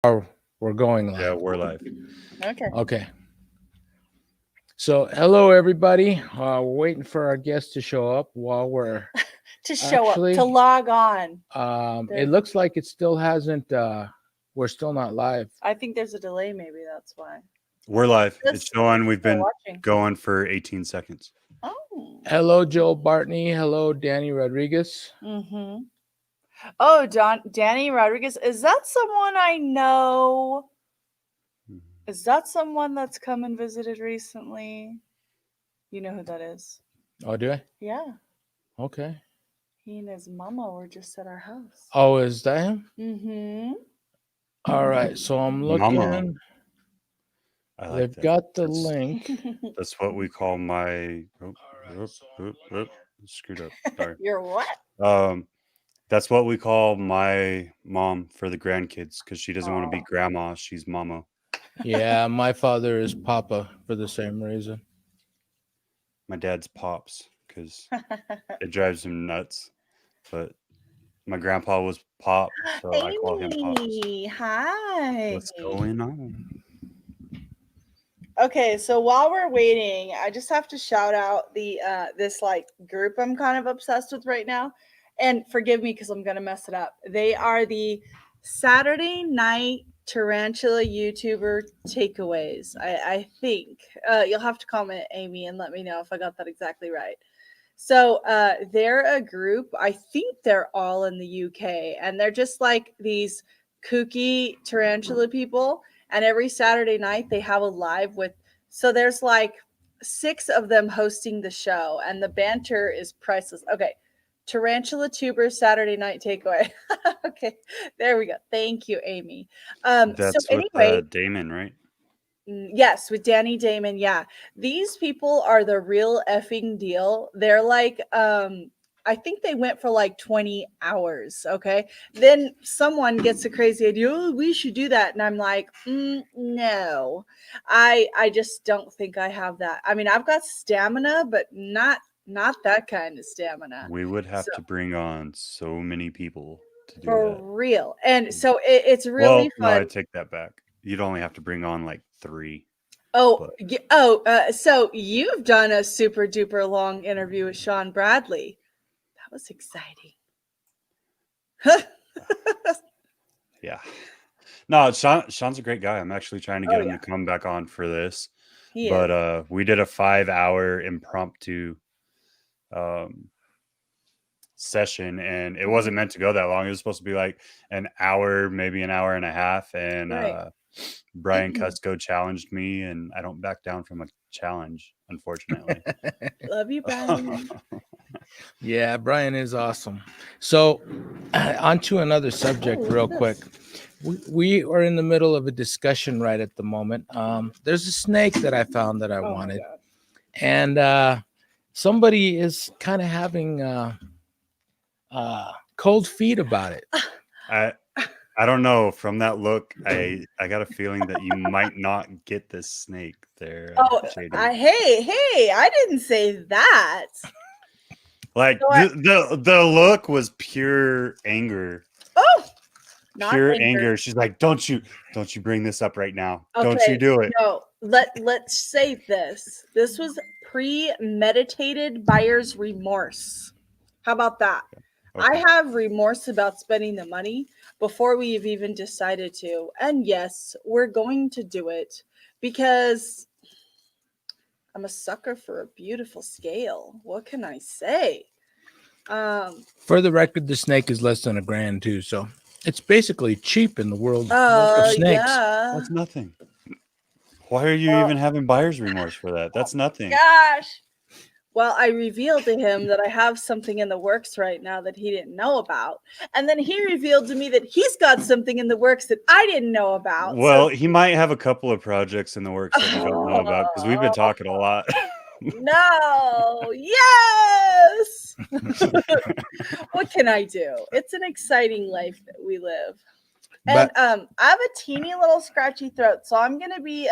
Oh, we're going Yeah, live. we're live. Okay. Okay. So, hello everybody. We're waiting for our guest to show up while we're To show up, to actually. log on. It looks like it still hasn't. We're still not live. I think there's a delay. Maybe that's why. We're live. Yes, It's showing we've Still been watching. going for 18 seconds. Oh. Hello, Joel Bartney. Hello, Danny Rodriguez. Mm-hmm. Oh, Danny Rodriguez. Is that someone I know? Is that someone that's come and visited recently? You know who that is? Oh, do I? Yeah. Okay. He and his mama were just at our house. Oh, is that him? Mm-hmm. All right. So I'm Mama. looking. I like They've that. got the That's, link. that's what we call my. Screwed up. Sorry. You're what? That's what we call my mom for the grandkids because she doesn't want to be Aw. grandma. She's mama. Yeah, my father is Papa for the same reason. My dad's pops because it drives him nuts. But my grandpa was Pop, so I call him Pops. Amy, hi. What's going on? Okay, so while we're waiting, I just have to shout out the this like group I'm kind of obsessed with right now. And forgive me because I'm gonna mess it up. They are the Saturday night tarantula YouTuber takeaways. I think. You'll have to comment, Amy, and let me know if I got that exactly right. So they're a group. I think they're all in the UK, and they're just like these kooky tarantula people. And every Saturday night they have a live with. So there's like six of them hosting the show, and the banter is priceless. Okay, Tarantula Tuber Saturday Night Takeaway. Okay, there we go. Thank you, Amy. So That's with anyway, Damon, right? Yes, with Danny Damon. Yeah. These people are the real effing deal. They're like I think they went for like 20 hours, okay? Then someone gets a crazy idea, "Oh, we should do that." And I'm like, "No. I just don't think I have that. I mean, I've got stamina, but not that kind of stamina." We would have So, to bring on so many people to do for that. real. And so it's Well, really no, I fun. take that back. You'd only have to bring on like 3, Oh, but so you've done a super duper long interview with Sean Bradley. That was exciting. yeah. No, Sean's a great guy. I'm actually trying to Oh get him yeah, to come back on for this. he is. But we did a 5-hour impromptu um session, and it Mhm. wasn't meant to go that long. It was supposed to be like an hour, maybe an hour and a half, and Right. Brian Cusco challenged me, and I don't back down from a challenge, unfortunately. Love you, Brian. Yeah, Brian is awesome. So, on to another subject, Oh, real what's quick. this? We are in the middle of a discussion right at the moment. There's a snake that I found that I Oh my wanted, god. and somebody is kind of having cold feet about it. I I don't know. From that look, I got a feeling that you might not get this snake there, Oh, JD. hey, I didn't say that. Like So the look was pure anger. oh, not Pure anger. anger. She's like, don't you bring this up right now. Don't you Okay, do it. no. Let's say this. This was premeditated buyer's remorse. How about that? I Okay. have remorse about spending the money before we've even decided to. And yes, we're going to do it because I'm a sucker for a beautiful scale. What can I say? Um For the record, the snake is less than $1,000 too, so it's basically cheap in the world of snakes. yeah. That's nothing. Why are you Well, even having buyer's remorse for that? oh That's nothing. gosh. Well, I revealed to him that I have something in the works right now that he didn't know about. And then he revealed to me that he's got something in the works that I didn't know about. So, Well, he might have a couple of projects in the works that we don't know about because we've been talking a lot. no, yes. What can I do? It's an exciting life that we live. And But I have a teeny little scratchy throat, so I'm gonna be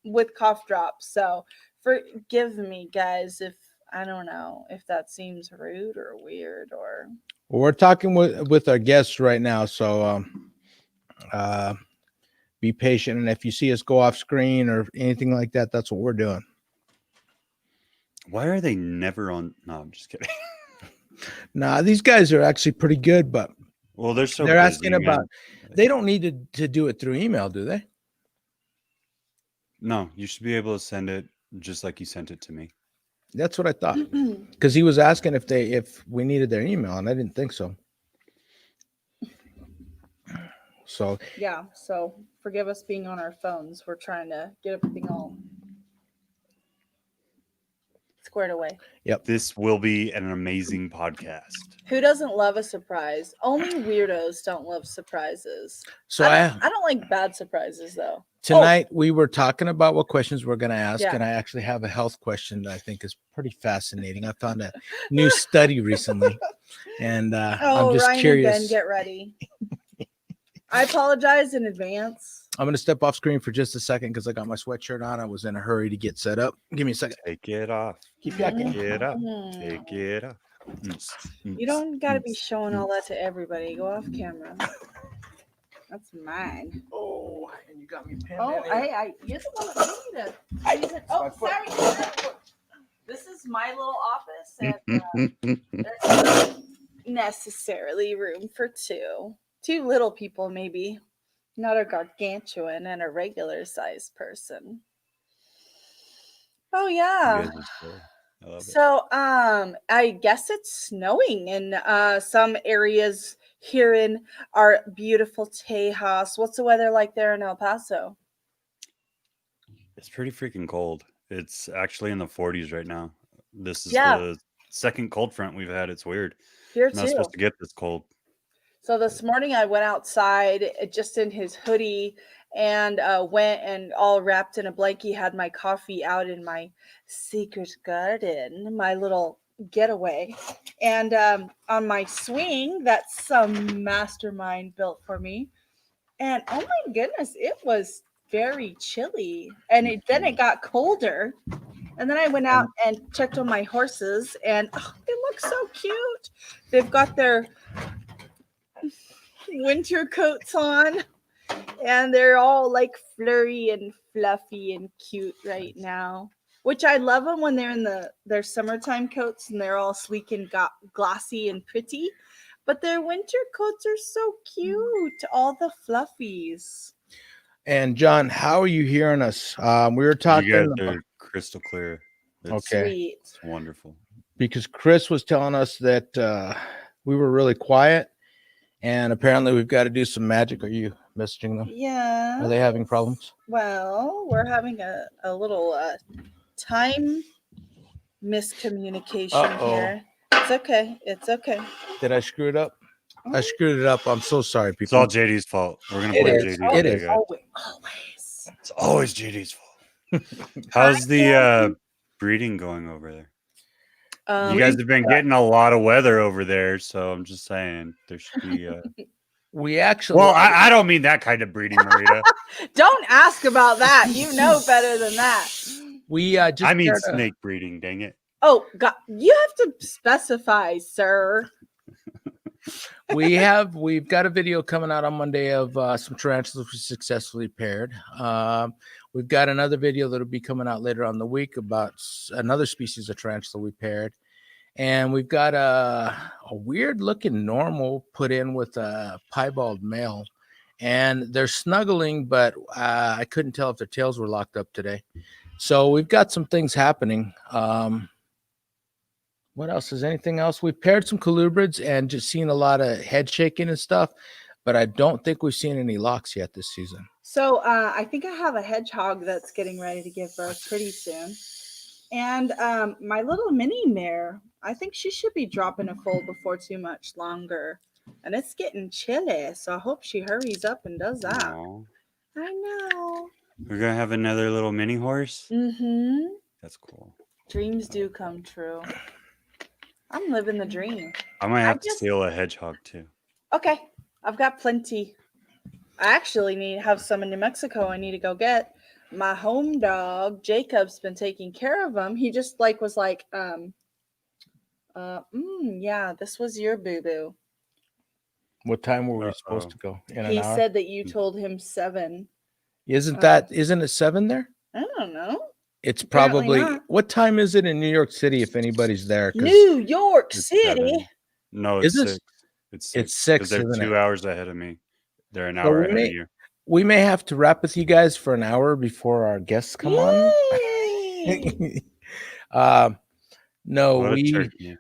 with cough drops. So forgive me, guys, if I don't know if that seems rude or weird or we're talking with our guests right now, so uh, be patient. And if you see us go off screen or anything like that, that's what we're doing. Why are they never on? No, I'm just kidding. Nah, these guys are actually pretty good, but Well, they're so they're busy, asking about, man. they don't need to do it through email, do they? No, you should be able to send it just like you sent it to me. That's what I thought. Because he was asking if we needed their email, and I didn't think so. So Yeah, so forgive us being on our phones. We're trying to get everything all squared away. This will be an amazing podcast. Who doesn't love a surprise? Only weirdos don't love surprises. so I don't like bad surprises though. tonight we were talking about what questions we're going to ask, Yeah. and I actually have a health question that I think is pretty fascinating. I found a new study recently, and I'm just Ryan curious. and Ben, get ready. I apologize in advance. I'm going to step off screen for just a second because I got my sweatshirt on. I was in a hurry to get set up. Give me a second. Take it off. Keep yakking. Take it off. Mm. Take it off. You don't got to be showing all that to everybody. Go off camera. That's mine. Oh, and you got me pinned. Oh, you're the one that need to. Oh, sorry. This is my little office, and there's not necessarily room for two. Two little people, maybe. Not a gargantuan and a regular sized person. Oh yeah. You guys are cool. I love it. So I guess it's snowing in some areas here in our beautiful Tejas. What's the weather like there in El Paso? It's pretty freaking cold. It's actually in the 40s right now. This is Yeah. the second cold front we've had. It's weird. Here Not too. supposed to get this cold. So this morning I went outside just in his hoodie and went and all wrapped in a blankie, had my coffee out in my secret garden, my little getaway. And on my swing that some mastermind built for me. And oh my goodness, it was very chilly. And then it got colder. And then I went out and checked on my horses, and they look so cute. They've got their winter coats on, and they're all like flurry and fluffy and cute right now, which I love them when they're in their summertime coats and they're all sleek and glossy and pretty, but their winter coats are so cute, all the fluffies. And John, how are you hearing us? We were talking You guys are crystal clear. It's, Okay. Sweet. It's wonderful. because Chris was telling us that we were really quiet, and apparently we've got to do some magic. Are you messaging them? Yeah. Are they having problems? Well, we're having a little time miscommunication Uh-oh. here. It's okay. It's okay. Did I screw it up? I screwed it up. I'm so sorry, It's people. all JD's fault. We're gonna It blame is. JD. It today, is. guys. Always. It's always JD's fault. How's the breeding going over there? You guys have been getting a lot of weather over there, so I'm just saying there should be. We actually. Well, I don't mean that kind of breeding, Marita. Don't ask about that. You know better than that. we just. I mean shared a- snake breeding. Dang it! Oh God, you have to specify, sir. We've got a video coming out on Monday of some tarantulas we successfully paired. We've got another video that'll be coming out later on the week about another species of tarantula we paired, and we've got a weird looking normal put in with a piebald male, and they're snuggling, but I couldn't tell if their tails were locked up today. So we've got some things happening. What else? Is anything else? We've paired some colubrids and just seen a lot of head shaking and stuff, but I don't think we've seen any locks yet this season. So I think I have a hedgehog that's getting ready to give birth pretty soon. And my little mini mare, I think she should be dropping a foal before too much longer. And it's getting chilly, so I hope she hurries up and does that. Aw. I know. We're gonna have another little mini horse. Mm-hmm. That's cool. Dreams do come true. I'm living the dream. I might have to steal a hedgehog too. Okay, I've got plenty. I actually have some in New Mexico. I need to go get. My home dog Jacob's been taking care of him. He just was like, yeah, this was your boo boo. What time were we supposed to go? In an He hour? said that you told him 7. Isn't it 7 there? I don't know. It's Apparently probably not. what time is it in New York City if anybody's there? 'Cause New York It's City. 7. No, Is it's it? 6. It's 6. It's 'Cause 6, they're isn't it? 2 hours ahead of me. They're an So hour ahead of you. we may have to wrap with you guys for an hour before our guests come on. Yay! No, What a we turkey.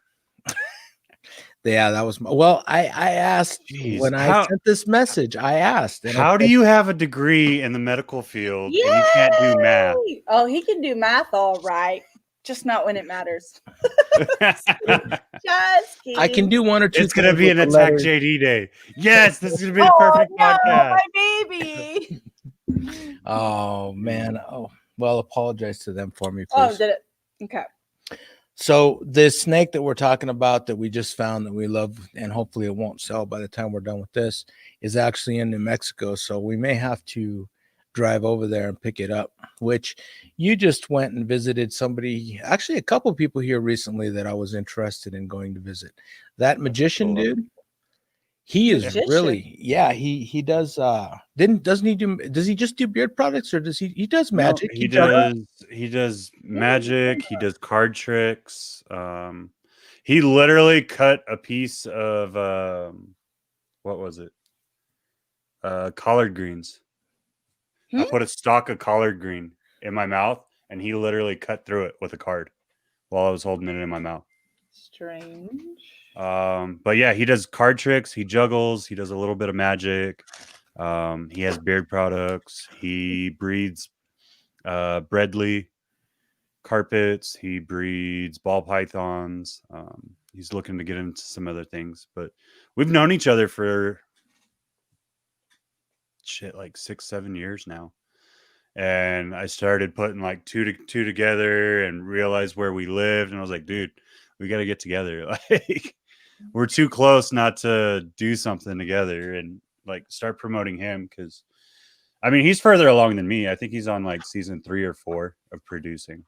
yeah, that was well, I asked Jeez, when I sent this message, I asked and I How do said, you have a degree in the medical field and you can't do math? Yay! Oh, he can do math all right. Just not when it matters. Just I can kidding. do 1 or 2 It's gonna things be with an the Attack letters. JD day. Yes, this is gonna be the Oh perfect no, podcast. my baby. Oh man. Oh, well, apologize to them for me, Oh, please. did it? Okay. So this snake that we're talking about that we just found that we love and hopefully it won't sell by the time we're done with this is actually in New Mexico. So we may have to drive over there and pick it up, which you just went and visited somebody, actually a couple people here recently that I was interested in going to visit. That magician cool. dude, he is Magician? really, yeah, he does doesn't he do, does he just do beard products or does he does No, magic? he does magic, he does card tricks. He literally cut a piece of what was it? Collard greens. I put a stalk of collard green in my mouth and he literally cut through it with a card while I was holding it in my mouth. Strange. But yeah, he does card tricks, he juggles, he does a little bit of magic. He has beard products, he breeds Bredli carpets, he breeds ball pythons. He's looking to get into some other things, but we've known each other for like 6-7 years now. And I started putting like two together and realized where we lived, and I was like, dude, we got to get together. Like, we're too close not to do something together and like start promoting him, because I mean, he's further along than me. I think he's on like season 3 or 4 of producing.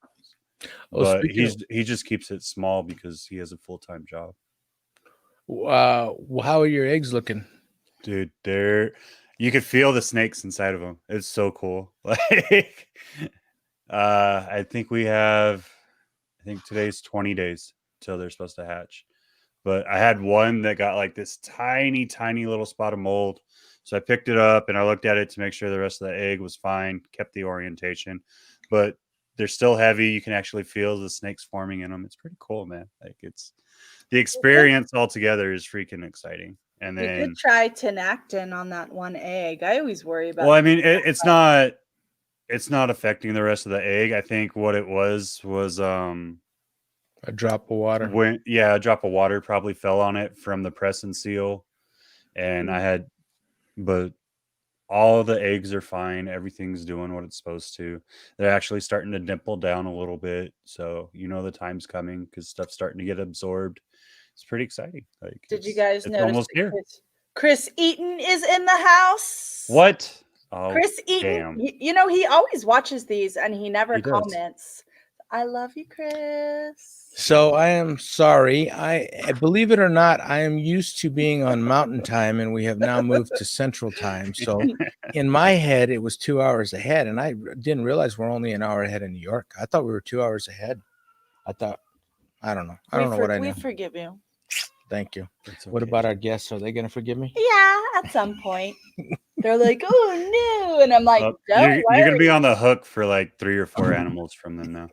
But he just keeps it small because he has a full-time job. How are your eggs looking? Dude, you could feel the snakes inside of them. It's so cool. Like, I think today's 20 days till they're supposed to hatch. But I had one that got like this tiny, tiny little spot of mold. So I picked it up and I looked at it to make sure the rest of the egg was fine, kept the orientation, but they're still heavy. You can actually feel the snakes forming in them. It's pretty cool, man. Like, it's the experience altogether is freaking exciting. And then you could try tenactin on that one egg. I always worry about. Well, I mean, it's not affecting the rest of the egg. I think what it was a drop of water. A drop of water probably fell on it from the press and seal. And but all the eggs are fine. Everything's doing what it's supposed to. They're actually starting to dimple down a little bit. So, the time's coming because stuff's starting to get absorbed. It's pretty exciting. Like, did you guys notice almost here? Chris Eaton is in the house. What? Oh, Chris Eaton, he always watches these and he never comments. I love you, Chris. So I am sorry. I believe it or not, I am used to being on Mountain Time, and we have now moved to Central Time. So in my head, it was 2 hours ahead, and I didn't realize we're only an hour ahead in New York. I thought we were 2 hours ahead. I don't know. I don't know what I know. We forgive you. Thank you. Okay. What about our guests? Are they going to forgive me? Yeah, at some point. They're like, oh no. And I'm like, you're going to be on the hook for like 3 or 4 animals from them now.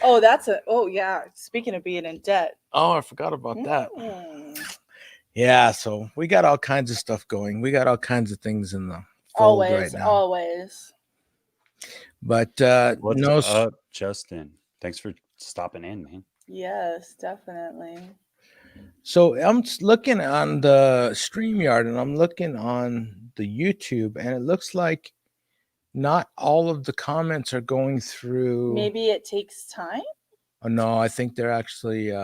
Oh, yeah. Speaking of being in debt. Oh, I forgot about that. Yeah, so we got all kinds of stuff going. We got all kinds of things in the fold right now. Always. But what's up, Justin? Thanks for stopping in, man. Yes, definitely. So I'm looking on the StreamYard and I'm looking on the YouTube, and it looks like not all of the comments are going through. Maybe it takes time? Oh, no, I think they're actually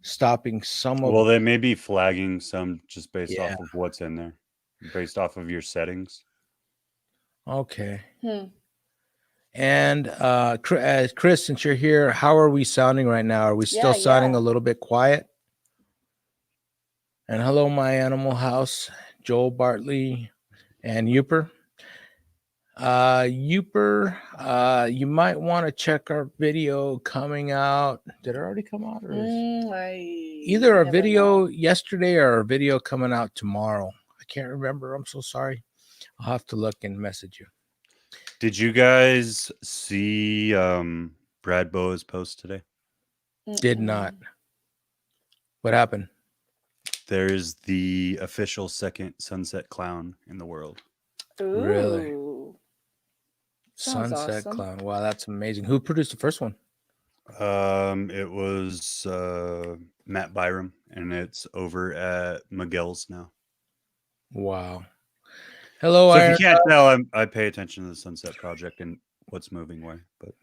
stopping some of. Well, they may be flagging some just based off of what's in there, based off of your settings. Okay. And Chris, since you're here, how are we sounding right now? Are we still sounding a little bit quiet? And hello, my animal house, Joel Bartley and Youper. Youper, you might want to check our video coming out. Did it already come out? Or is either our never video know. yesterday or our video coming out tomorrow? I can't remember. I'm so sorry. I'll have to look and message you. Did you guys see Brad Boa's post today? Did not. What happened? There's the official second sunset clown in the world. Ooh. Really? Sounds Sunset awesome. Clown. Wow, that's amazing. Who produced the first one? It was Matt Byram, and it's over at Miguel's now. Wow. Hello, So if Iron. you can't tell, I pay attention to the Sunset Project and what's moving where. But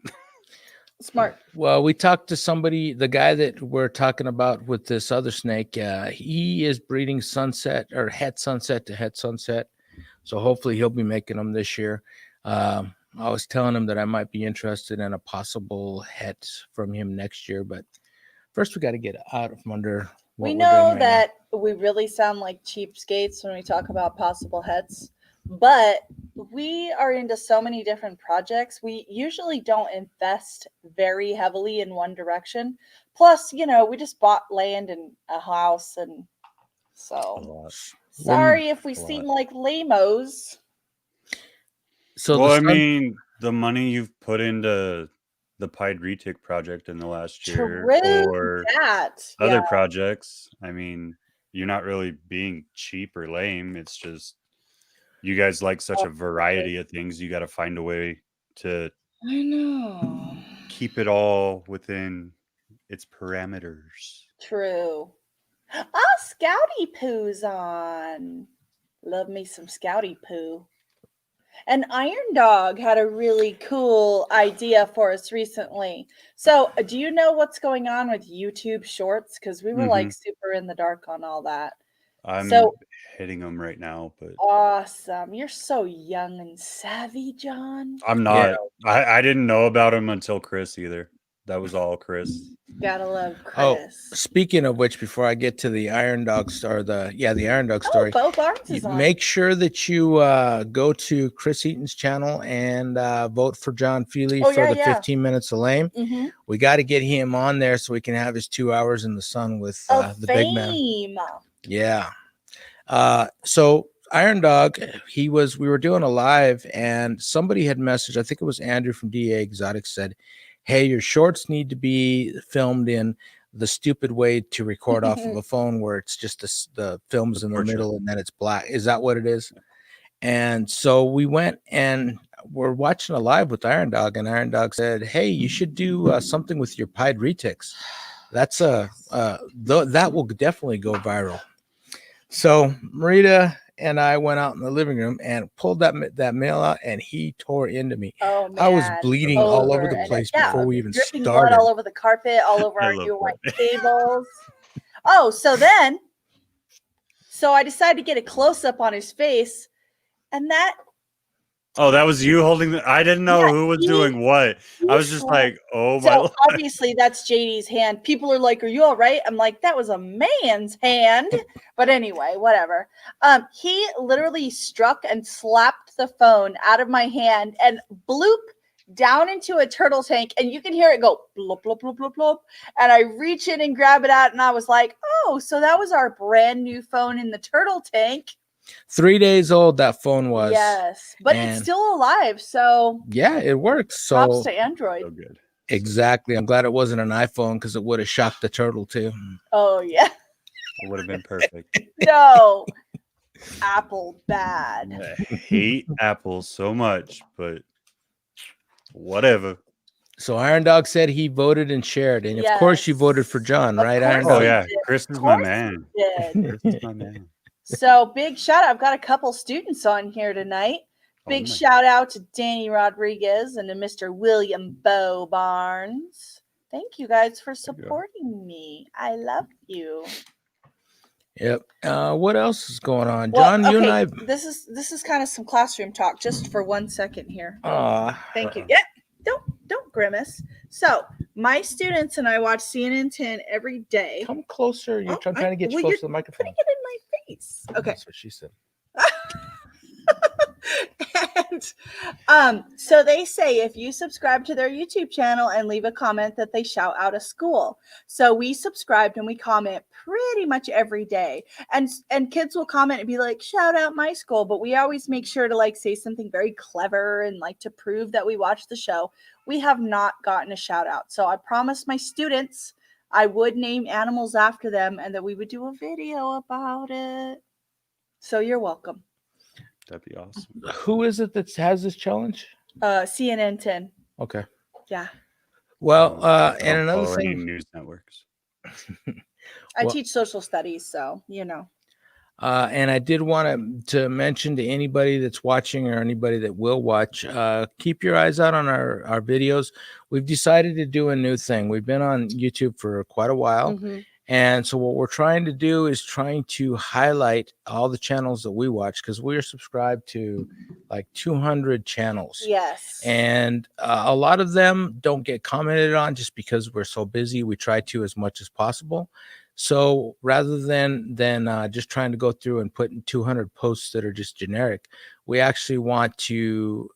Smart. Well, we talked to somebody, the guy that we're talking about with this other snake. He is breeding sunset or het sunset to het sunset. So hopefully he'll be making them this year. I was telling him that I might be interested in a possible het from him next year, but first we got to get out from under. We know that we really sound like cheapskates when we talk about possible hets, but we are into so many different projects. We usually don't invest very heavily in one direction. Plus, we just bought land and a house, and so sorry if we seem like lamos. So well, I mean, the money you've put into the Pied Retic project in the last year or other projects, I mean, you're not really being cheap or lame. It's just you guys like such a variety of things. You got to find a way to keep it all within its parameters. True. Scouty Poo's on. Love me some Scouty Poo. And Iron Dog had a really cool idea for us recently. So, do you know what's going on with YouTube Shorts? Because we were like super in the dark on all that. I'm hitting them right now, but awesome. You're so young and savvy, John. I'm not. Yeah. I didn't know about him until Chris either. That was all Chris. Gotta love Chris. Oh, speaking of which, before I get to the Iron Dog story, the Iron Dog story, Bo Barnes is on. Make sure that you go to Chris Eaton's channel and vote for John Feely for the 15 minutes of lame. We got to get him on there so we can have his 2 hours in the sun with the big man. Yeah. So Iron Dog, we were doing a live and somebody had messaged, I think it was Andrew from DA Exotic, said, hey, your shorts need to be filmed in the stupid way to record off of a phone where it's just the film's in the middle and then it's black. Is that what it is? And so we went and we're watching a live with Iron Dog, and Iron Dog said, hey, you should do something with your Pied Retics. That's that will definitely go viral. So Marita and I went out in the living room and pulled that male out, and he tore into me. Oh, man. I was bleeding all over the place before we even started. Blood all over the carpet, all over our new white tables. Oh, so I decided to get a close up on his face, and that. Oh, that was you holding the. I didn't know who was doing what. I was just like, oh my. So obviously that's JD's hand. People are like, "Are you all right?" I'm like, "That was a man's hand." But anyway, whatever. He literally struck and slapped the phone out of my hand and bloop down into a turtle tank, and you can hear it go blop blop blop blop blop. And I reach in and grab it out, and I was like, "Oh, so that was our brand new phone in the turtle tank." 3 days old that phone was. Yes, but it's still alive, so yeah, it works. So props to Android. So good. Exactly. I'm glad it wasn't an iPhone because it would have shocked the turtle too. Oh yeah, it would have been perfect. No, Apple bad. I hate Apple so much, but whatever. So Iron Dog said he voted and shared, and of course you voted for John, right? Iron Dog? Oh yeah, Chris is my man. Chris is my man. So big shout out. I've got a couple students on here tonight. Big shout out to Danny Rodriguez and to Mr. William Bo Barnes. Thank you guys for supporting me. I love you. Yep. What else is going on, John? You and I. This is kind of some classroom talk. Just for 1 second here. Thank you. Yeah. Don't grimace. So my students and I watch CNN 10 every day. Come closer. I'm trying to get you close to the microphone. Putting it in my face. Okay. That's what she said. And right. So they say if you subscribe to their YouTube channel and leave a comment that they shout out a school. So we subscribed and we comment pretty much every day. And kids will comment and be like, shout out my school. But we always make sure to like say something very clever and like to prove that we watched the show. We have not gotten a shout out. So I promised my students I would name animals after them and that we would do a video about it. So you're welcome. That'd be awesome. Who is it that has this challenge? CNN 10. Okay. Yeah. Well, I and don't another follow any thing, news networks. I Well- teach social studies, so you know. and I did want to mention to anybody that's watching or anybody that will watch, keep your eyes out on our videos. We've decided to do a new thing. We've been on YouTube for quite a while. Mhm. And so what we're trying to do is trying to highlight all the channels that we watch, because we are subscribed to like 200 channels. Yes. And a lot of them don't get commented on just because we're so busy. We try to as much as possible. So rather than just trying to go through and put in 200 posts that are just generic, we actually want to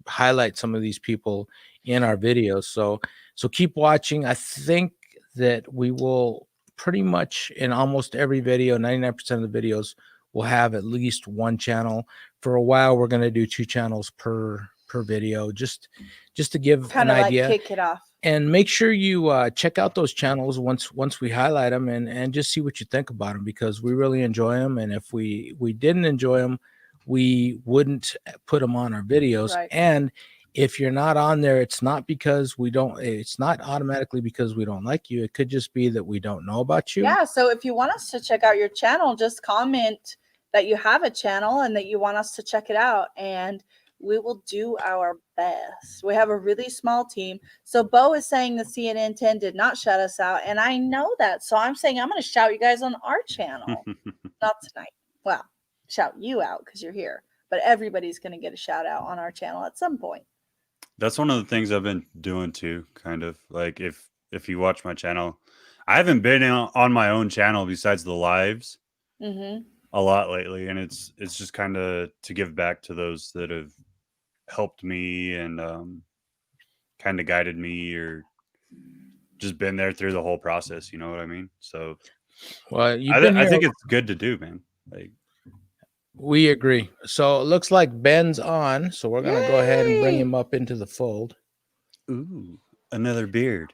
highlight some of these people in our videos. So keep watching. I think that we will pretty much in almost every video, 99% of the videos will have at least one channel. For a while, we're going to do 2 channels per video, just to give Kind an of like idea. kick it off. And make sure you check out those channels once we highlight them and just see what you think about them, because we really enjoy them. And if we didn't enjoy them, we wouldn't put them on our videos. Right. And if you're not on there, it's not automatically because we don't like you. It could just be that we don't know about you. Yeah. So if you want us to check out your channel, just comment that you have a channel and that you want us to check it out, and we will do our best. We have a really small team. So Bo is saying the CNN 10 did not shout us out, and I know that. So I'm saying I'm going to shout you guys on our channel. Not tonight. Well, shout you out because you're here, but everybody's going to get a shout out on our channel at some point. That's one of the things I've been doing too, kind of like if you watch my channel, I haven't been on my own channel besides the lives Mm-hmm. a lot lately, and it's just kind of to give back to those that have helped me and kind of guided me or just been there through the whole process, you know what I mean? So Well, I think it's good to do, man. Like, we agree. So it looks like Ben's on, so we're gonna go ahead and bring Yay! him up into the fold. ooh, another beard.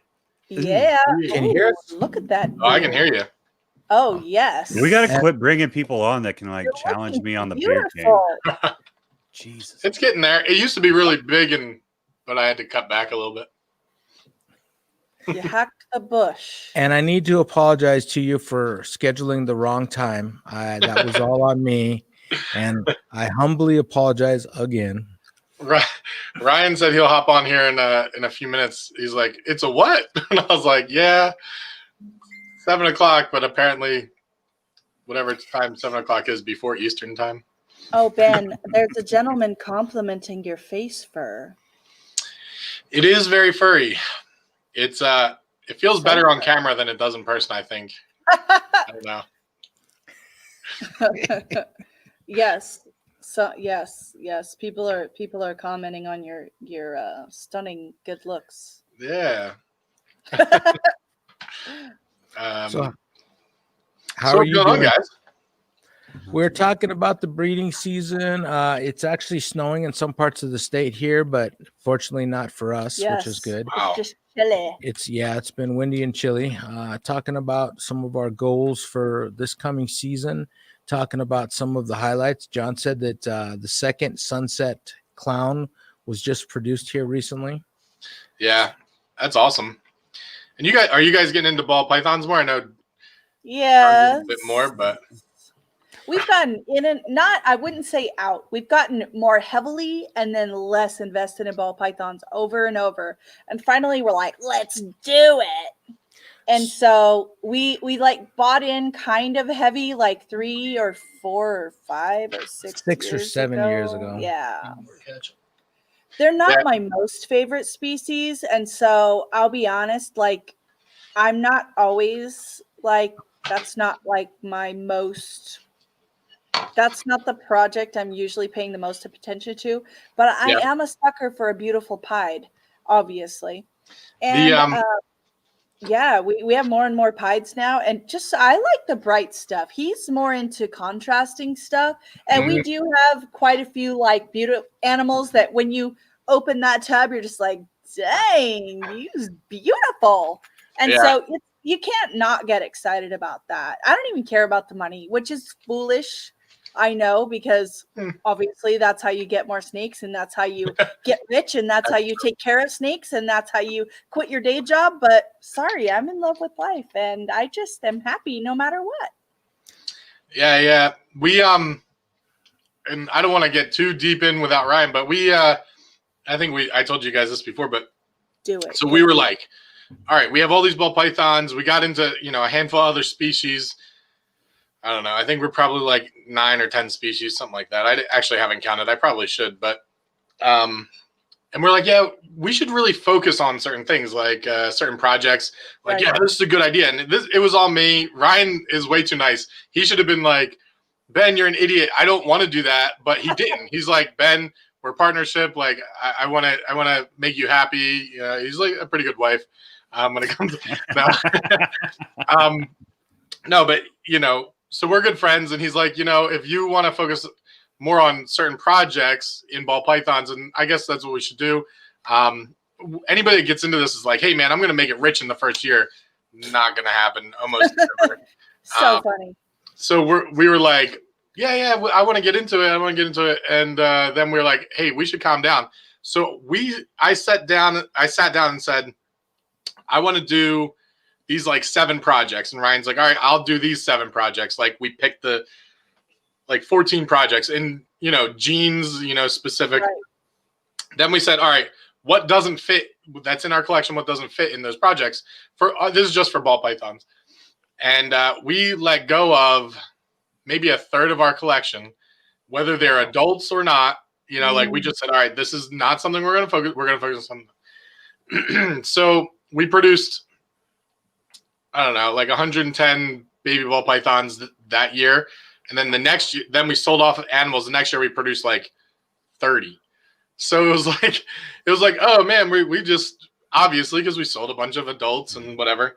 Yeah. Can you hear us? Look at that. Oh, I can hear you. Oh, yes. We got to And- quit bringing people on that can like You're challenge looking me on the beard game. beautiful. Jesus. It's getting there. It used to be really big, but I had to cut back a little bit. You hacked the bush. And I need to apologize to you for scheduling the wrong time. That was all on me, and I humbly apologize again. Ryan said he'll hop on here in a few minutes. He's like, "It's a what?" And I was like, "Yeah, 7 o'clock." But apparently, whatever time 7 o'clock is before Eastern time. Oh, Ben, there's a gentleman complimenting your face fur. It is very furry. It's it feels better on camera than it does in person, I think. I don't know. Yes. So yes. People are commenting on your stunning good looks. Yeah. So, how so are what's you going on, doing? guys? We're talking about the breeding season. It's actually snowing in some parts of the state here, but fortunately not for us, which is Yes. good. Wow. It's just chilly. It's been windy and chilly. Talking about some of our goals for this coming season, talking about some of the highlights. John said that the second sunset clown was just produced here recently. Yeah, that's awesome. And are you guys getting into ball pythons more? I know Yes. a bit more, but We've gotten in and not, I wouldn't say out. We've gotten more heavily and then less invested in ball pythons over and over. And finally we're like, let's do it. And so we like bought in kind of heavy, like 3 or 4 or 5 or 6 or 7 years ago. Yeah. They're not my most favorite species. And so I'll be honest, like I'm not always like, that's not like my most That's not the project I'm usually paying the most attention to, but I Yeah. am a sucker for a beautiful pied, obviously. The And yeah, we have more and more pieds now, and just I like the bright stuff. He's more into contrasting stuff, and we do have quite a few like beautiful animals that when you open that tub, you're just like, dang, he's beautiful. And Yeah. so you can't not get excited about that. I don't even care about the money, which is foolish. I know, because obviously that's how you get more snakes, and that's how you get rich, and that's how you take care of snakes, and that's how you quit your day job. But sorry, I'm in love with life, and I just am happy no matter what. Yeah. We and I don't want to get too deep in without Ryan, but I told you guys this before, but Do it. so we were like, all right, we have all these ball pythons. We got into, a handful of other species. I don't know. I think we're probably like 9 or 10 species, something like that. I actually haven't counted. I probably should, but and we're like, yeah, we should really focus on certain things, like certain projects. Like, Right. yeah, this is a good idea. And it was all me. Ryan is way too nice. He should have been like, Ben, you're an idiot. I don't want to do that, but he didn't. He's like, Ben, we're a partnership. Like, I want to make you happy. He's like a pretty good wife when it comes to no, but so we're good friends, and he's like, if you want to focus more on certain projects in ball pythons, and I guess that's what we should do. Anybody that gets into this is like, hey man, I'm going to make it rich in the first year. Not going to happen. Almost never. So funny. So we were like, yeah, I want to get into it. And then we were like, hey, we should calm down. So I sat down and said, I want to do these like 7 projects. And Ryan's like, all right, I'll do these 7 projects. Like we picked the like 14 projects and, genes, specific. Right. Then we said, all right, what doesn't fit that's in our collection? What doesn't fit in those projects this is just for ball pythons. And we let go of maybe a third of our collection, whether they're adults or not. Like we just said, all right, this is not something we're going to focus. We're going to focus on something. So we produced, I don't know, like 110 baby ball pythons that year. And then the next year, then we sold off animals. The next year we produced like 30. So it was like, oh man, we just obviously, because we sold a bunch of adults and whatever.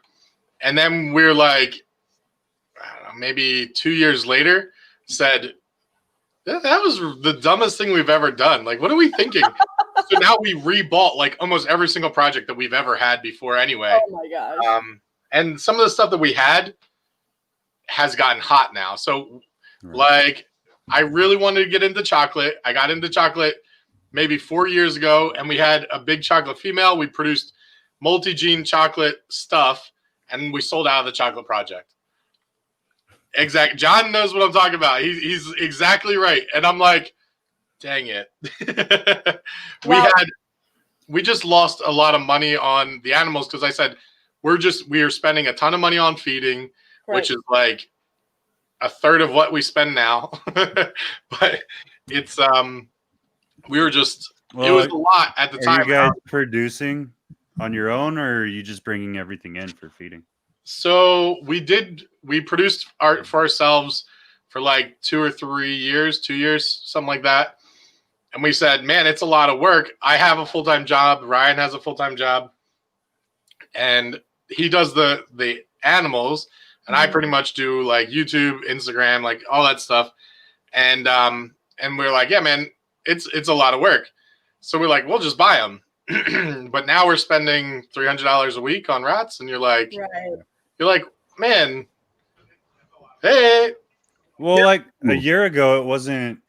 And then we're like, I don't know, maybe 2 years later, said, that was the dumbest thing we've ever done. Like, what are we thinking? So now we rebought like almost every single project that we've ever had before anyway. Oh my gosh. And some of the stuff that we had has gotten hot now. So like, I really wanted to get into chocolate. I got into chocolate maybe 4 years ago, and we had a big chocolate female. We produced multi-gene chocolate stuff, and we sold out of the chocolate project. Exactly. John knows what I'm talking about. He's exactly right. And I'm like, dang it. We just lost a lot of money on the animals because I said we are spending a ton of money on feeding, which is like a third of what we spend now. But it's we were just it was a lot at the time. Are you guys producing on your own, or are you just bringing everything in for feeding? So we produced art for ourselves for like 2 or 3 years, 2 years, something like that. And we said, man, it's a lot of work. I have a full-time job. Ryan has a full-time job. And he does the animals. And I pretty much do like YouTube, Instagram, like all that stuff. And we're like, yeah, man, it's a lot of work. So we're like, we'll just buy them. But now we're spending $300 a week on rats. And you're like, man, hey. Well, like a year ago, it wasn't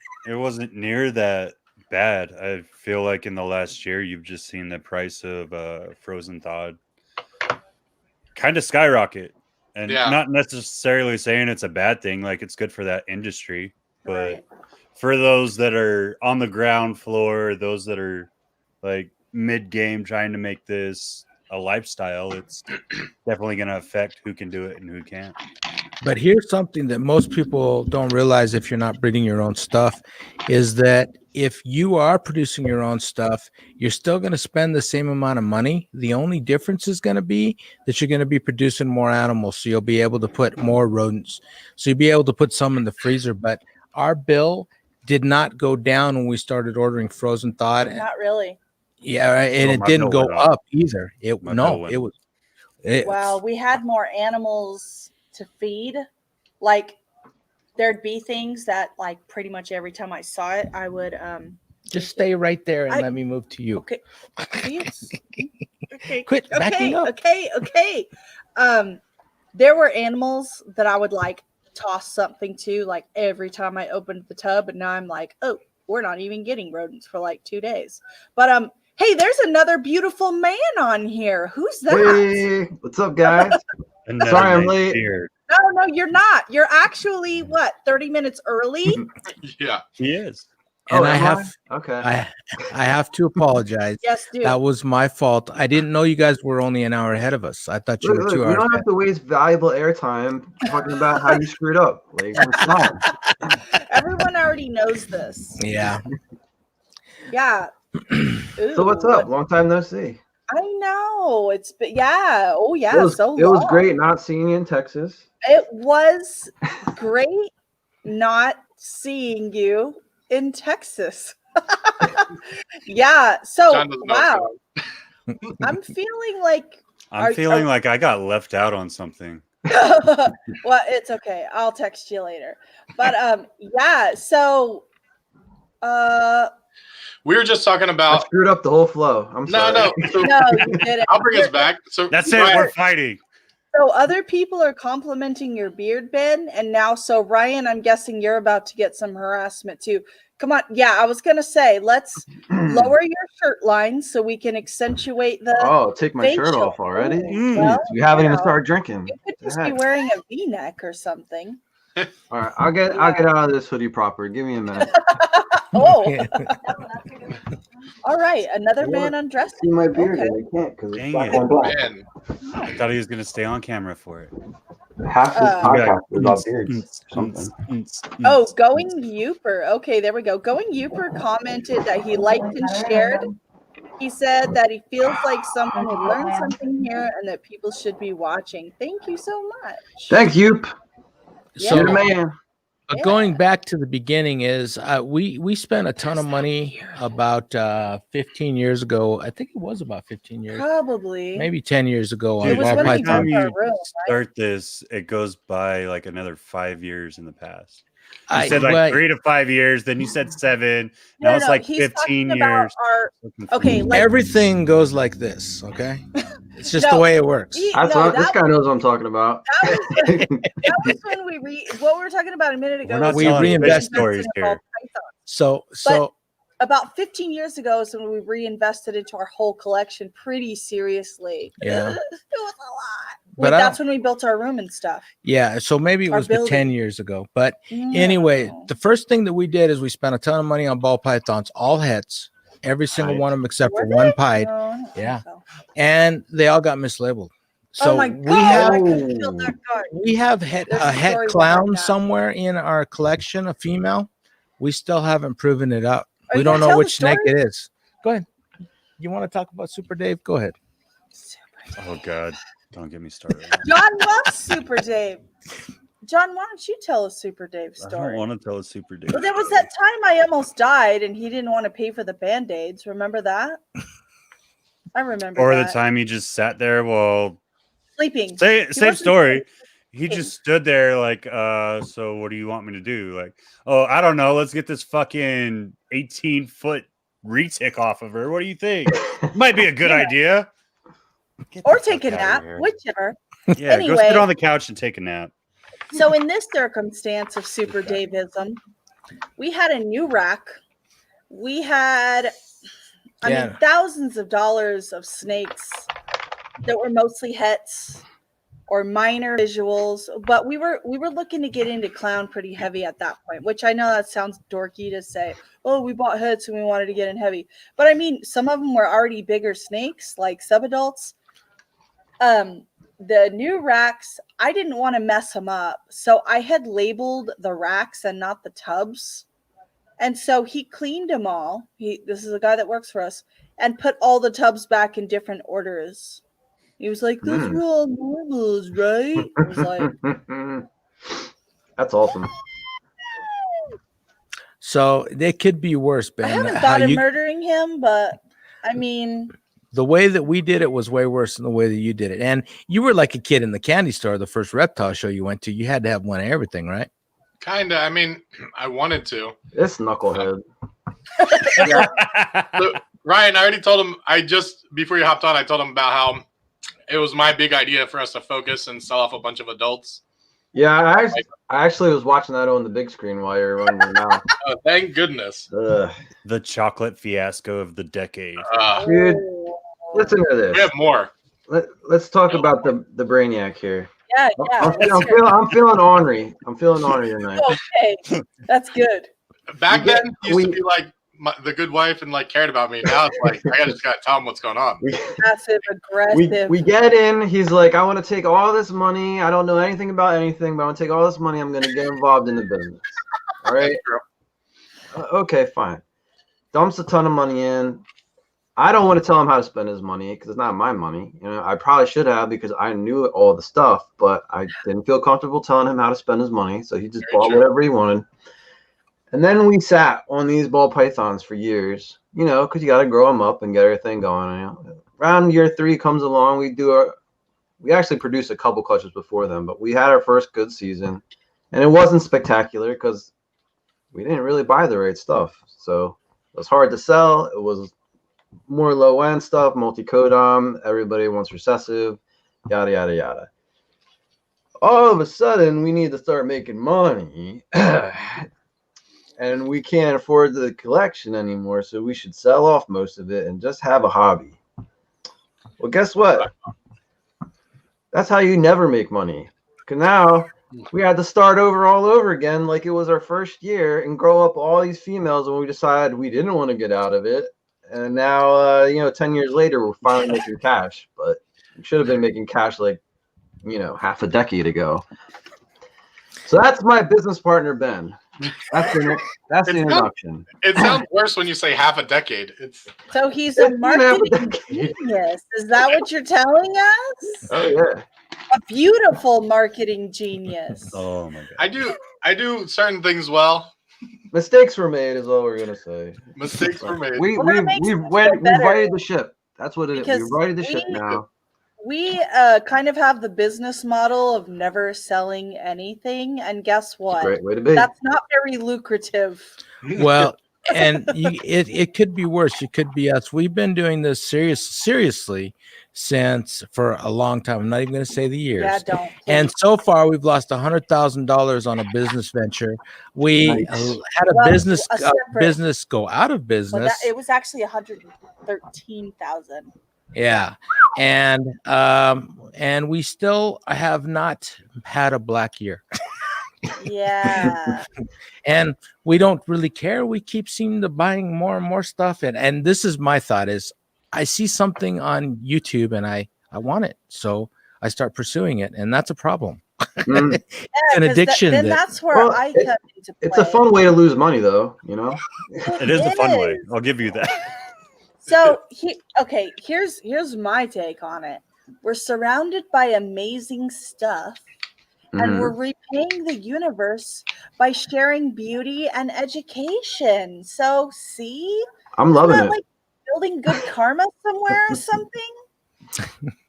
near that bad. I feel like in the last year, you've just seen the price of frozen thawed kind of skyrocket. And not necessarily saying it's a bad thing, like it's good for that industry, but for those that are on the ground floor, those that are like mid-game trying to make this a lifestyle, it's definitely going to affect who can do it and who can't. But here's something that most people don't realize if you're not breeding your own stuff is that if you are producing your own stuff, you're still going to spend the same amount of money. The only difference is going to be that you're going to be producing more animals. So you'll be able to put more rodents. So you'll be able to put some in the freezer. But our bill did not go down when we started ordering frozen thawed. Not really. Yeah, right, and So it my didn't bill go went up. up either. It My bill no, went it up. was. It, Well, we had more animals to feed. Like there'd be things that like pretty much every time I saw it, I would just stay right there and I- let me move to you. okay. See, okay. Quit backing up. Okay. There were animals that I would like toss something to like every time I opened the tub, and now I'm like, oh, we're not even getting rodents for like 2 days. But hey, there's another beautiful man on here. Who's that? Hey, what's up, guys? Another Sorry, I'm nice late. beard. No, you're not. You're actually what, 30 minutes early? Yeah. He is. And Oh, I am have okay. I have to apologize. Yes, dude. That was my fault. I didn't know you guys were only an hour ahead of us. I thought you Look, were 2 we hours don't ahead. have to waste valuable airtime talking about how you screwed up. Like, it's fine. Everyone already knows this. Yeah. Yeah. So what's Ooh, up? Long time no see. I know. It's been, yeah. Oh, yeah. It was long. great not seeing you in Texas. It was great not seeing you in Texas. Yeah. So, John doesn't know what's wow. going I'm feeling like, I'm feeling like I got left out on something. well, it's okay. I'll text you later. But, yeah. So, We were just talking I about. screwed up the whole flow. I'm No, sorry. no. So no, you didn't. I'll bring us back. So That's it. Ryan, We're fighting. So other people are complimenting your beard, Ben, and now so Ryan, I'm guessing you're about to get some harassment too. Come on, yeah, I was gonna say let's lower your shirt line so we can accentuate the. Oh, take my shirt facial. off already? Ooh, well, You haven't even know, started drinking. You could The just be heck? wearing a V-neck or something. All right, I'll get out of this hoodie proper. Give me a minute. Oh, all right, another man undressing. See my beard, Okay. and I can't because Dang it's black it. on black. man, I thought he was going to stay on camera for it. Half this Uh, podcast is about beards. Something. Oh, Going Youper. Okay, there we go. Going Youper commented that he liked and shared. He said that he feels like someone would learn something here and that people should be watching. Thank you so much. Thank you. So You're the man. going back to the beginning is we spent a ton of money about 15 years ago. I think it was about 15 years, Probably. maybe 10 years ago. Dude, was on when ball we every time built our you room, start this, it goes by like another 5 years in the past. You I- said like well, 3 to 5 years, then you said 7. No, Now it's like he's 15 talking about years. our. Okay, like everything goes like this. Okay, it's just the No, way it works. he- That's no, what, this that- guy knows what I'm talking about. that was when what we were talking about a minute ago. We're not was We telling reinvest fish stories in ball here. pythons. So About 15 years ago is when we reinvested into our whole collection pretty seriously. Yeah. It was a lot. But Like, I that's when we built our room and stuff. yeah, so maybe it Our was the 10 building. years ago. But anyway, No. the first thing that we did is we spent a ton of money on ball pythons, all heads, every single Right. one of them except for Were one they? pied, No, I don't think Yeah. so. and they all got mislabeled. So Oh my god! we have I couldn't feel that guard. we have het, There's a a het story clown behind that. somewhere in our collection, a female. We still haven't proven it out. Are We you don't gonna know tell the which snake story? it is. Go ahead. You want to talk about Super Dave? Go ahead. Oh, God. Don't get me started. John loves Super Dave. John, why don't you tell a Super Dave I don't story? want to tell a super dude. Well, there was that time I almost died and he didn't want to pay for the Band-Aids. Remember that? I remember Or that. the time he just sat there. Well, Sleeping. same wasn't story. He sleeping. just stood there like, so what do you want me to do? Like, oh, I don't know. Let's get this fucking 18-foot retic off of her. What do you think? Might be a good Yeah. idea. Get Or the take a fuck outta nap, here. whichever. Yeah, go sit Anyway. on the couch and take a nap. So in this circumstance of Super Davism, we had a new rack. We had, I Yeah. mean, thousands of dollars of snakes that were mostly hets or minor visuals, but we were looking to get into clown pretty heavy at that point, which I know that sounds dorky to say. Oh, we bought hets and we wanted to get in heavy, but I mean, some of them were already bigger snakes, like subadults. The new racks, I didn't want to mess them up, so I had labeled the racks and not the tubs. And so he cleaned them all. This is a guy that works for us, and put all the tubs back in different orders. He was like, "Those were all normals, right?" I was like, That's awesome. So it could be worse, Ben. I haven't How thought of you- murdering him, but I mean, the way that we did it was way worse than the way that you did it. And you were like a kid in the candy store, the first reptile show you went to. You had to have one of everything, right? Kinda. I mean, I wanted to. This knucklehead. So, Ryan, I already told him. Before you hopped on, I told him about how it was my big idea for us to focus and sell off a bunch of adults. Yeah, I actually was watching that on the big screen while you were running your mouth. Oh, thank goodness. The chocolate fiasco of the decade. Dude, oh, listen to this. We have more. Let's talk about the Brainiac here. yeah, I'm feeling ornery. I'm feeling ornery tonight. okay, that's good. Back then, he used to be like the good wife and like cared about me. Now it's like I just gotta tell him what's going on. Passive aggressive. We get in. He's like, I want to take all this money. I don't know anything about anything, but I want to take all this money. I'm going to get involved in the business. All right. Okay, fine. Dumps a ton of money in. I don't want to tell him how to spend his money because it's not my money. You know, I probably should have because I knew all the stuff, but I didn't feel comfortable telling him how to spend his money. So he just bought whatever he wanted. And then we sat on these ball pythons for years, you know, because you got to grow them up and get everything going. You know? Around year 3 comes along, we actually produced a couple clutches before them, but we had our first good season, and it wasn't spectacular because we didn't really buy the right stuff. So it was hard to sell. It was more low end stuff, multi-codom. Everybody wants recessive, yada yada yada. All of a sudden, we need to start making money. And we can't afford the collection anymore, so we should sell off most of it and just have a hobby. Well, guess what? That's how you never make money. Because now we had to start all over again like it was our first year and grow up all these females when we decided we didn't want to get out of it. And now, 10 years later, we're finally making cash. But we should have been making cash like, half a decade ago. So that's my business partner, Ben. That's the introduction. It sounds worse when you say half a decade. So he's a marketing genius. Is that what you're telling us? Oh yeah. A beautiful marketing genius. Oh my god. I do certain things well. Mistakes were made, is all we're gonna say. Mistakes were made. We righted the ship. That's what it is. We righted the ship now. We kind of have the business model of never selling anything, and guess what? Great way to be. That's not very lucrative. Well, and it could be worse. It could be us. We've been doing this seriously for a long time. I'm not even going to say the years. Yeah, don't. And so far, we've lost $100,000 on a business venture. We had a business go out of business. Well, it was actually 113,000. Yeah, and we still have not had a black year. Yeah. And we don't really care. We keep seeming to buying more and more stuff. And this is my thought is I see something on YouTube and I want it. So I start pursuing it. And that's a problem. Mm. It's an addiction. Then that's where I come into play. It's a fun way to lose money, though, It is a fun way. I'll give you that. So here's my take on it. We're surrounded by amazing stuff, and we're repaying the universe by sharing beauty and education. So see, I'm loving it. Like building good karma somewhere or something.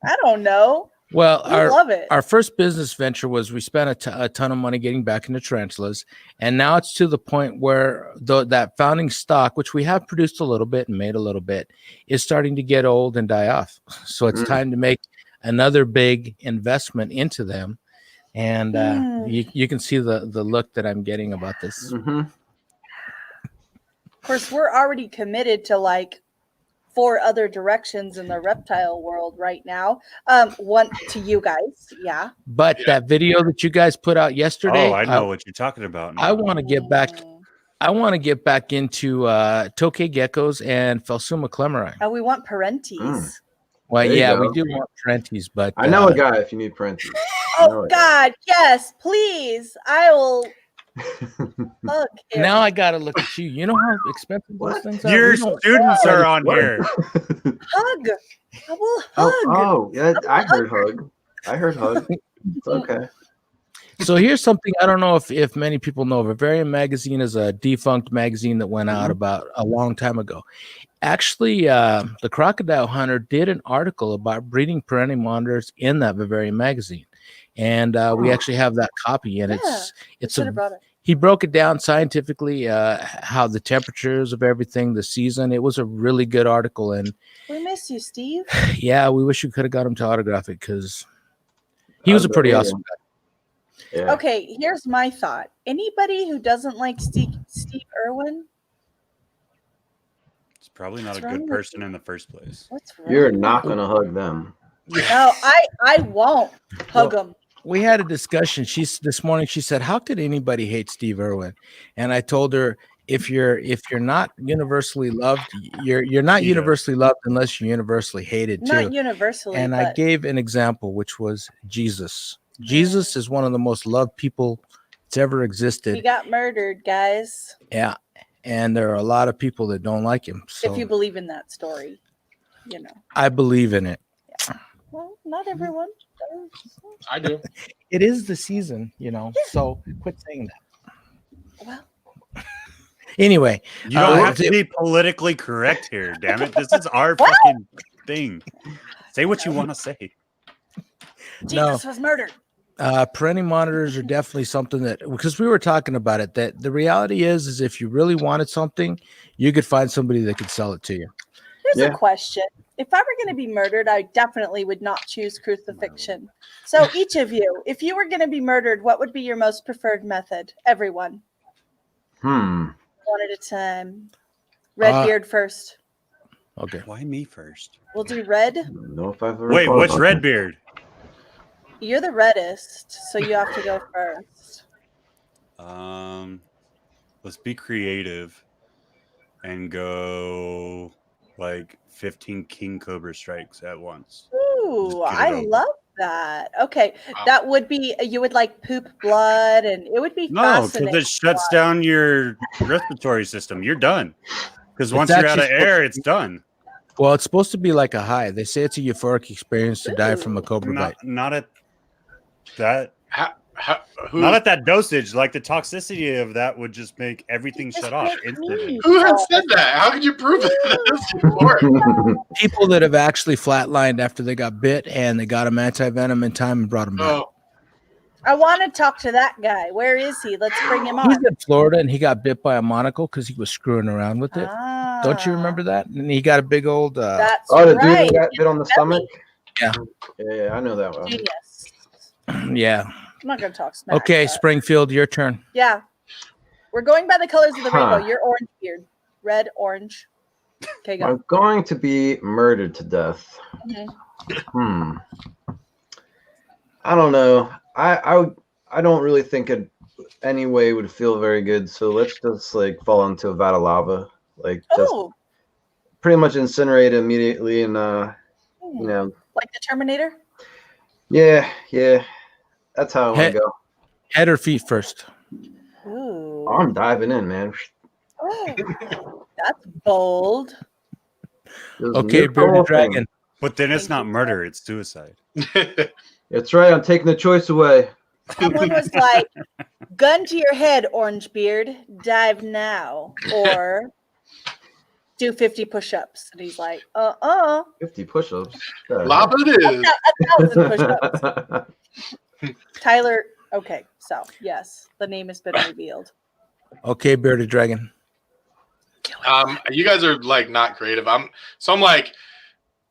I don't know. Well, I love it. Our first business venture was we spent a ton of money getting back into tarantulas, and now it's to the point where that founding stock, which we have produced a little bit and made a little bit, is starting to get old and die off. So it's time to make another big investment into them, and you can see the look that I'm getting about this. Mm-hmm. Of course, we're already committed to like 4 other directions in the reptile world right now. One to you guys, yeah. But that video that you guys put out yesterday, I know what you're talking about now. I want to get back. I want to get back into tokay geckos and Phelsuma clemeri. And we want parentes. Well, There you yeah, go. we do want parentes, but I know a guy if you need parentes. Oh God, yes, please. I will hug him. now I got to look at you. You know how expensive those things are? Your We don't- students are on here. Hug. I will hug. Oh, yeah, I heard hug. It's okay. So here's something I don't know if many people know. Vivarium magazine is a defunct magazine that went out about a long time ago. Actually, the Crocodile Hunter did an article about breeding perennial monitors in that Vivarium magazine, and we actually have that copy. And he broke it down scientifically, how the temperatures of everything, the season. It was a really good article, and we miss you, Steve. yeah, we wish we could have got him to autograph it because he was a pretty awesome guy. Yeah. Okay, here's my thought. Anybody who doesn't like Steve Irwin, It's probably not What's a wrong good with person in the first place. what's wrong? You're not gonna hug them. No, I won't hug him. We had a discussion. This morning she said, "How could anybody hate Steve Irwin?" And I told her, if you're not universally loved, you're not universally loved unless you're universally hated too. Not universally. And I gave an example, which was Jesus. Jesus is one of the most loved people that's ever existed. He got murdered, guys. Yeah, and there are a lot of people that don't like him. So If you believe in that story, I believe in it. Well, not everyone does. I do. It is the season, so quit saying that. Well, anyway, You don't have to be politically correct here, damn it. This is our fucking thing. Say what you want to say. Jesus was murdered. Perennial monitors are definitely something that, because we were talking about it, that the reality is if you really wanted something, you could find somebody that could sell it to you. Here's a question. If I were going to be murdered, I definitely would not choose crucifixion. So each of you, if you were going to be murdered, what would be your most preferred method? Everyone. One at a time. Redbeard first. Okay. Why me first? We'll do red. Wait, what's Redbeard? You're the reddest, so you have to go first. Let's be creative and go like 15 King Cobra strikes at once. Ooh, I love that. Okay, that would be, you would like poop blood, and it would be fascinating. because it shuts down your respiratory system. You're done. Because once you're out of air, it's done. Well, it's supposed to be like a high. They say it's a euphoric experience to die from a cobra bite. Not at that. Not at that dosage. Like the toxicity of that would just make everything shut off instantly. Who has said that? How could you prove that? People that have actually flatlined after they got bit and they got them anti-venom in time and brought them back. Oh. I want to talk to that guy. Where is he? Let's bring him on. He's in Florida and he got bit by a monocle because he was screwing around with it. Don't you remember that? And he got a big old. That's the right. dude who got bit on the stomach? Yeah. Yeah, I know that one. Genius. Yeah. I'm not going to talk smack. Okay, but... Springfield, your turn. Yeah. We're going by the colors of the rainbow. You're orange beard. Red, orange. Okay, go. I'm going to be murdered to death. I don't know. I don't really think it any way would feel very good. So let's just like fall into a vat of lava, like just pretty much incinerate immediately, and like the Terminator. Yeah, that's how I want to go. Head or feet first? Ooh. Oh, I'm diving in, man. Oh, that's bold. Okay, bearded dragon. But then it's not murder; it's suicide. That's right. I'm taking the choice away. Someone was like, gun to your head, orange beard, dive now, or do 50 push-ups. And he's like, 50 push-ups. Lava it is. 1,000 push-ups. Tyler, okay, so yes, the name has been revealed. Okay, bearded dragon. You guys are like not creative. I'm like,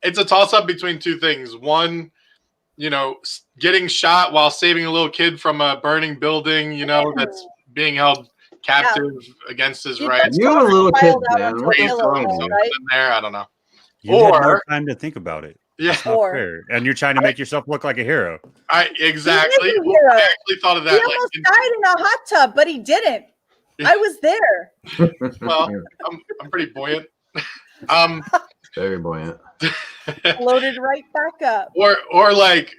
it's a toss-up between two things. One, getting shot while saving a little kid from a burning building, that's being held captive against his rights. You're a little kid, man. I don't know. You had more time to think about it. Yeah. And you're trying to make yourself look like a hero. Exactly. I actually thought of that. He almost died in a hot tub, but he didn't. I was there. Well, I'm pretty buoyant. Very buoyant. Loaded right back up. Or like,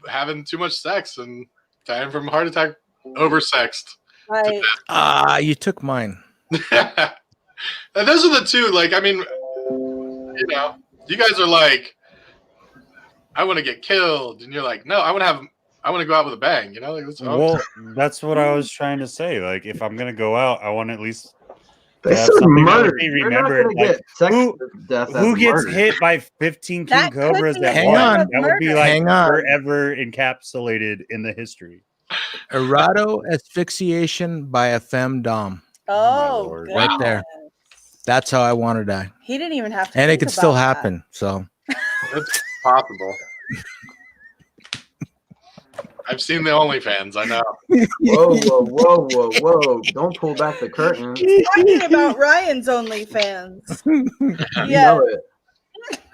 having too much sex and dying from a heart attack oversexed. Right. You took mine. And those are the two. Like, I mean, you guys are like, I want to get killed, and you're like, no, I want I want to go out with a bang. You know, like, Well, that's what I was trying to say. Like, if I'm gonna go out, I want to at least They have said something that murder. would be You're not remembered. gonna Like, get sex who death as who gets murder. hit by 15 king That could cobras be at a Hang once? on. form of That would be murder. like Hang on. forever encapsulated in the history. Errato asphyxiation by a femdom. Oh, my Oh, Lord. Right there. goodness. That's how I want to die. He didn't even have to. And it think could still about that. happen. So it's possible. I've seen the OnlyFans. I know. Whoa, whoa, whoa, whoa, whoa! Don't pull back the curtain. You Talking about Ryan's OnlyFans. Yeah. know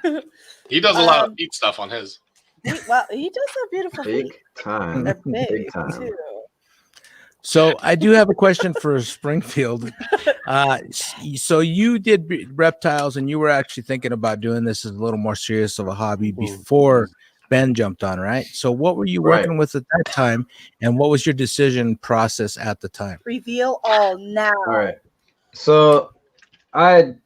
it. He does a lot of feet stuff on his. Well, he does have beautiful feet. Big time. They're big, Big time. too. So I do have a question for Springfield. So you did reptiles, and you were actually thinking about doing this as a little more serious of a hobby before Ben jumped on, right? So what were you working with at that time, and what was your decision process at the time? Reveal all now. All right. So I had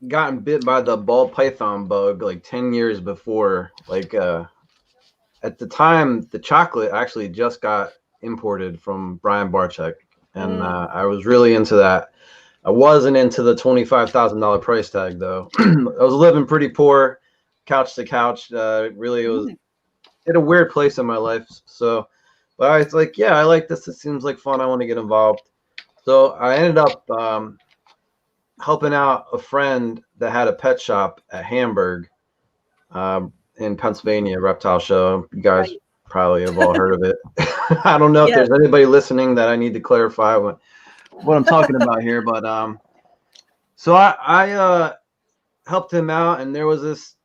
gotten bit by the ball python bug like 10 years before. Like at the time, the chocolate actually just got imported from Brian Barczyk, and I was really into that. I wasn't into the $25,000 price tag though. I was living pretty poor, couch to couch. Really, it was in a weird place in my life. So, but I was like, yeah, I like this. It seems like fun. I want to get involved. So I ended up helping out a friend that had a pet shop at Hamburg in Pennsylvania, reptile show. You guys probably have all heard of it. I don't know if there's anybody listening that I need to clarify what I'm talking about here, but so I helped him out, and there was this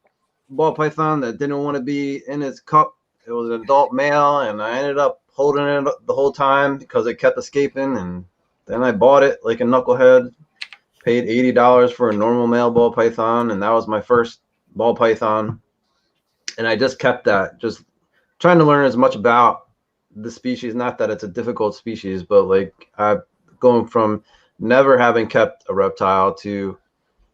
ball python that didn't want to be in his cup. It was an adult male, and I ended up holding it the whole time because it kept escaping, and then I bought it like a knucklehead, paid $80 for a normal male ball python, and that was my first ball python. And I just kept that, just trying to learn as much about the species. Not that it's a difficult species, but like I'm going from never having kept a reptile to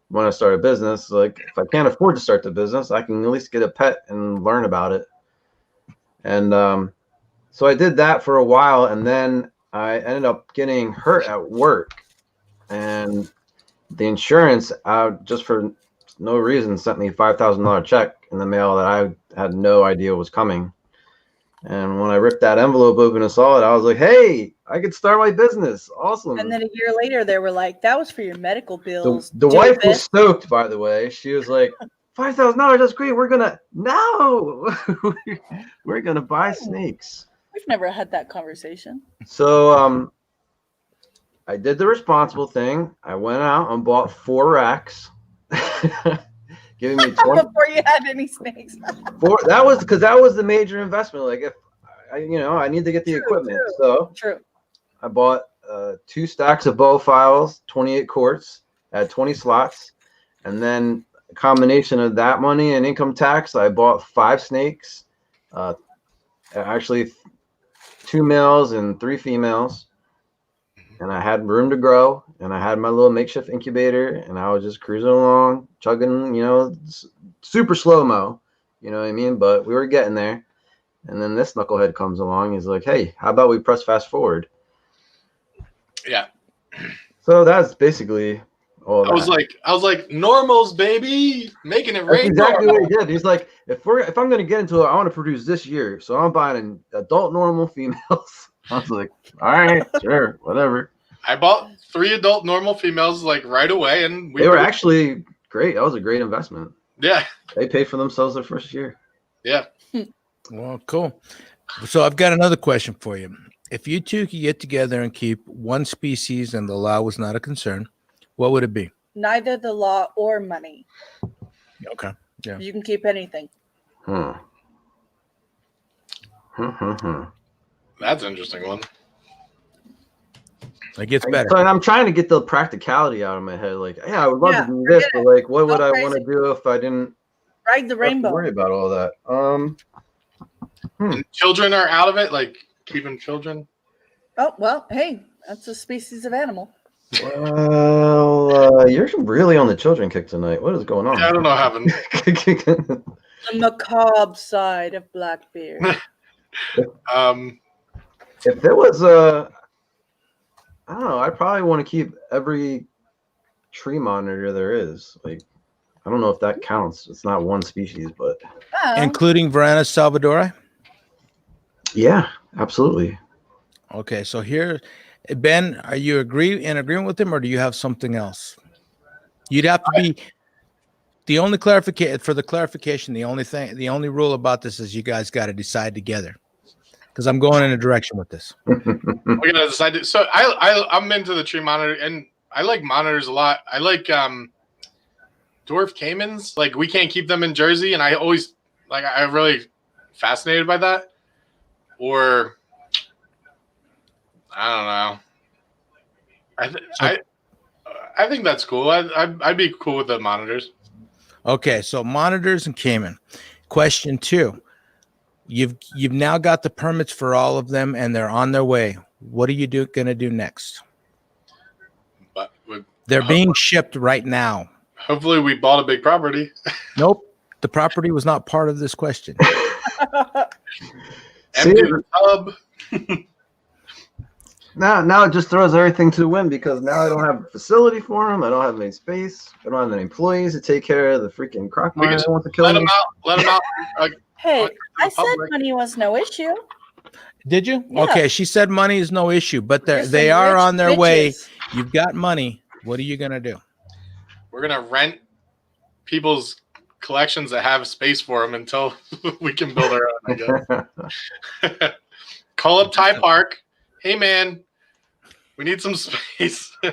when I start a business. Like if I can't afford to start the business, I can at least get a pet and learn about it. And so I did that for a while, and then I ended up getting hurt at work, and the insurance just for no reason sent me a $5,000 check in the mail that I had no idea was coming. And when I ripped that envelope open and saw it, I was like, hey, I could start my business. Awesome. And then a year later, they were like, that was for your medical bills. The wife was stoked, by the way. She was like, $5,000, that's great. We're going to buy snakes. We've never had that conversation. So I did the responsible thing. I went out and bought 4 racks. Giving me 20 before you had any snakes. That was the major investment. Like if I need to get the equipment. So I bought 2 stacks of bow files, 28 quarts at 20 slots, and then a combination of that money and income tax, I bought 5 snakes. Actually 2 males and 3 females. And I had room to grow, and I had my little makeshift incubator, and I was just cruising along, chugging, super slow-mo, you know what I mean? But we were getting there. And then this knucklehead comes along. He's like, hey, how about we press fast forward? Yeah. So that's basically all that. I was like, normals, baby, making it rain. That's exactly what he did. He's like, if I'm going to get into it, I want to produce this year. So I'm buying an adult normal females. I was like, all right, sure, whatever. I bought 3 adult normal females like right away, and they were actually great. That was a great investment. Yeah, they paid for themselves their first year. Yeah. Well, cool. So I've got another question for you. If you two could get together and keep one species and the law was not a concern, what would it be? Neither the law or money. Okay. Yeah. You can keep anything. That's an interesting one. It gets better. So I'm trying to get the practicality out of my head. Like, yeah, I would love to do this, but like, what would I want to do if I didn't ride the rainbow? Worry about all that. And children are out of it, like keeping children. Oh well, hey, that's a species of animal. Well, you're really on the children kick tonight. What is going on? Yeah, I don't know what happened. The macabre side of Blackbeard. If there was I don't know, I probably want to keep every tree monitor there is. Like, I don't know if that counts. It's not one species, but Oh. Including Varana salvadori? yeah, absolutely. Okay, so here, Ben, are you in agreement with him, or do you have something else? You'd have to be the only clarification. The only rule about this is you guys got to decide together, because I'm going in a direction with this. We're gonna decide. So I'm into the tree monitor, and I like monitors a lot. I like dwarf caimans. Like, we can't keep them in Jersey, and I always I'm really fascinated by that. Or I don't know. I think that's cool. I'd be cool with the monitors. Okay, so monitors and caiman. Question 2. You've now got the permits for all of them, and they're on their way. What are you going to do next? But They're being shipped right now. hopefully we bought a big property. Nope, the property was not part of this question. Empty the tub. Now it just throws everything to the wind, because now I don't have a facility for them. I don't have any space. I don't have any employees to take care of the freaking croc We miner just that wants to kill Let me. them out. Let them out. Like, Hey, I said public. money was no issue. Did you? Yeah. Okay, she said money is no issue, but You're they some are rich on their way. bitches. You've got money. What are you going to do? we're gonna rent people's collections that have space for them until we can build our own, I guess. Call up Ty Park. Hey, man, we need some space. You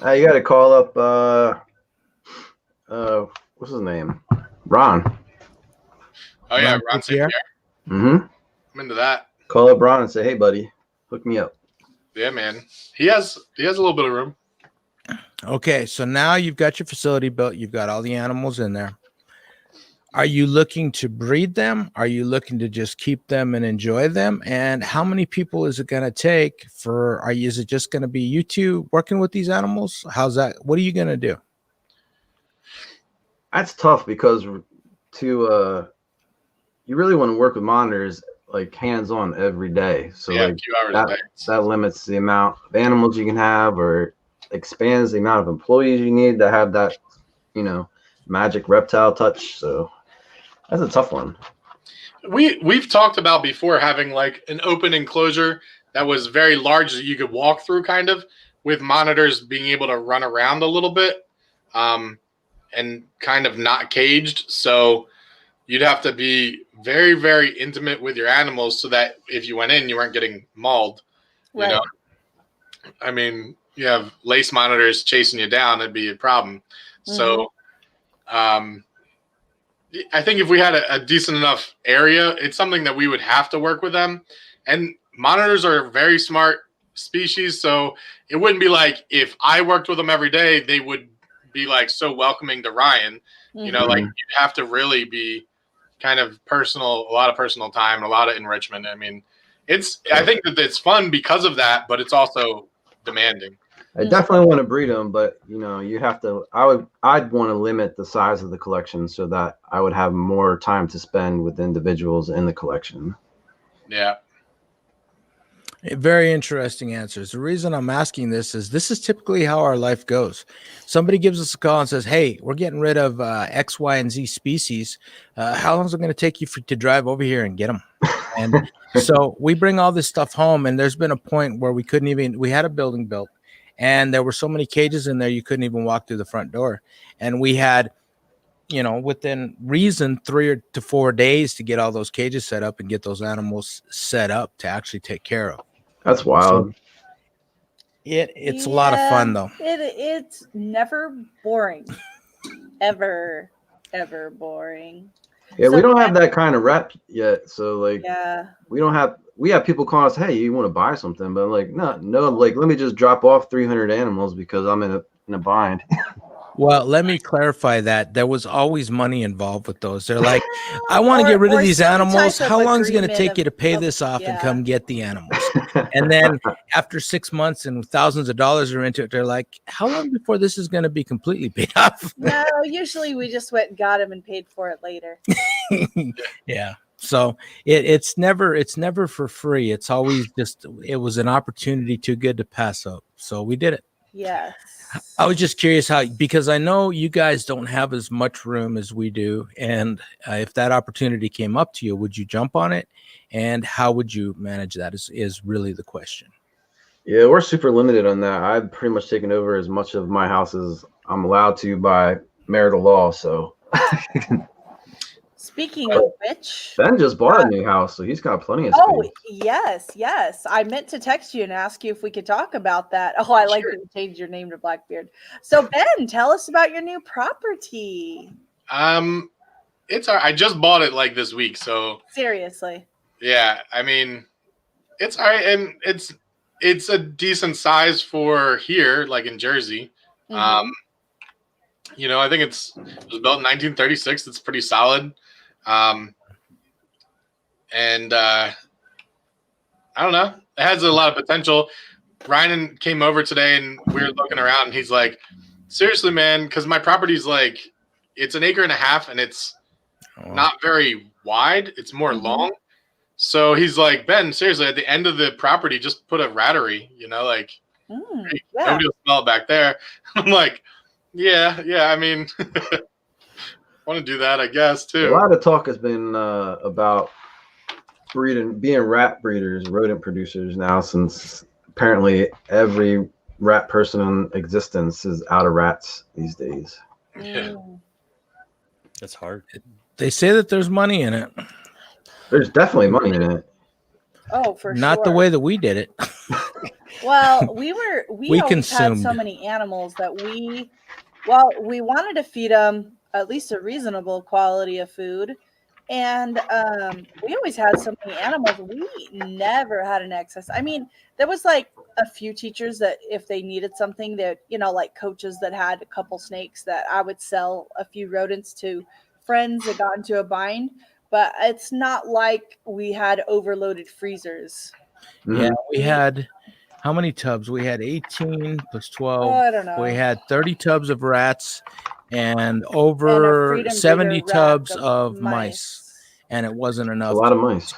got to call up what's his name? Ron. Oh yeah, Ron Ron St. Pierre? Pierre. Mm-hmm. I'm into that. Call up Ron and say, "Hey, buddy, hook me up." Yeah, man. He has a little bit of room. Okay, so now you've got your facility built. You've got all the animals in there. Are you looking to breed them? Are you looking to just keep them and enjoy them? And how many people is it going to take is it just going to be you two working with these animals? How's that? What are you going to do? That's tough, because you really want to work with monitors like hands-on every day. So Yeah, a like few hours a day. that limits the amount of animals you can have, or expands the amount of employees you need to have that, magic reptile touch. So that's a tough one. We've talked about before having like an open enclosure that was very large that you could walk through, kind of, with monitors being able to run around a little bit, and kind of not caged. So you'd have to be very, very intimate with your animals so that if you went in, you weren't getting mauled. You Right. know, I mean, you have lace monitors chasing you down, it'd be a problem. So, I think if we had a decent enough area, it's something that we would have to work with them. And monitors are a very smart species, so it wouldn't be like if I worked with them every day, they would be like so welcoming to Ryan. You know, like, you'd have to really be kind of personal, a lot of personal time, a lot of enrichment. I mean, I think that it's fun because of that, but it's also demanding. I definitely want to breed them, but you have to. I'd want to limit the size of the collection so that I would have more time to spend with individuals in the collection. Yeah. Very interesting answers. The reason I'm asking this is typically how our life goes. Somebody gives us a call and says, "Hey, we're getting rid of X, Y, and Z species. How long is it going to take you to drive over here and get them?" And so we bring all this stuff home, and there's been a point where we had a building built, and there were so many cages in there you couldn't even walk through the front door. And we had, within reason, 3 to 4 days to get all those cages set up and get those animals set up to actually take care of. That's wild. It's a lot of fun, though. It's never boring. ever boring. Yeah, So we don't have that kind of rep yet. So like, Yeah. we have people calling us, "Hey, you want to buy something?" But I'm like, no, like, let me just drop off 300 animals because I'm in a bind. Well, let me clarify that there was always money involved with those. They're like, "I want to get rid of Or these some animals. type of How long is it going to agreement take you to pay of- this off and yeah. come get the animals?" And then after 6 months and thousands of dollars are into it, they're like, "How long before this is going to be completely paid off?" No, usually we just went and got him and paid for it later. Yeah. So it's never for free. It's always just, it was an opportunity too good to pass up. So we did it. Yes. I was just curious how, because I know you guys don't have as much room as we do. And if that opportunity came up to you, would you jump on it? And how would you manage that is really the question. Yeah, we're super limited on that. I've pretty much taken over as much of my house as I'm allowed to by marital law. So Speaking of which, Ben just bought a new house, so he's got plenty of oh space. yes. I meant to text you and ask you if we could talk about that. Oh, I like Sure. that you changed your name to Blackbeard. So Ben, tell us about your new property. It's I just bought it like this week, so Seriously. yeah. I mean, it's all right, and it's a decent size for here, like in Jersey. Mhm. I think it was built in 1936. It's pretty solid. And I don't know. It has a lot of potential. Ryan came over today, and we were looking around, and he's like, "Seriously, man, because my property's like, it's an acre and a half, and it's not very wide. It's more long." So he's like, "Ben, seriously, at the end of the property, just put a rattery. Hey, Yeah. nobody will smell it back there." I'm like, "Yeah. I mean, want to do that, I guess, A too." lot of talk has been about being rat breeders, rodent producers now, since apparently every rat person in existence is out of rats these days. Yeah. That's hard. They say that there's money in it. There's definitely money in it. Oh, for sure. Not the way that we did it. Well, we We always had so consumed. many animals that we wanted to feed them at least a reasonable quality of food. And we always had so many animals. We never had an excess. I mean, there was like a few teachers that if they needed something that, like coaches that had a couple snakes that I would sell a few rodents to friends that got into a bind. But it's not like we had overloaded freezers. Yeah, Mhm. we had how many tubs? We had 18 plus 12. Oh, I don't know. We had 30 tubs of rats and And a over freedom 70 breeder rack tubs of mice. And it wasn't enough. A lot of mice.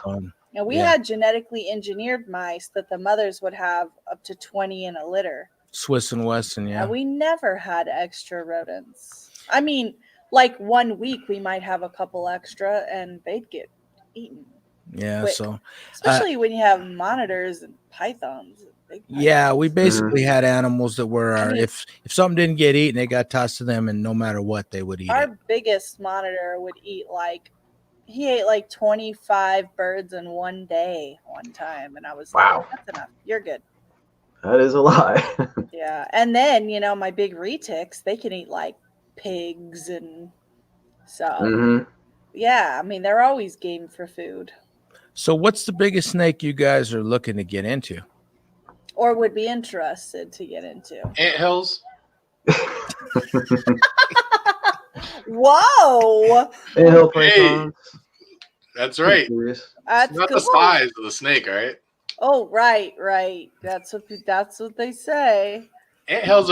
And we Yeah. had genetically engineered mice that the mothers would have up to 20 in a litter. Swiss and Weston, yeah. And we never had extra rodents. I mean, like 1 week we might have a couple extra and they'd get eaten. Yeah, quick. so Especially when you have monitors and pythons. Big yeah, we pythons. basically had animals that were I mean- if something didn't get eaten, they got tossed to them, and no matter what, they would eat it. Our biggest monitor would eat he ate like 25 birds in 1 day one time. And I was Wow. like, that's enough. You're good. That is a lot. Yeah. And then, my big retics, they can eat like pigs. And so, Mhm. yeah, I mean, they're always game for food So what's the biggest snake you guys are looking to get into? or would be interested to get into. Anthills. Whoa. Anthill Hey. pythons. That's right. Curious. That's It's not cool. the size of the snake, right? Oh, right. That's what they say. Anthills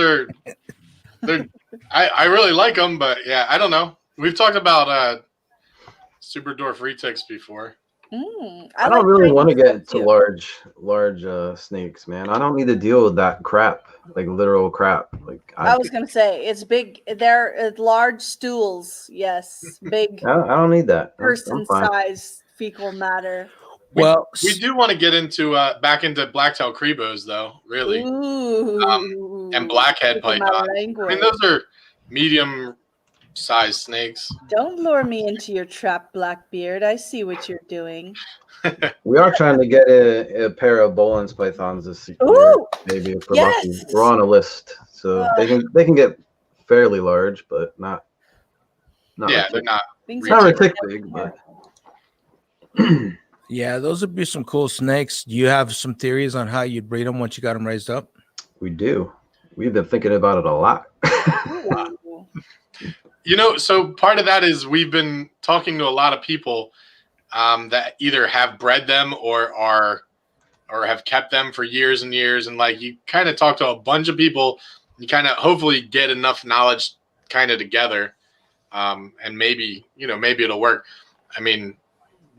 I really like them, but yeah, I don't know. We've talked about super dwarf retics before. I don't really want to get into large snakes, man. I don't need to deal with that crap, like literal crap. Like I was gonna say it's big. They're large stools. Yes, big I don't need that. I'm person fine. size fecal matter. Well, We do want to get into back into blacktail crebos, though, really, Ooh. and blackhead Look at my python. I language. mean, those are medium-sized snakes. Don't lure me into your trap, Blackbeard. I see what you're doing. We are trying to get a pair of Boland's pythons this year, Ooh, maybe if we're yes! lucky. We're on a list, so they can get fairly large, but not Yeah, they're not. Things not are ridiculous big, but yeah, those would be some cool snakes. Do you have some theories on how you'd breed them once you got them raised up? we do. We've been thinking about it a lot. Ooh. So part of that is we've been talking to a lot of people that either have bred them or have kept them for years and years, and like you kind of talk to a bunch of people, you kind of hopefully get enough knowledge kind of together, and maybe it'll work. I mean,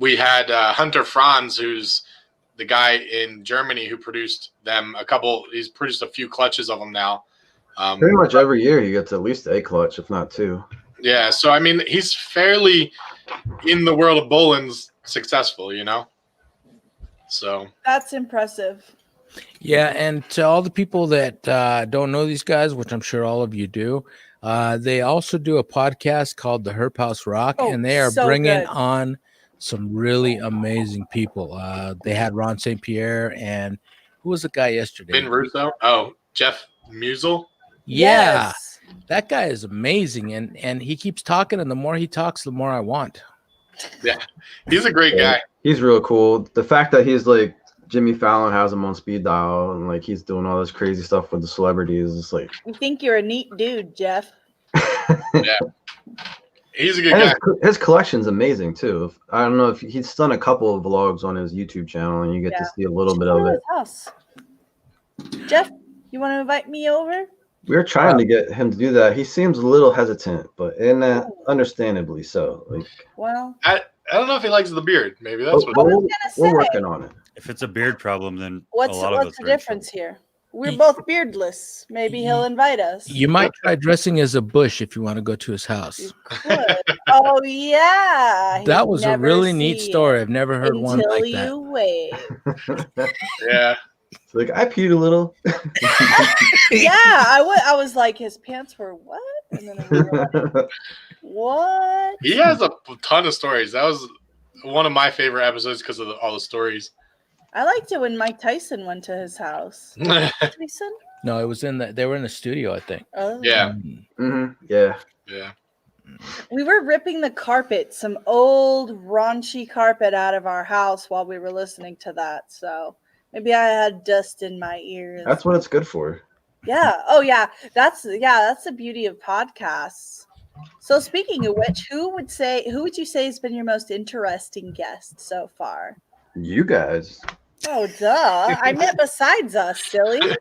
we had Hunter Franz, who's the guy in Germany who produced them he's produced a few clutches of them now. Pretty much every year he gets at least a clutch, if not two. Yeah, so I mean, he's fairly in the world of Bolin's successful, you know. So That's impressive. Yeah, and to all the people that don't know these guys, which I'm sure all of you do, they also do a podcast called The Herp House Rock, and they are so bringing good. on some really amazing people. They had Ron St. Pierre, and who was the guy yesterday? Ben Russo. Oh, Jeff Musel. Yeah, Yes. that guy is amazing, and he keeps talking, and the more he talks, the more I want. Yeah, he's a great guy. He's real cool. The fact that he's like Jimmy Fallon has him on speed dial, and like he's doing all this crazy stuff with the celebrities. It's like You think you're a neat dude, Jeff. Yeah, he's a good and guy. his collection's amazing too. I don't know if he's done a couple of vlogs on his YouTube channel, and you get to see a little bit of it. House. Jeff, you want to invite me over? We were trying to get him to do that. He seems a little hesitant, but understandably so. Like, Well, I don't know if he likes the beard. Maybe that's what. we're working on it. If it's a beard problem, then what's a lot of us the are in difference here? We're both beardless. Maybe he'll invite us. You might try dressing as a bush if you want to go to his house. You could. Oh yeah. That He'd was a never really neat see story. it I've never heard one until like you that. wave. Yeah, It's like I peed a little. Yeah, I was like, his pants were what? And then I was like, what? he has a ton of stories. That was one of my favorite episodes because of all the stories. I liked it when Mike Tyson went to his house. Tyson? No, it was they were in the studio, I think. Oh. Yeah, Yeah. yeah. We were ripping the carpet, some old raunchy carpet out of our house while we were listening to that. So maybe I had dust in my ears. That's what it's good for. Yeah. Oh yeah. That's the beauty of podcasts. So speaking of which, who would you say has been your most interesting guest so far? You guys. Oh duh. I meant besides us, silly.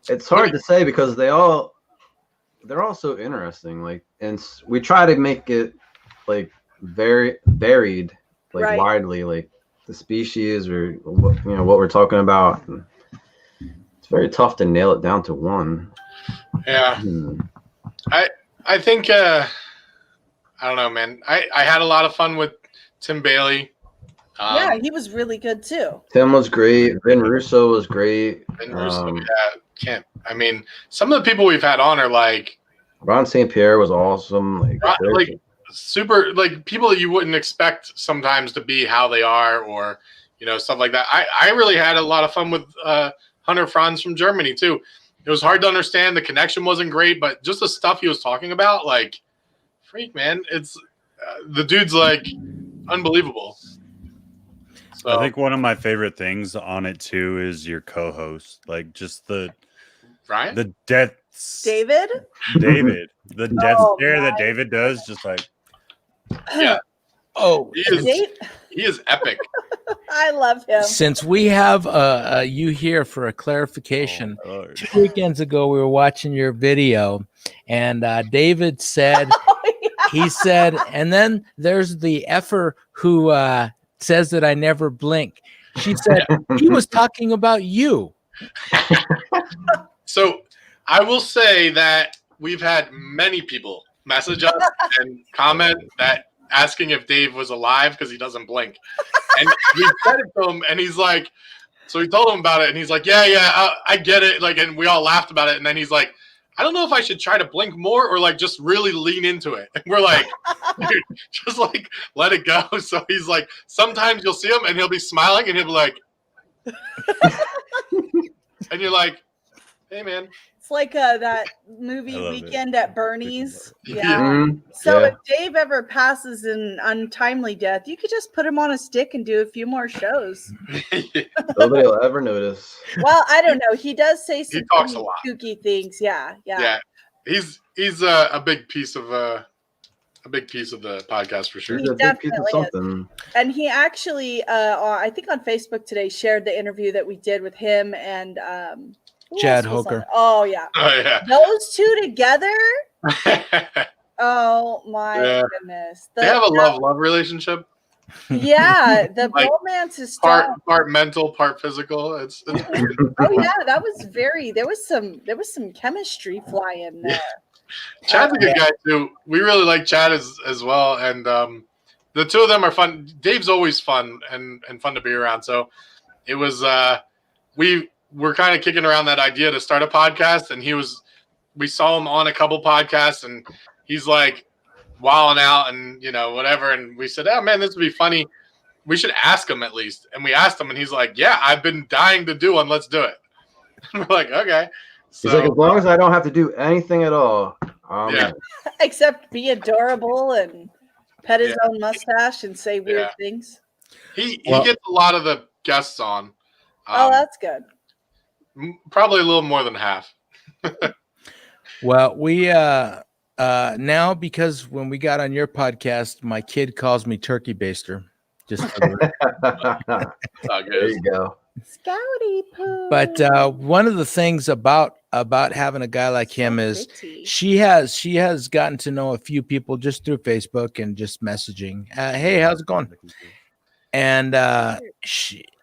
It's hard to say because they're all so interesting. Like, and we try to make it like very varied, like Right. widely, like the species or what we're talking about. It's very tough to nail it down to one. Yeah. I think I don't know, man. I had a lot of fun with Tim Bailey. Yeah, he was really good too. Tim was great. Ben Russo was great. Ben Russo, I mean, some of the people we've had on are like Ron St. Pierre was awesome. like super, like people that you wouldn't expect sometimes to be how they are, or stuff like that. I really had a lot of fun with Hunter Franz from Germany too. It was hard to understand. The connection wasn't great, but just the stuff he was talking about, like, freak, man, it's the dude's like unbelievable. So, I think one of my favorite things on it too is your co-host, like just the death David, the death Oh, stare that nice. David does, just like yeah, Oh, he is epic. I love him. since we have you here for a clarification, oh, Lord. 2 weekends ago we were watching your video, and David said, Oh, yeah. he said, and then there's the effer who says that I never blink. She said he was talking about you. So I will say that we've had many people message us and comment that asking if Dave was alive because he doesn't blink. And we said it to him, and he's like, so we told him about it, and he's like, yeah, I get it. Like, and we all laughed about it. And then he's like, I don't know if I should try to blink more or like just really lean into it. And we're like, dude, just like let it go. So he's like, sometimes you'll see him and he'll be smiling and he'll be like, and you're like, hey man. It's like that movie I love Weekend at Bernie's. Yeah. Mhm. So Yeah. if Dave ever passes an untimely death, you could just put him on a stick and do a few more shows. Nobody will ever notice. Well, I don't know. He does say some talks pretty a lot. kooky things. Yeah. Yeah. He's a big piece of the podcast for sure. He's a big piece of definitely is. something. And he actually, I think on Facebook today, shared the interview that we did with him and who Chad else was on Hoker. it? Oh yeah, Oh yeah. those two together. Oh my Yeah. goodness. They have a love relationship. Yeah, the Like, romance is strong. Part mental, part physical. It's Oh yeah, that was there was some chemistry flying there. Chad's a good guy too. We really like Chad as well, and the two of them are fun. Dave's always fun and fun to be around. So it was we were kind of kicking around that idea to start a podcast, and we saw him on a couple podcasts, and he's like wilding out and whatever, and we said, oh man, this would be funny. We should ask him at least. And we asked him, and he's like, yeah, I've been dying to do one. Let's do it. We're like, okay. So, He's like, as long as I don't have to do anything at all. Yeah. Except be adorable and pet his own mustache and say weird things. He gets a lot of the guests on. Oh, that's good. Probably a little more than half. Well, we now, because when we got on your podcast, my kid calls me Turkey Baster. Just for the there you go. Scouty poo. But one of the things about having a guy like him is she has gotten to know a few people just through Facebook and just messaging. Hey, how's it going? And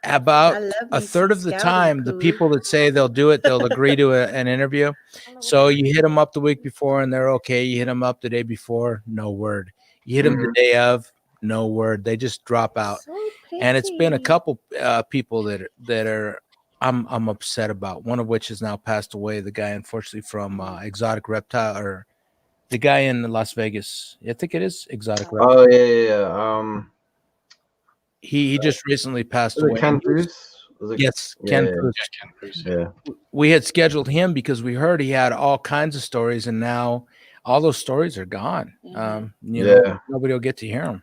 about a third of the time, the people that say they'll do it, they'll agree to an interview. So you hit them up the week before and they're okay. You hit them up the day before, no word. You hit them the day of, no word. They just drop out. And it's been a couple people that are I'm upset about. One of which has now passed away. The guy, unfortunately, from Exotic Reptile, or the guy in Las Vegas. I think it is Exotic Reptile. Oh yeah. He just recently passed Was away. it Ken Cruz? Yes, Ken Cruz. Yeah. We had scheduled him because we heard he had all kinds of stories, and now all those stories are gone. Nobody will get to hear them.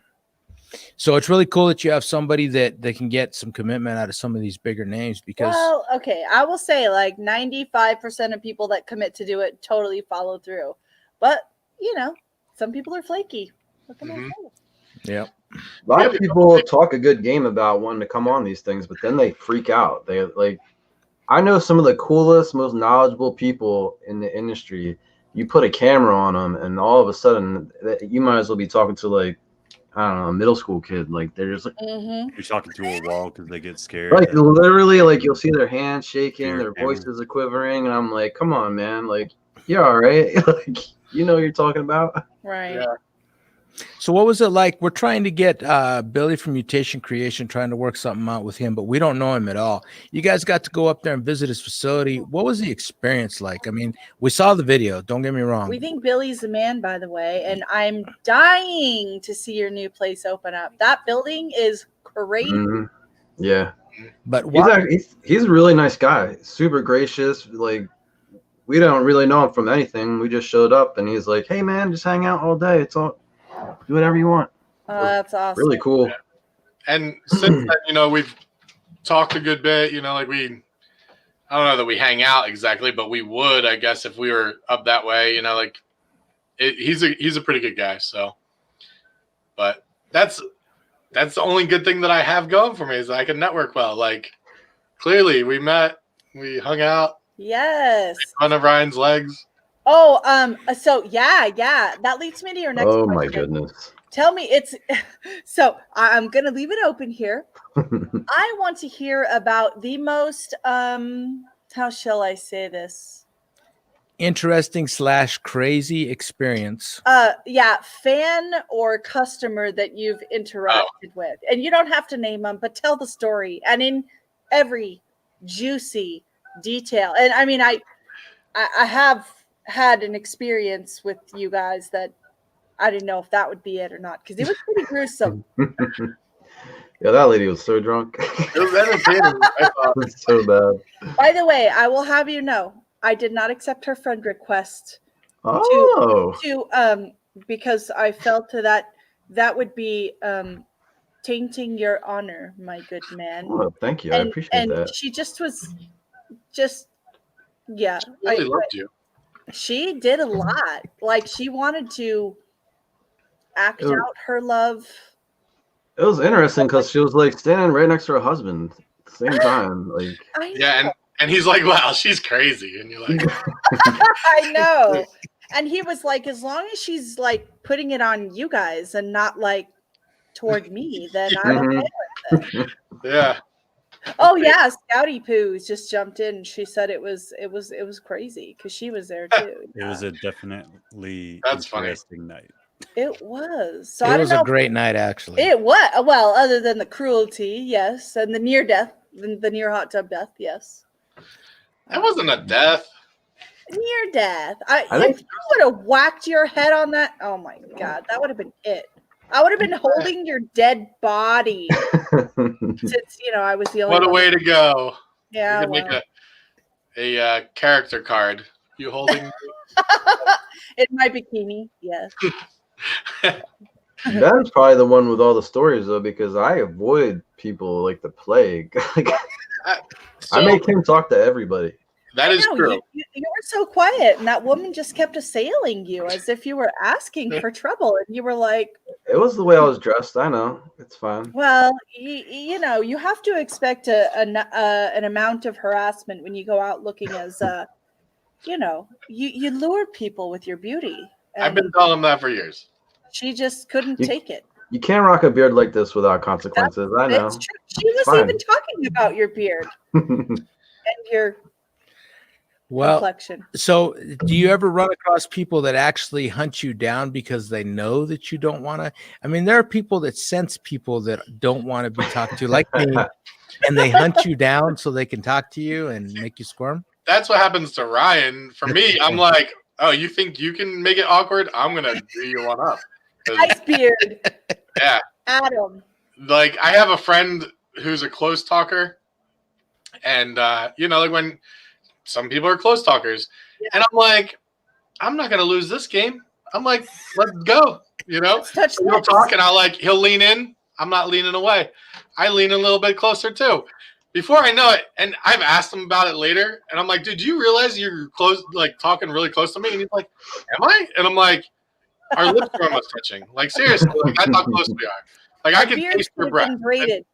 So it's really cool that you have somebody that can get some commitment out of some of these bigger names. Because okay, I will say like 95% of people that commit to do it totally follow through, but some people are flaky. What can I say? Yeah. A lot of people talk a good game about wanting to come on these things, but then they freak out. They I know some of the coolest, most knowledgeable people in the industry. You put a camera on them, and all of a sudden, you might as well be talking to I don't know, a middle school kid. Like they're just like you're talking to a wall because they get scared. Like literally, you'll see their hands shaking, their voices are quivering, and I'm like, come on, man, you're all right. You're talking about. Right. Yeah. So what was it like? We're trying to get Billy from Mutation Creation, trying to work something out with him, but we don't know him at all. You guys got to go up there and visit his facility. What was the experience like? I mean, we saw the video. Don't get me wrong. We think Billy's the man, by the way, and I'm dying to see your new place open up. That building is crazy. Mm-hmm. Yeah. But he's a really nice guy. Super gracious. We don't really know him from anything. We just showed up, and he's like, hey, man, just hang out all day. It's all... Do whatever you want. Oh, that's awesome. Really cool. Yeah. And since then, we've talked a good bit. I don't know that we hang out exactly, but we would, I guess, if we were up that way. He's a pretty good guy. So, but that's the only good thing that I have going for me is that I can network well. Clearly, we met, we hung out. Yes. One of Ryan's legs. Oh, so yeah, that leads me to your next Oh question. my goodness. Tell me, so I'm gonna leave it open here. I want to hear about the most how shall I say this? Interesting / crazy experience. Fan or customer that you've interacted with. And you don't have to name them, but tell the story. And in every juicy detail. And I mean I have had an experience with you guys that I didn't know if that would be it or not, because it was pretty gruesome. Yeah, that lady was so drunk. It was entertaining. I thought. It was so bad. By the way, I will have you know, I did not accept her friend request to because I felt that would be tainting your honor, my good man. Oh, thank you. I appreciate that. And she just was yeah. She really loved you. She did a lot. She wanted to act out her love. It was interesting because she was standing right next to her husband at the same time. Yeah, and he's like, wow, she's crazy. And you're like, I know. And he was like, as long as she's like putting it on you guys and not like toward me, then I'm okay with it. Yeah. Oh yeah, Scouty Poo's just jumped in. She said it was crazy because she was there too. It was a definitely That's funny. interesting night. It was. So It I don't was know. a great night, actually. It was well, other than the cruelty, yes, and the near death, the near hot tub death, yes. That wasn't a death. Near death. I If think- you would have whacked your head on that, oh my god, that would have been it. I would have been holding your dead body since I was the only. What a one. way to go. Yeah, You could well. make a character card. You holding In my bikini, yes. Ben's probably the one with all the stories though, because I avoid people like the plague. I make him talk to everybody. That is No, true. you were so quiet, and that woman just kept assailing you as if you were asking for trouble, and you were like, It was the way I was dressed. I know. It's fine. "Well, you have to expect an amount of harassment when you go out looking as, you lure people with your beauty." I've been and telling him that for years. She just couldn't You- take it. You can't rock a beard like this without consequences. I know. It's true. She was fine. even talking about your beard and your Well, complexion. so do you ever run across people that actually hunt you down because they know that you don't want to? I mean, there are people that sense people that don't want to be talked to, like me, and they hunt you down so they can talk to you and make you squirm. That's what happens to Ryan. For me, I'm like, oh, you think you can make it awkward? I'm gonna do you one up. 'Cause, Nice beard, yeah, Adam. like I have a friend who's a close talker, and like when some people are close talkers, and I'm like, I'm not gonna lose this game. I'm like, let's go. Let's touch He'll lips. talk, and he'll lean in. I'm not leaning away. I lean a little bit closer too. Before I know it, and I've asked him about it later, and I'm like, dude, do you realize you're close, like talking really close to me? And he's like, am I? And I'm like, our lips are almost touching. Like seriously, like that's how close we are. Like I can Beard taste your should have breath. been braided.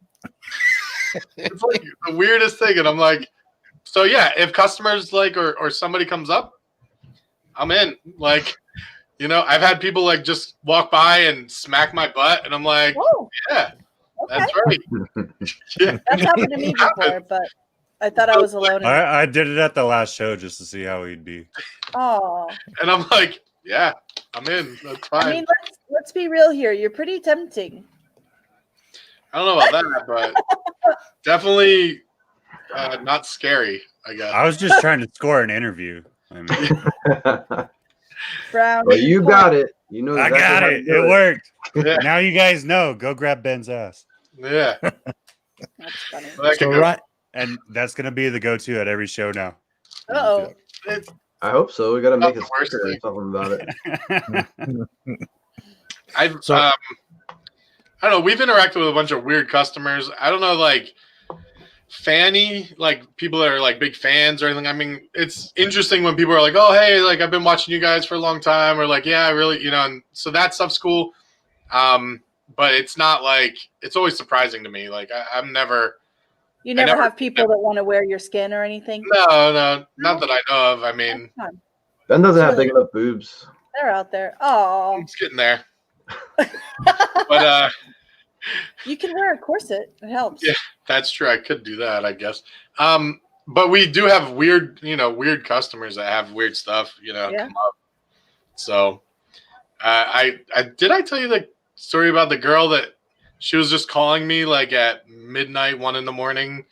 It's like the weirdest thing, and I'm like, so yeah, if customers like or somebody comes up, I'm in. Like, I've had people like just walk by and smack my butt, and I'm like, Oh, yeah, okay. that's right. Yeah. That's happened to me before, but I thought I was alone. I did it at the last show just to see how he'd be. Oh, And I'm like, yeah, I'm in. That's fine. I mean, let's be real here. You're pretty tempting. I don't know about that, but definitely not scary, I guess. I was just trying to score an interview. I mean, Brown. Well, you got it. You know. I exactly got how to it. do It worked. Yeah. Now you guys know. Go grab Ben's ass. Yeah. That's funny. That could So, go- right, And that's going to be the go-to at every show now. Uh-oh. it's- I hope so. We got to Not make a the worst sticker or thing. something about it. I've So- I don't know. We've interacted with a bunch of weird customers. I don't know, like Fanny, like people that are like big fans or anything. I mean, it's interesting when people are like, "Oh, hey, like I've been watching you guys for a long time," or like, "Yeah, I really," and so that stuff's cool. But it's not like it's always surprising to me. Like I'm never. You never never- have people that want to wear your skin or anything. No, not that I know of. I mean, That's fun. Ben doesn't have Really? big enough boobs. They're out there. Oh, it's getting there. But you can wear a corset. It helps. Yeah. That's true. I could do that, I guess. But we do have weird customers that have weird stuff, Yeah. come up. So, I did I tell you the story about the girl that she was just calling me like at midnight, 1 a.m.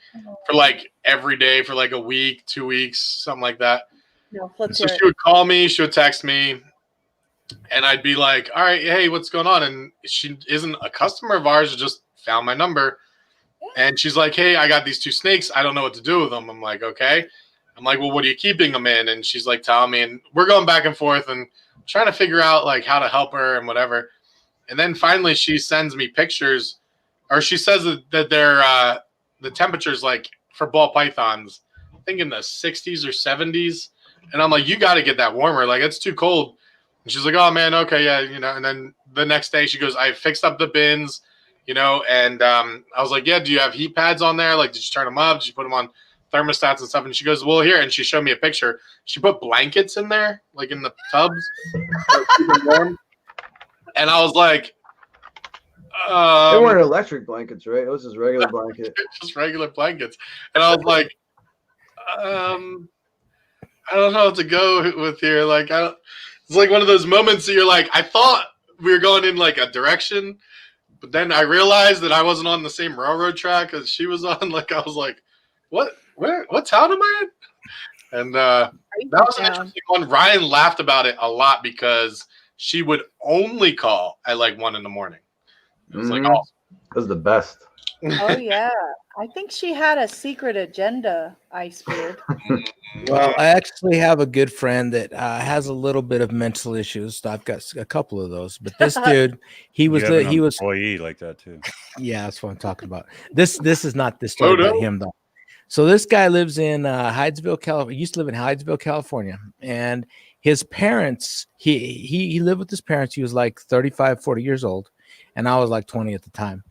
for like every day for like a week, 2 weeks, something like that. No, let's So hear she it. would call me, she would text me, and I'd be like, all right, hey, what's going on? And she isn't a customer of ours, just found my number. And she's like, hey, I got these 2 snakes. I don't know what to do with them. I'm like, okay. I'm like, well, what are you keeping them in? And she's like, telling me. And we're going back and forth and trying to figure out like how to help her and whatever. And then finally she sends me pictures, or she says that they're the temperature's like for ball pythons, I think in the 60s or 70s. And I'm like, you got to get that warmer. Like, it's too cold. And she's like, oh, man, okay, yeah, And then the next day she goes, I fixed up the bins, and I was like, yeah, do you have heat pads on there? Like, did you turn them up? Did you put them on thermostats and stuff. And she goes, well, here. And she showed me a picture. She put blankets in there, like in the tubs. To keep them warm. And I was like, They weren't electric blankets, right? It was just regular blanket. just regular blankets. And I was like, I don't know what to go with here. Like, it's like one of those moments that you're like, I thought we were going in like a direction, but then I realized that I wasn't on the same railroad track as she was on. Like, I was like, what town am I in? And that was an interesting one. Ryan laughed about it a lot because she would only call at like 1 a.m. It was like awesome. It was the best. Oh yeah, I think she had a secret agenda, Icebeard. Well, I actually have a good friend that has a little bit of mental issues. I've got a couple of those, but this dude, he was employee like that too. Yeah, that's what I'm talking about. This is not the story about him though. So this guy lives in Hydesville, California. He used to live in Hydesville, California, and his parents. He lived with his parents. He was like 35, 40 years old, and I was like 20 at the time.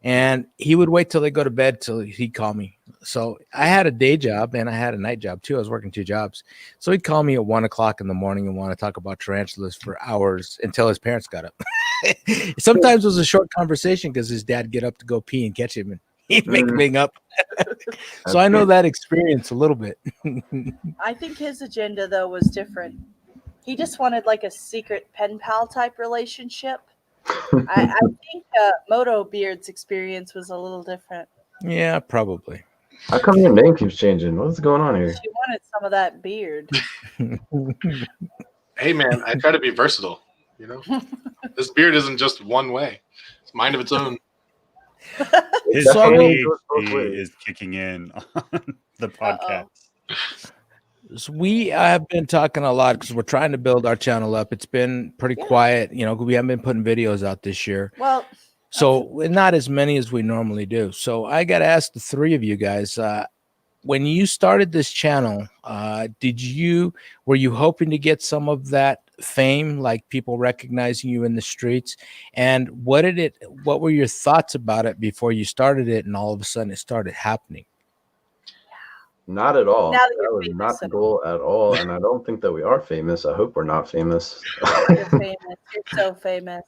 And he would wait till they go to bed till he'd call me. So I had a day job and I had a night job too. I was working 2 jobs. So he'd call me at 1 o'clock in the morning and want to talk about tarantulas for hours until his parents got up. Sometimes it was a short conversation because his dad get up to go pee and catch him and he'd make me up. So I know that experience a little bit. I think his agenda though was different. He just wanted like a secret pen pal type relationship. I think Moto Beard's experience was a little different. Yeah, probably. How come your name keeps changing? What's going on here? She wanted some of that beard. Hey man, I try to be versatile. You know, this beard isn't just one way; it's mind of its own. His So ADHD is kicking in on the podcast. So we have been talking a lot because we're trying to build our channel up. It's been pretty quiet. You know, we haven't been putting videos out this year. Well, so not as many as we normally do. So I got to ask the 3 of you guys, when you started this channel, were you hoping to get some of that fame, like people recognizing you in the streets? And what were your thoughts about it before you started it and all of a sudden it started happening? Not at all. Now that That was not the goal at all. And I don't think that we are famous. I hope we're not famous. you're famous. You're so famous.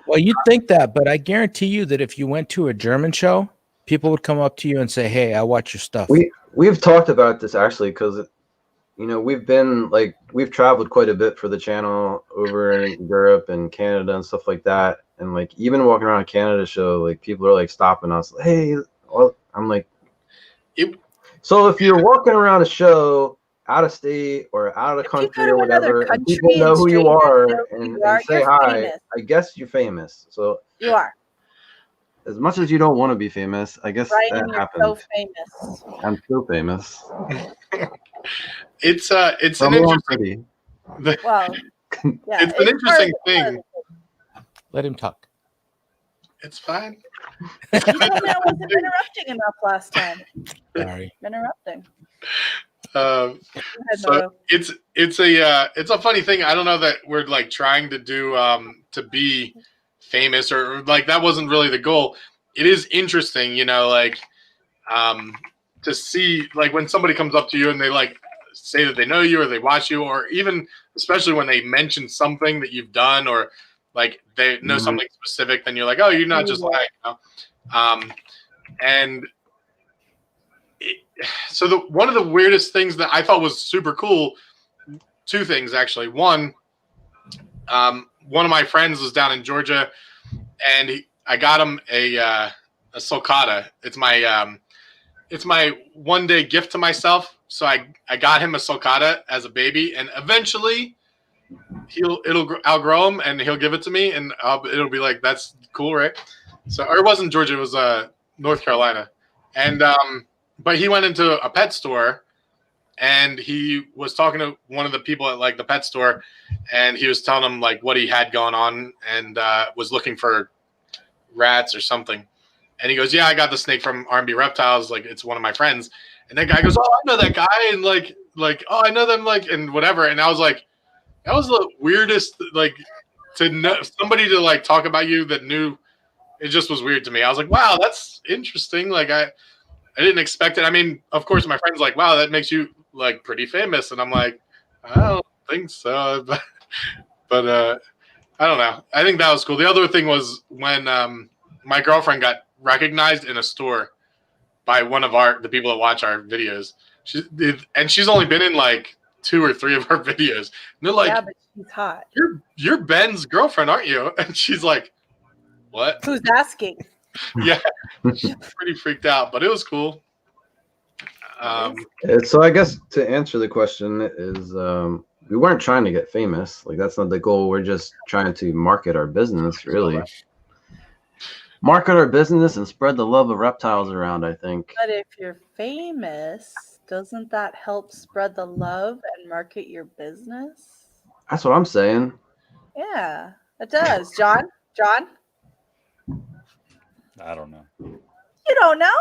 Well, you'd think that, but I guarantee you that if you went to a German show, people would come up to you and say, "Hey, I watch your stuff." We've talked about this actually because, you know, we've traveled quite a bit for the channel over in Europe and Canada and stuff like that. And like even walking around a Canada show, like people are like stopping us. Hey, I'm like, so if you're walking around a show out of state or out of the country or whatever, and people know who you are and say hi, famous. I guess you're famous. So you are. As much as you don't want to be famous, I guess that happens. So famous. I'm so famous. It's an interesting. Well, yeah, it's an interesting thing. Let him talk. It's fine. You told me I wasn't interrupting enough last time. Sorry. Interrupting. So it's a funny thing. I don't know that we're like trying to do to be famous or like that wasn't really the goal. It is interesting, you know, like to see like when somebody comes up to you and they like say that they know you or they watch you, or even especially when they mention something that you've done or like they know something specific, then you're like, oh, you're not just like, you know? And so one of the weirdest things that I thought was super cool, 2 things actually. One of my friends was down in Georgia, and I got him a sulcata. It's my one-day gift to myself. So I got him a sulcata as a baby, and eventually it'll outgrow him and he'll give it to me, and it'll be like, that's cool, right? So, or it wasn't Georgia, it was North Carolina, and but he went into a pet store and he was talking to one of the people at like the pet store, and he was telling him like what he had going on, and was looking for rats or something. And he goes, yeah, I got the snake from R&B Reptiles. Like, it's one of my friends. And that guy goes, oh, I know that guy. And like, oh, I know them, like, and whatever. And I was like, that was the weirdest, like, to know somebody to like talk about you that knew. It just was weird to me. I was like, wow, that's interesting. Like, I didn't expect it. I mean, of course, my friend's like, "Wow, that makes you like pretty famous," and I'm like, "I don't think so," but I don't know. I think that was cool. The other thing was when my girlfriend got recognized in a store by one of the people that watch our videos. She's only been in like 2 or 3 of our videos. And they're like, yeah, but she's hot. You're Ben's girlfriend, aren't you?" And she's like, "What?" Who's asking? Yeah, pretty freaked out, but it was cool. So I guess to answer the question is, we weren't trying to get famous. Like, that's not the goal. We're just trying to market our business, really. Market our business and spread the love of reptiles around, I think. But if you're famous, doesn't that help spread the love and market your business? That's what I'm saying. Yeah, it does. John? I don't know. You don't know?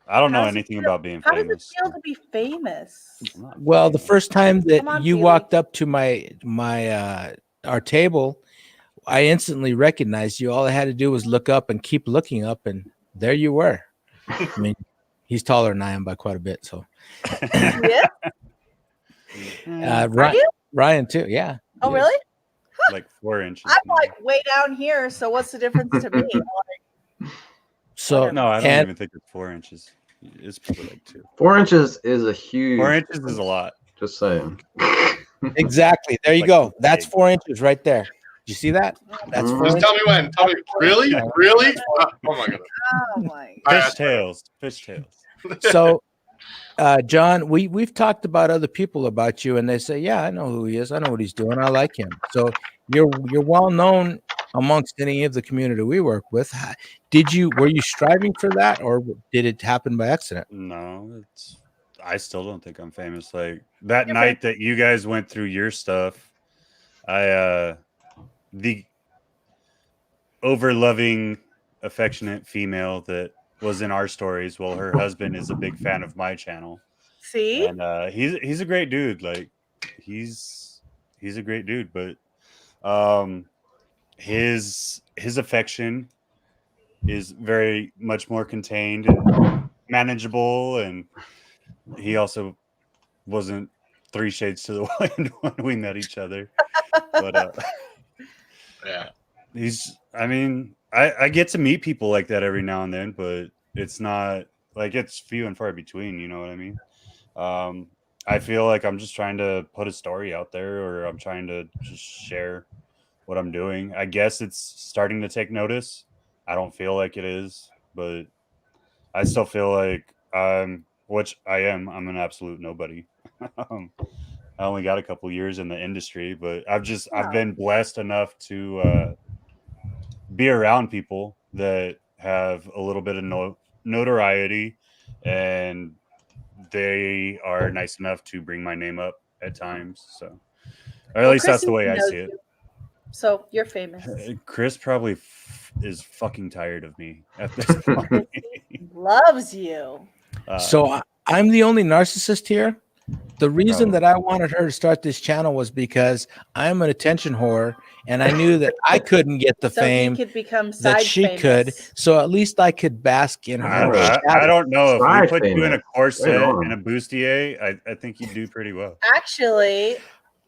I don't know How does it anything feel- about being How does it famous. feel to be famous? I'm not Well, the famous. first time Come that on, you Felix. walked up to our table, I instantly recognized you. All I had to do was look up and keep looking up, and there you were. I mean, he's taller than I am by quite a bit. So, Yeah? Ryan too. Yeah. Oh, Yes. really? like 4 inches. I'm now. like way down here, so what's the difference to me? So No, I don't and even think it's 4 inches. It's probably like 2. 4 inches is a huge. 4 inches is a lot. Just saying. exactly. There you Like go. big. That's 4 inches right there. Did you see that? That's Mhm. 4 Just inches. tell me when. Tell me. Really? Really? Oh my god. Oh my Fishtails. So, John, we've talked about other people about you, and they say, "Yeah, I know who he is. I know what he's doing. I like him." So you're well known amongst any of the community we work with. Were you striving for that, or did it happen by accident? No, I still don't think I'm famous. Like that You're night that you guys went through your stuff, the over loving, affectionate female that was in our stories. Well, her husband is a big fan of my channel. See? And he's a great dude. Like he's a great dude, but his affection is very much more contained and manageable, and he also wasn't 3 shades to the wind when we met each other. But Yeah. I get to meet people like that every now and then, but it's not like it's few and far between, you know what I mean? I feel like I'm just trying to put a story out there, or I'm trying to just share what I'm doing. I guess it's starting to take notice. I don't feel like it is, but I still feel like which I am. I'm an absolute nobody. I only got a couple years in the industry, but I've been blessed enough to be around people that have a little bit of notoriety, and they are nice enough to bring my name up at times. So, or at least that's the way I see it. So you're famous. Chris probably is fucking tired of me at this point. Loves you. So I'm the only narcissist here. The reason that I wanted her to start this channel was because I'm an attention whore, and I knew that I couldn't get the So fame he could become that side she famous. could. So at least I could bask in her. I don't know if we Side put you in a famous. corset Right on. and a bustier. I think you'd do pretty well. Actually,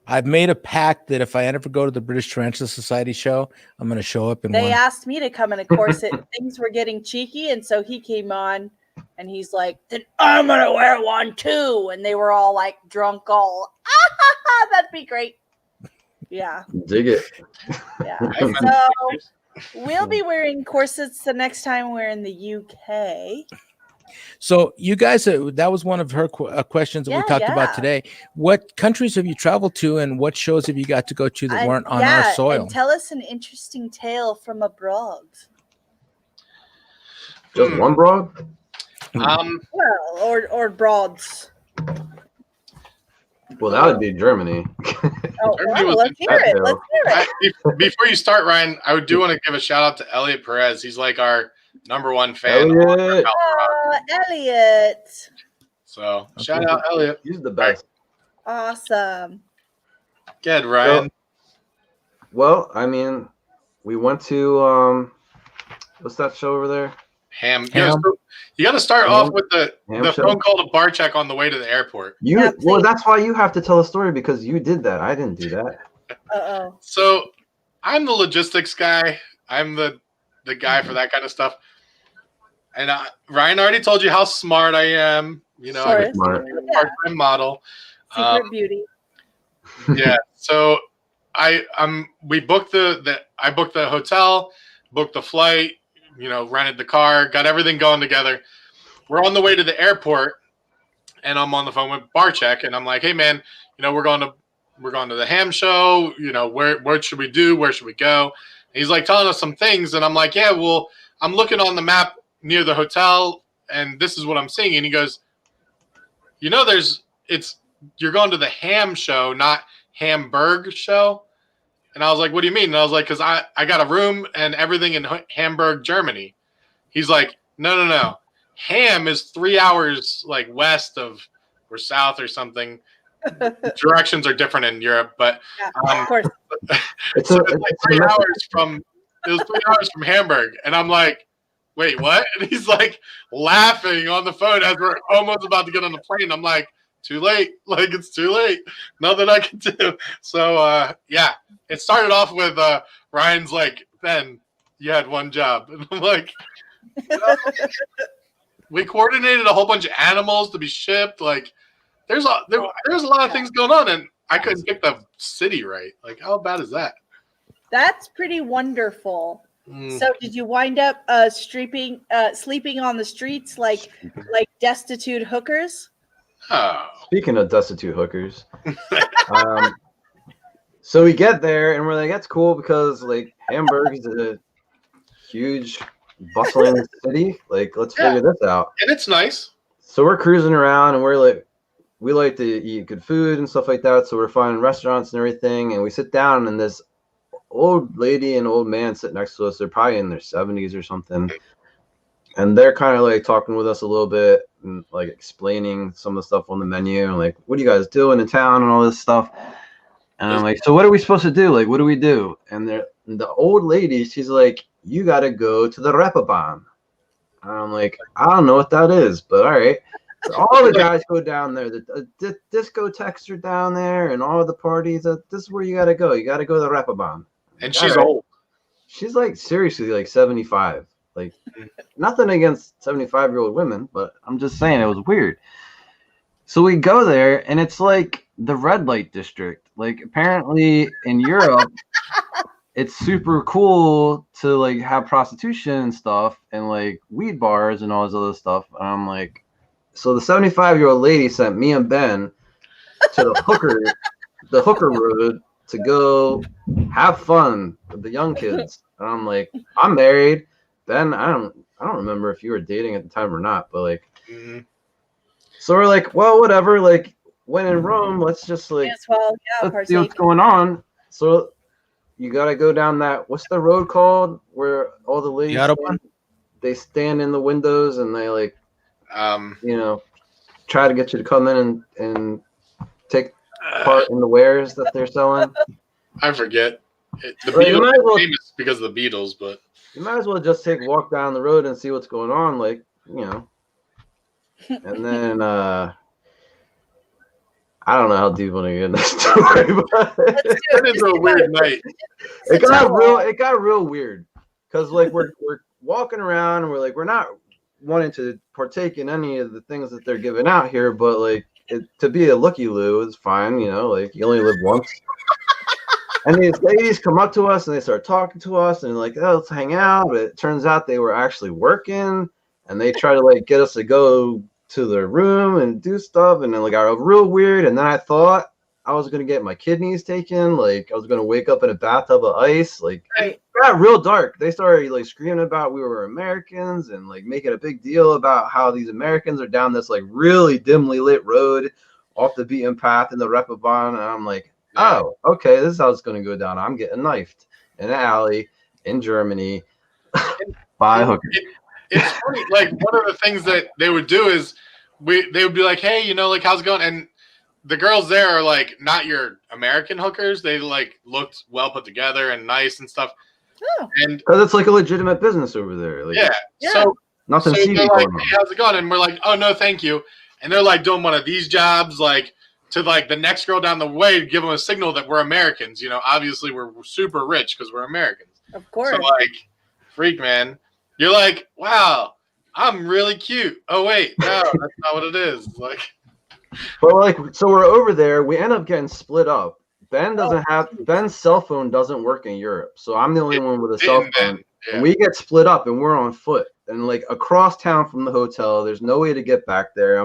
I've made a pact that if I ever go to the British Tarantula Society show, I'm going to show up in they one. asked me to come in a corset. Things were getting cheeky, and so he came on, and he's like, "Then I'm gonna wear one too." And they were all like drunk, all that'd be great. Yeah, Dig it. yeah. So we'll be wearing corsets the next time we're in the UK. So you guys, that was one of her questions that we talked about today. What countries have you traveled to, and what shows have you got to go to that weren't on our soil? And tell us an interesting tale from abroad. Just one broad? Well, or broads. Well, that would be Germany. Oh, Germany was let's hear it. Let's hear it. Before you start, Ryan, I do want to give a shout out to Elliot Perez. He's like our #1 fan. Elliot. Oh, Elliot. So shout out, Elliot. He's the best. Awesome. Good, Ryan. Well, I mean, we went to what's that show over there? Ham. Yeah, Ham. so you got to start Ham. off with the Show. phone call to bar check on the way to the airport. Yeah, Well, please. that's why you have to tell a story because you did that. I didn't do that. Uh-oh. So I'm the logistics guy. I'm the guy for that kind of stuff. And Ryan already told you how smart I am. You know, I'm Smart. a part-time model. Secret beauty. Yeah. So we booked I booked the hotel, booked the flight, you know, rented the car, got everything going together. We're on the way to the airport, and I'm on the phone with Barcheck, and I'm like, hey man, you know, we're going to the ham show, you know, what should we do? Where should we go? And he's like telling us some things, and I'm like, yeah, well, I'm looking on the map near the hotel, and this is what I'm seeing. And he goes, you know, you're going to the ham show, not Hamburg show. And I was like, what do you mean? And I was like, because I got a room and everything in Hamburg, Germany. He's like, no. Ham is 3 hours like west of or south or something. The directions are different in Europe, but Yeah, of course. It's so it's like 3 hours from Hamburg. And I'm like, wait, what? And he's like laughing on the phone as we're almost about to get on the plane. I'm like, too late. Like, it's too late. Nothing I can do. So, yeah, it started off with Ryan's like, Ben, you had one job. And I'm like, we coordinated a whole bunch of animals to be shipped. Like, there's a lot of things going on, and I couldn't pick the city right. Like, how bad is that? That's pretty wonderful. So did you wind up sleeping on the streets like destitute hookers? Oh. Speaking of destitute hookers, so we get there and we're like, that's cool because like Hamburg is a huge, bustling city. Like, let's figure this out. And it's nice. So we're cruising around and we're like, we like to eat good food and stuff like that. So we're finding restaurants and everything. And we sit down and this old lady and old man sit next to us. They're probably in their 70s or something. And they're kind of like talking with us a little bit and like explaining some of the stuff on the menu and like, what are you guys doing in town and all this stuff. And I'm like, so what are we supposed to do? Like, what do we do? And the old lady, she's like, you got to go to the Reeperbahn. And I'm like, I don't know what that is, but all right. So all the guys go down there. The discotheques are down there and all the parties. This is where you got to go. You got to go to the Reeperbahn. And she's old. She's like seriously like 75. Like, nothing against 75-year-old women, but I'm just saying it was weird. So we go there, and it's like the red light district. Like, apparently in Europe, it's super cool to like have prostitution and stuff, and like weed bars and all this other stuff. And I'm like, so the 75-year-old lady sent me and Ben to the hooker road to go have fun with the young kids. And I'm like, I'm married. Ben, I don't remember if you were dating at the time or not, but like, so we're like, well, whatever. Like, when in Rome, let's just like, let's see what's going on. So you got to go down that, what's the road called where all the ladies they stand in the windows and they like, you know, try to get you to come in and take part in the wares that they're selling. I forget. The Like, Beatles are famous because of the Beatles, but you might as well just take a walk down the road and see what's going on, like, you know. And then I don't know how deep I want to get in this story, but it's a weird night. It got real weird because like we're walking around and we're like, we're not wanting to partake in any of the things that they're giving out here, but like to be a looky-loo is fine, you know, like you only live once. And these ladies come up to us and they start talking to us and like, oh, let's hang out. But it turns out they were actually working and they try to like get us to go to their room and do stuff. And then like got real weird. And then I thought I was going to get my kidneys taken. Like I was going to wake up in a bathtub of ice. Like it got real dark. They started like screaming about we were Americans and like making a big deal about how these Americans are down this like really dimly lit road off the beaten path in the Reeperbahn. And I'm like, oh, okay, this is how it's going to go down. I'm getting knifed in an alley in Germany by a hooker. It's funny. Like, one of the things that they would do is they would be like, hey, you know, like, how's it going? And the girls there are, like, not your American hookers. They, like, looked well put together and nice and stuff. Oh. And because it's like a legitimate business over there. Like, yeah. So Nothing So seedy they're going like, on. hey, how's it going? And we're like, oh, no, thank you. And they're like doing one of these jobs, like to like the next girl down the way to give them a signal that we're Americans. You know, obviously we're super rich because we're Americans. Of course. So like, freak, man. You're like, wow, I'm really cute. Oh, wait, no, that's not what it is. Like, But like, so we're over there. We end up getting split up. Ben's cell phone doesn't work in Europe, so I'm the only one with a cell didn't phone. then, yeah. And we get split up, and we're on foot, and like across town from the hotel. There's no way to get back there.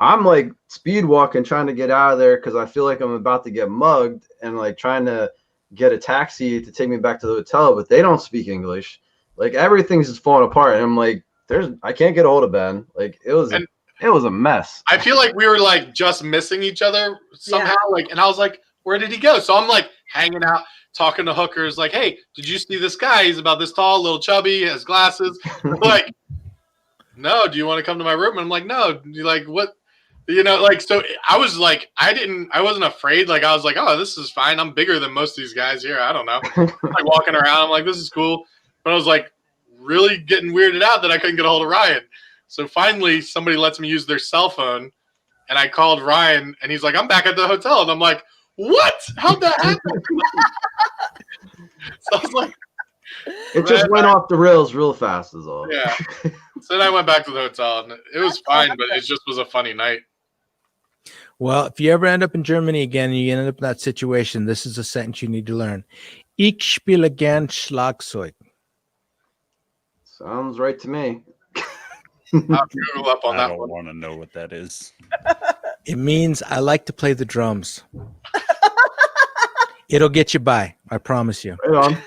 I'm like speed walking, trying to get out of there because I feel like I'm about to get mugged, and like trying to get a taxi to take me back to the hotel, but they don't speak English. Like everything's just falling apart, and I'm like, I can't get a hold of Ben. Like it was a mess. I feel like we were like just missing each other somehow. Yeah. Like, and I was like, where did he go? So I'm like hanging out, talking to hookers, like, hey, did you see this guy? He's about this tall, little chubby, has glasses. Like, no, do you want to come to my room? And I'm like, no. You're like, what? You know, like, so I was like, I wasn't afraid. Like, I was like, oh, this is fine. I'm bigger than most of these guys here. I don't know. Like walking around, I'm like, this is cool. But I was like really getting weirded out that I couldn't get a hold of Ryan. So finally somebody lets me use their cell phone, and I called Ryan, and he's like, I'm back at the hotel. And I'm like, what? How'd that happen? So I was like, It just went off the rails real fast is all. yeah. So then I went back to the hotel, and it was fine, but it just was a funny night. Well, if you ever end up in Germany again and you end up in that situation, this is a sentence you need to learn. Ich spiele gern Schlagzeug. Sounds right to me. I'll Google up on I that don't one. want to know what that is. It means I like to play the drums. It'll get you by. I promise you. Right on.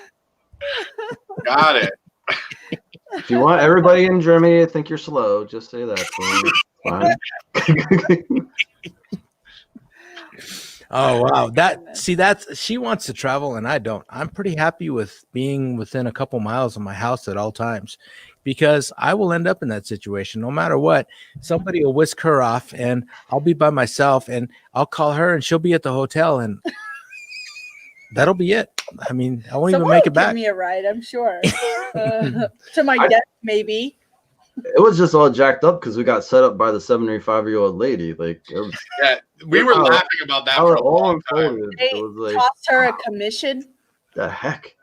Got it. If you want everybody in Germany to think you're slow, just say that. Fine. Oh wow. She wants to travel and I don't. I'm pretty happy with being within a couple miles of my house at all times because I will end up in that situation no matter what. Somebody will whisk her off and I'll be by myself and I'll call her and she'll be at the hotel and that'll be it. I mean, I won't even make it back. Give me a ride, I'm sure. To my death, maybe. It was just all jacked up because we got set up by the 75-year-old lady. Like, it was, Yeah, we were laughing about that how for it a all long time. unfolded. They It was like, tossed her a commission. the heck?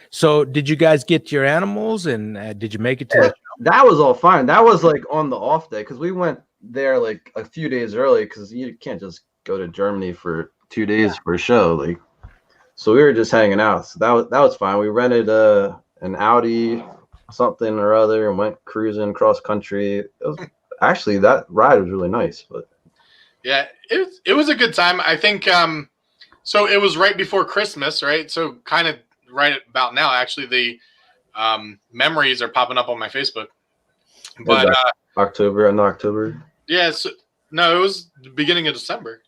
So did you guys get your animals and did you make it to the That was all fine. That was like on the off day because we went there like a few days early because you can't just go to Germany for 2 days for a show. Like, so we were just hanging out. So that was fine. We rented an Audi something or other and went cruising cross country. It was actually, that ride was really nice. But Yeah, it was a good time. I think so it was right before Christmas, right? So kind of right about now, actually, the memories are popping up on my Facebook. But October. yeah, so, no, it was the beginning of December.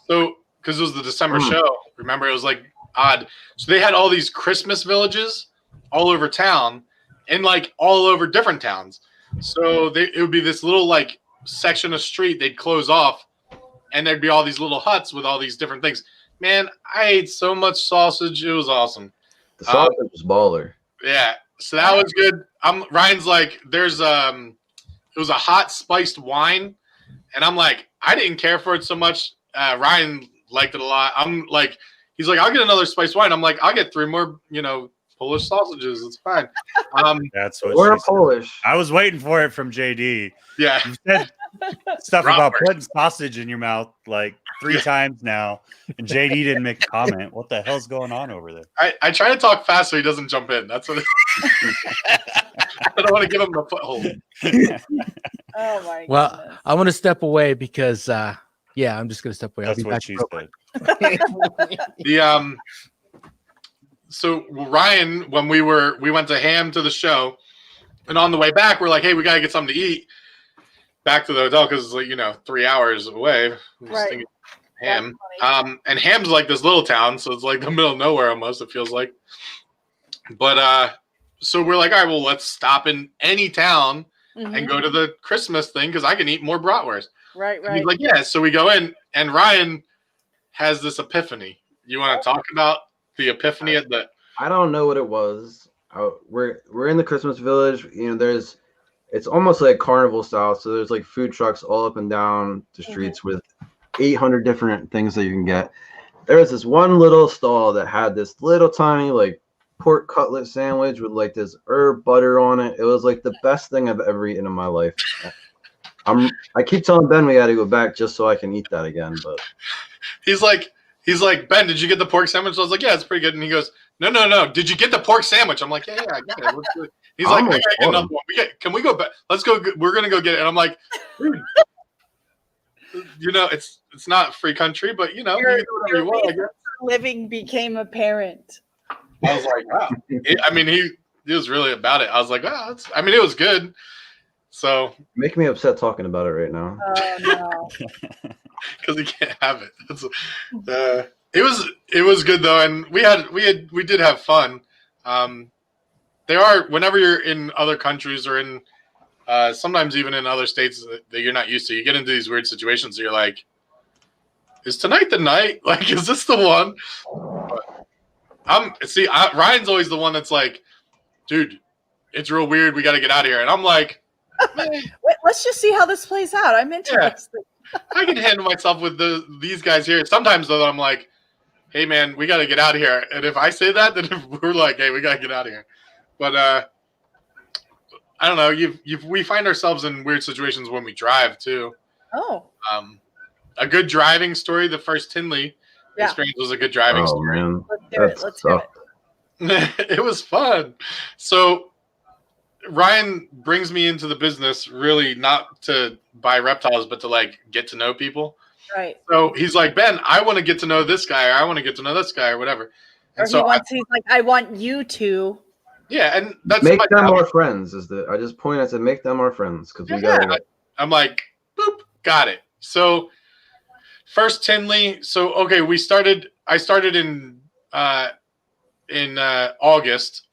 So because it was the December show, remember, it was like odd. So they had all these Christmas villages all over town and like all over different towns. So it would be this little like section of street they'd close off, and there'd be all these little huts with all these different things. Man, I ate so much sausage. It was awesome. The sausage was baller. Yeah, so that was good. Ryan's like, there's it was a hot spiced wine, and I'm like, I didn't care for it so much. Ryan liked it a lot. I'm like, he's like, I'll get another spiced wine. I'm like, I'll get 3 more, Polish sausages. It's fine. That's what We're she said. Polish. I was waiting for it from JD. Yeah, You said stuff Robert. about putting sausage in your mouth like 3 times now, and JD didn't make a comment. What the hell's going on over there? I try to talk fast so he doesn't jump in. That's what. I don't want to give him the foothold. Oh my Well, goodness. I want to step away because I'm just gonna step away. I'll That's be what back she real quick. said. So Ryan, when we went to Ham to the show, and on the way back, we're like, hey, we gotta get something to eat. Back to the hotel because it's like 3 hours away. We're just Right. thinking Ham. That's funny. And Ham's like this little town, so it's like the middle of nowhere almost. It feels like. But so we're like, all right, well, let's stop in any town and go to the Christmas thing because I can eat more bratwurst. Right, And right. he's like, yeah. So we go in, and Ryan has this epiphany. You want to talk about the epiphany at the? I don't know what it was. We're in the Christmas village. There's it's almost like carnival style. So there's like food trucks all up and down the streets with 800 different things that you can get. There was this one little stall that had this little tiny like pork cutlet sandwich with like this herb butter on it. It was like the best thing I've ever eaten in my life. I keep telling Ben we got to go back just so I can eat that again. But he's like, Ben, did you get the pork sandwich? I was like, yeah, it's pretty good. And he goes, no. Did you get the pork sandwich? I'm like, yeah, I got it. Let's do it. He's like, I gotta get another one. Can we go back? Let's go. We're gonna go get it. And I'm like, dude, you know, it's not free country, but you know, you can do whatever you want. I guess. Living became apparent. I was like, wow. He was really about it. I was like, wow. It was good. So making me upset talking about it right now. Oh no. Because he can't have it. It was good though, and we did have fun. They are, whenever you're in other countries or in sometimes even in other states that you're not used to, you get into these weird situations. You're like, is tonight the night? Like, is this the one? Ryan's always the one that's like, dude, it's real weird. We got to get out of here. And I'm like, wait, let's just see how this plays out. I'm interested. Yeah, I can handle myself with these guys here. Sometimes though, I'm like, hey man, we got to get out of here. And if I say that, then we're like, hey, we got to get out of here. But I don't know. We find ourselves in weird situations when we drive too. Oh. A good driving story. The first Tinley experience was a good driving story. Man. Let's hear it. It was fun. So Ryan brings me into the business really not to buy reptiles, but to like get to know people. Right. So he's like, Ben, I want to get to know this guy, or I want to get to know this guy, or whatever. And he's like, I want you to. Yeah, and that's make them our friends. I just point out to make them our friends because we got. I'm like, boop, got it. So first Tinley. So okay, I started in August,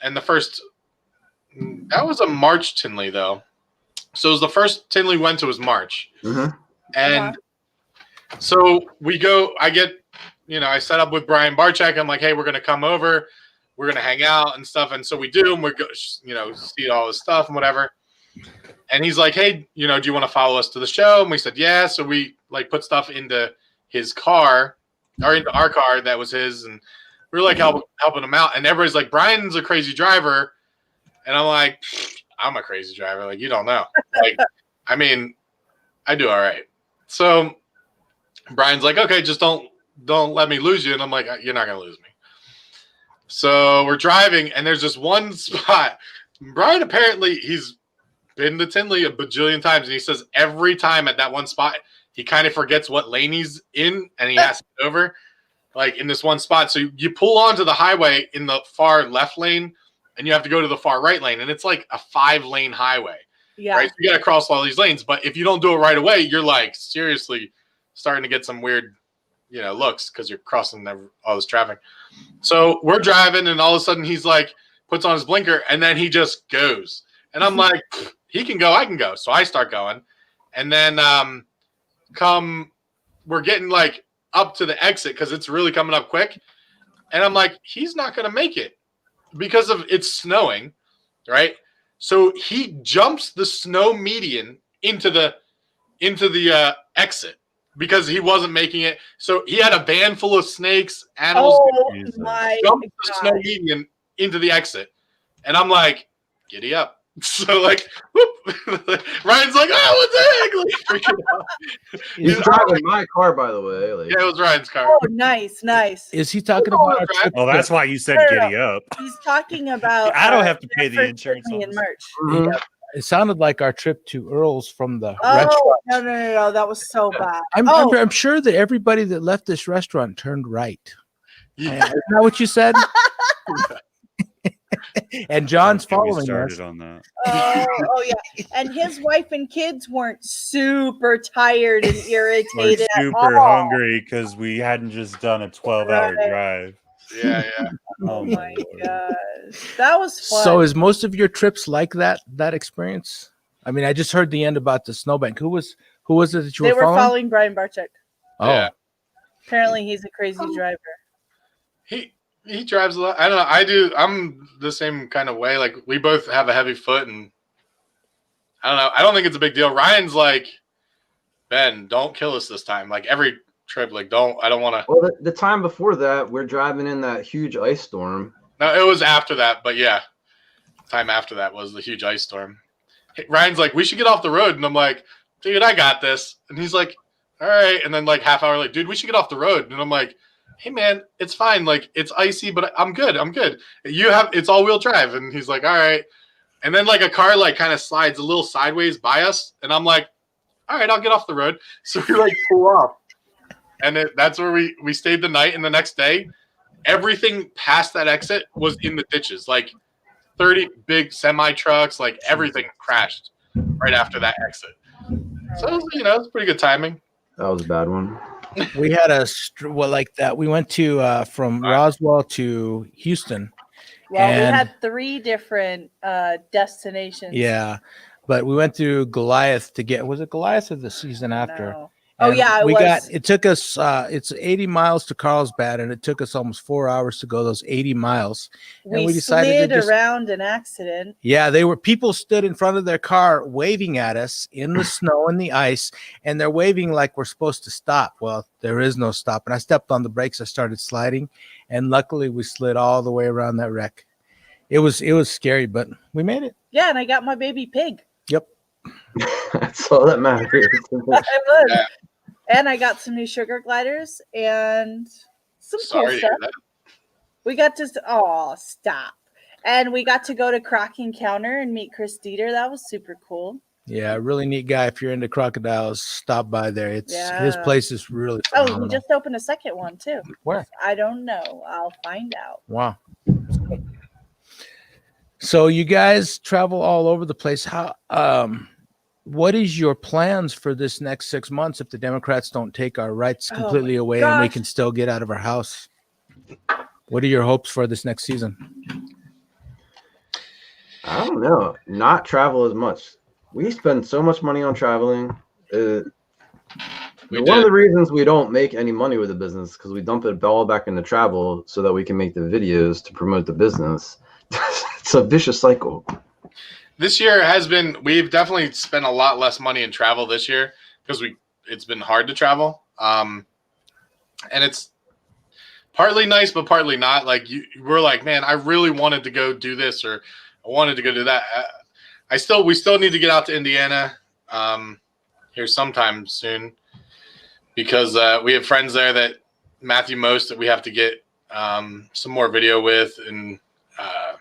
and that was a March Tinley though. So it was the first Tinley went to was March, and so we go. I set up with Brian Barczak. I'm like, hey, we're gonna come over. We're gonna hang out and stuff. And so we do, and we go, see all this stuff and whatever. And he's like, hey, do you want to follow us to the show? And we said, yeah. So we like put stuff into his car or into our car that was his, and we were like helping him out. And everybody's like, Brian's a crazy driver, and I'm like, I'm a crazy driver. Like, you don't know. Like, I do all right. So Brian's like, okay, just don't let me lose you. And I'm like, you're not gonna lose me. So we're driving, and there's this one spot. Brian, apparently, he's been to Tinley a bajillion times, and he says every time at that one spot, he kind of forgets what lane he's in, and he has to get over, like in this one spot. So you pull onto the highway in the far left lane, and you have to go to the far right lane, and it's like a 5-lane highway. Yeah. Right? So you got to cross all these lanes, but if you don't do it right away, you're like seriously starting to get some weird, looks because you're crossing all this traffic. So we're driving, and all of a sudden he's like, puts on his blinker, and then he just goes. And I'm like, he can go, I can go. So I start going. And then we're getting like up to the exit because it's really coming up quick. And I'm like, he's not going to make it because it's snowing, right? So he jumps the snow median into the exit because he wasn't making it. So he had a van full of snakes, animals. Oh my jumped the snow median into the exit. And I'm like, giddy up. So like, whoop. Ryan's like, oh, what the heck? Like, he's driving my car, by the way. Like, yeah, it was Ryan's car. Oh, nice. Is he talking about? Oh, that's why you said giddy up. He's talking about. I don't have to pay the insurance on in this. March. Yeah. It sounded like our trip to Earl's from the restaurant. No, that was so bad. I'm sure that everybody that left this restaurant turned right. Yeah. Isn't that what you said? And John's following us. On that. Oh yeah, and his wife and kids weren't super tired and irritated. We're super hungry because we hadn't just done a 12-hour drive. Yeah. Oh my gosh, that was fun. So, is most of your trips like that experience? I mean, I just heard the end about the snowbank. Who was it that you were following? They were following Brian Barczak. Oh, yeah. Apparently, he's a crazy driver. He drives a lot. I don't know. I do. I'm the same kind of way. Like we both have a heavy foot, and I don't know. I don't think it's a big deal. Ryan's like, Ben, don't kill us this time. Like every trip, like I don't want to. Well, the time before that, we're driving in that huge ice storm. No, it was after that, but yeah, time after that was the huge ice storm. Hey, Ryan's like, we should get off the road, and I'm like, dude, I got this. And he's like, all right. And then like half hour like, dude, we should get off the road. And I'm like, hey man, it's fine. Like it's icy, but I'm good. I'm good. It's all wheel drive. And he's like, all right. And then like a car like kind of slides a little sideways by us, and I'm like, all right, I'll get off the road. So we like pull off, and that's where we stayed the night. And the next day, everything past that exit was in the ditches. Like 30 big semi trucks, like everything crashed right after that exit. So it was, it's pretty good timing. That was a bad one. We had like that. We went to from Roswell to Houston. Well, we And- had 3 different destinations. Yeah, but we went to Goliath to get. Was it Goliath or the season after? No. Oh And yeah, it took us it's 80 miles to Carlsbad, and it took us almost 4 hours to go those 80 miles. And we we decided to slid just- around an accident. Yeah, people stood in front of their car waving at us in the snow and the ice, and they're waving like we're supposed to stop. Well, there is no stop. And I stepped on the brakes, I started sliding, and luckily we slid all the way around that wreck. It was scary, but we made it. Yeah, and I got my baby pig. Yep. That's all that matters. I was. Yeah. And I got some new sugar gliders and some cool Sorry to stuff. hear that. We got to stop. And we got to go to Croc Encounter and meet Chris Dieter. That was super cool. Yeah, really neat guy. If you're into crocodiles, stop by there. His Yeah. place is really Oh, phenomenal. we just opened a second one too. Where? I don't know. I'll find out. Wow. So you guys travel all over the place. How what is your plans for this next 6 months if the Democrats don't take our rights Oh completely my away and we gosh. can still get out of our house? What are your hopes for this next season? I don't know. Not travel as much. We spend so much money on traveling. One of the reasons we don't make any money with the business because we dump it all back into travel so that we can make the videos to promote the business. It's a vicious cycle. This year we've definitely spent a lot less money in travel this year because it's been hard to travel. And it's partly nice, but partly not. Like we're like, man, I really wanted to go do this, or I wanted to go do that. We still need to get out to Indiana here sometime soon because we have friends there that Matthew Most that we have to get some more video with, and I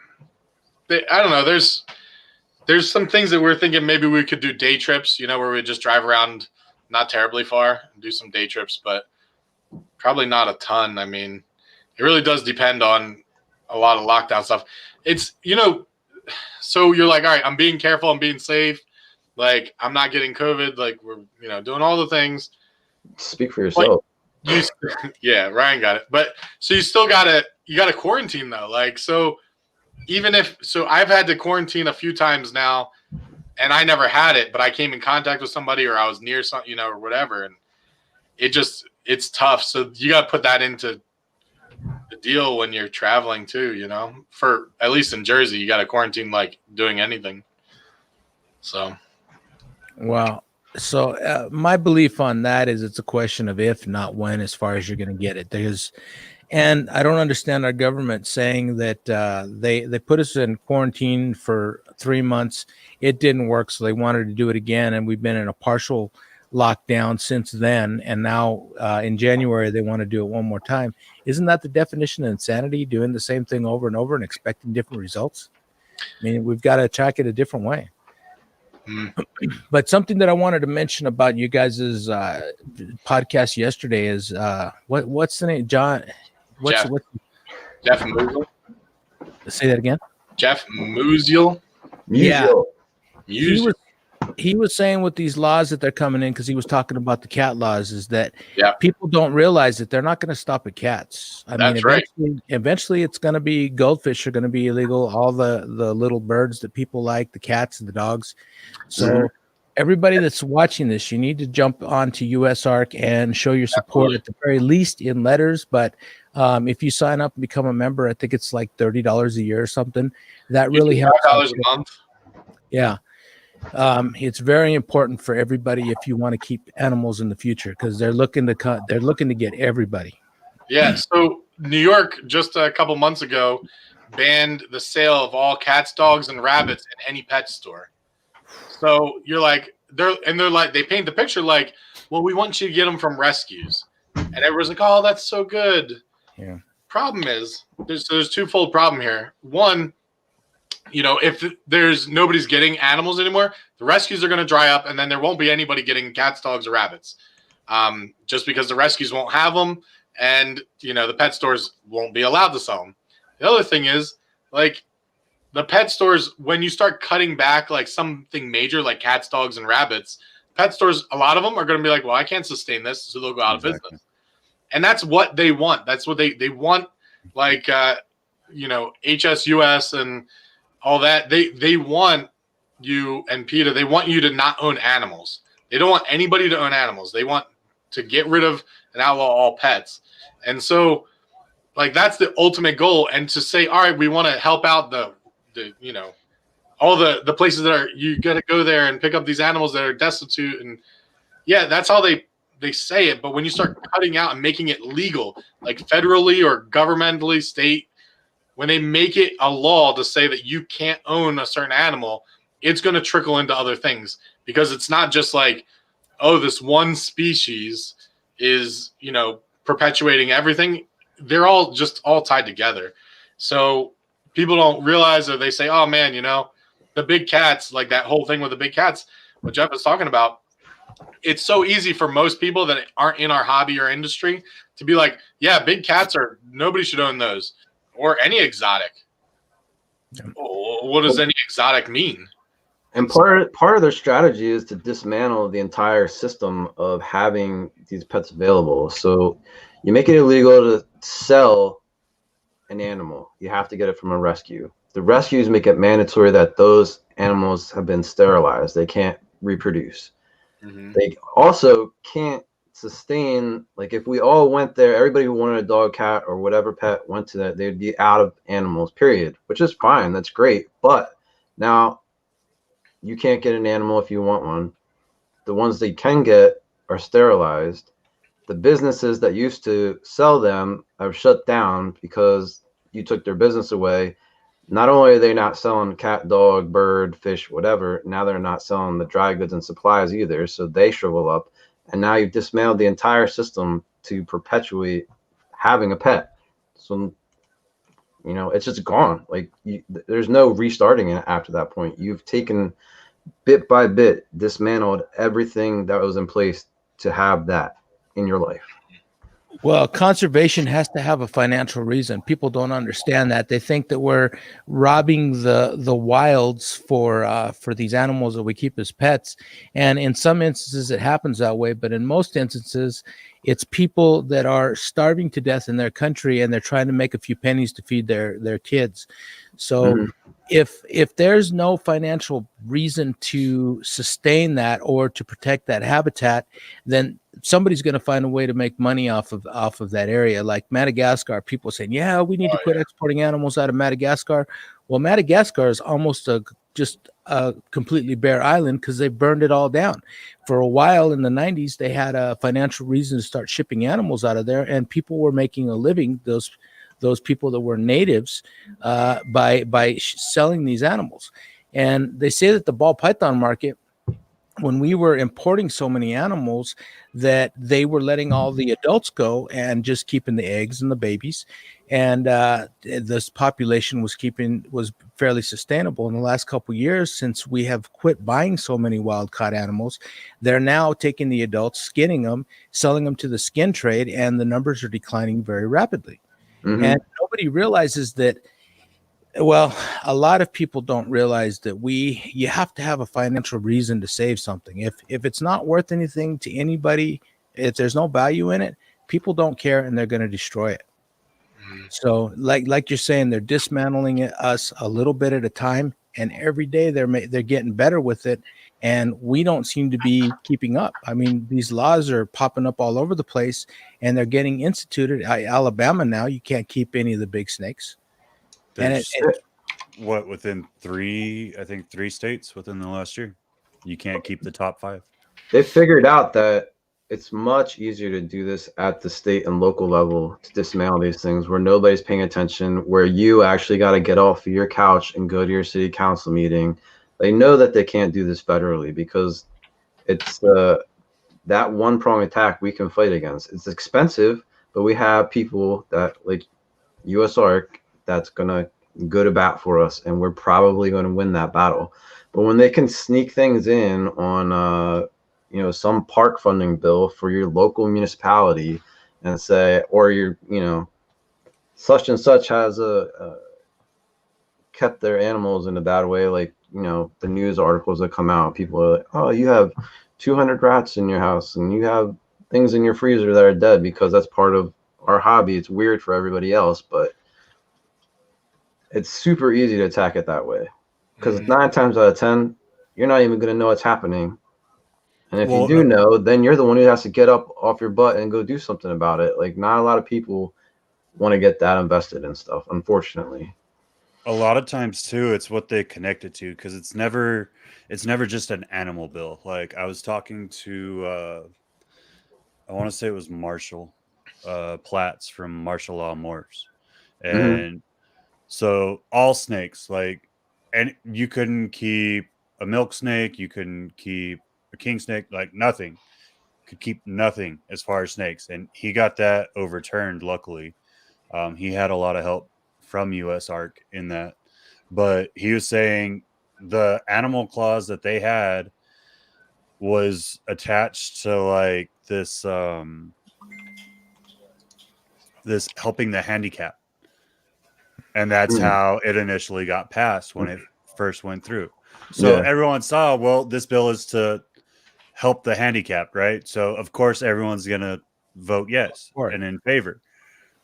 don't know. There's some things that we're thinking maybe we could do day trips, where we just drive around not terribly far and do some day trips, but probably not a ton. I mean, it really does depend on a lot of lockdown stuff. It's, so you're like, all right, I'm being careful, I'm being safe. Like, I'm not getting COVID. Like, we're, doing all the things. Speak for yourself. Yeah, Ryan got it. But so you still got to quarantine though. Like, so I've had to quarantine a few times now, and I never had it, but I came in contact with somebody or I was near something, or whatever. And it's tough. So you got to put that into the deal when you're traveling too, for at least in Jersey, you got to quarantine like doing anything. So. Wow. So my belief on that is it's a question of if, not when, as far as you're going to get it. And I don't understand our government saying that they put us in quarantine for 3 months. It didn't work, so they wanted to do it again, and we've been in a partial lockdown since then. And now in January they want to do it one more time. Isn't that the definition of insanity? Doing the same thing over and over and expecting different results? I mean, we've got to attack it a different way. But something that I wanted to mention about you guys' podcast yesterday is what's the name? John? Jeff Musial. Say that again. Jeff Musial. Yeah. Musial. He was saying with these laws that they're coming in, because he was talking about the cat laws, is that Yeah. people don't realize that they're not going to stop at cats. I That's mean, right. eventually it's going to be goldfish are going to be illegal. All the little birds that people like, the cats and the dogs. So everybody that's watching this, you need to jump onto USARC and show your support at the very least in letters. But if you sign up and become a member, I think it's like $30 a year or something. That really helps. $5 a month. Yeah. It's very important for everybody if you want to keep animals in the future, because they're looking to get everybody. Yeah. So New York just a couple months ago banned the sale of all cats, dogs, and rabbits in any pet store. So you're like, they're like, they paint the picture like, well, we want you to get them from rescues, and everyone's like, oh, that's so good. Yeah. Problem is, there's twofold problem here. One, if there's nobody's getting animals anymore, the rescues are going to dry up, and then there won't be anybody getting cats, dogs, or rabbits, just because the rescues won't have them, and the pet stores won't be allowed to sell them. The other thing is, like, the pet stores, when you start cutting back like something major like cats, dogs, and rabbits, pet stores, a lot of them are going to be like, well, I can't sustain this, so they'll go out of business. And that's what they want. That's what they want, like HSUS and all that. They want you, and PETA, they want you to not own animals. They don't want anybody to own animals. They want to get rid of and outlaw all pets. And so, like, that's the ultimate goal. And to say, all right, we want to help out the all the places that are, you got to go there and pick up these animals that are destitute. And yeah, that's how they say it. But when you start cutting out and making it legal, like federally or governmentally, state, when they make it a law to say that you can't own a certain animal, it's going to trickle into other things, because it's not just like, oh, this one species is, perpetuating everything. They're all tied together. So people don't realize, or they say, oh man, the big cats, like that whole thing with the big cats, what Jeff is talking about, it's so easy for most people that aren't in our hobby or industry to be like, yeah, big cats nobody should own those, or any exotic. What does any exotic mean? And part of their strategy is to dismantle the entire system of having these pets available. So you make it illegal to sell an animal. You have to get it from a rescue. The rescues make it mandatory that those animals have been sterilized. They can't reproduce. Mm-hmm. They also can't sustain, like, if we all went there, everybody who wanted a dog, cat, or whatever pet went to that, they'd be out of animals, period, which is fine. That's great. But now you can't get an animal if you want one. The ones that you can get are sterilized. The businesses that used to sell them have shut down because you took their business away. Not only are they not selling cat, dog, bird, fish, whatever, now they're not selling the dry goods and supplies either. So they shrivel up. And now you've dismantled the entire system to perpetuate having a pet. So, it's just gone. Like, there's no restarting it after that point. You've taken, bit by bit, dismantled everything that was in place to have that in your life. Well, conservation has to have a financial reason. People don't understand that. They think that we're robbing the wilds for these animals that we keep as pets. And in some instances, it happens that way. But in most instances, it's people that are starving to death in their country, and they're trying to make a few pennies to feed their kids. So if there's no financial reason to sustain that or to protect that habitat, then somebody's going to find a way to make money off of that area. Like Madagascar, people saying, yeah, we need to quit exporting animals out of Madagascar. Well, Madagascar is almost just a completely bare island because they burned it all down. For a while in the 90s, they had a financial reason to start shipping animals out of there, and people were making a living, those people that were natives, by selling these animals. And they say that the ball python market, when we were importing so many animals, that they were letting all the adults go and just keeping the eggs and the babies, and this population was fairly sustainable. In the last couple of years, since we have quit buying so many wild caught animals, they're now taking the adults, skinning them, selling them to the skin trade, and the numbers are declining very rapidly. Mm-hmm. And nobody realizes that. Well, a lot of people don't realize that you have to have a financial reason to save something. If it's not worth anything to anybody, if there's no value in it, people don't care, and they're going to destroy it. So like you're saying, they're dismantling us a little bit at a time, and every day they're getting better with it, and we don't seem to be keeping up. I mean, these laws are popping up all over the place, and they're getting instituted. Alabama now, you can't keep any of the big snakes. There's within three states within the last year? You can't keep the top 5. They figured out that it's much easier to do this at the state and local level to dismantle these things where nobody's paying attention, where you actually got to get off of your couch and go to your city council meeting. They know that they can't do this federally because it's that one prong attack we can fight against. It's expensive, but we have people that like USARK that's gonna go to bat for us, and we're probably going to win that battle. But when they can sneak things in on some park funding bill for your local municipality and say, or your such and such has kept their animals in a bad way, like the news articles that come out, people are like, oh, you have 200 rats in your house and you have things in your freezer that are dead because that's part of our hobby. It's weird for everybody else, but it's super easy to attack it that way because 9 times out of 10 you're not even going to know what's happening, and if you do know, then you're the one who has to get up off your butt and go do something about it. Like, not a lot of people want to get that invested in stuff, unfortunately. A lot of times too, it's what they connect it to, because it's never just an animal bill. Like, I was talking to I want to say it was Marshall Platts from Martial Law Morphs, and so all snakes, like, and you couldn't keep a milk snake, you couldn't keep a king snake, like nothing. Could keep nothing as far as snakes, and he got that overturned. Luckily, he had a lot of help from USARK in that, but he was saying the animal clause that they had was attached to like this this helping the handicap, and that's how it initially got passed when it first went through. So everyone saw, well, this bill is to help the handicapped, right? So of course everyone's gonna vote yes and in favor.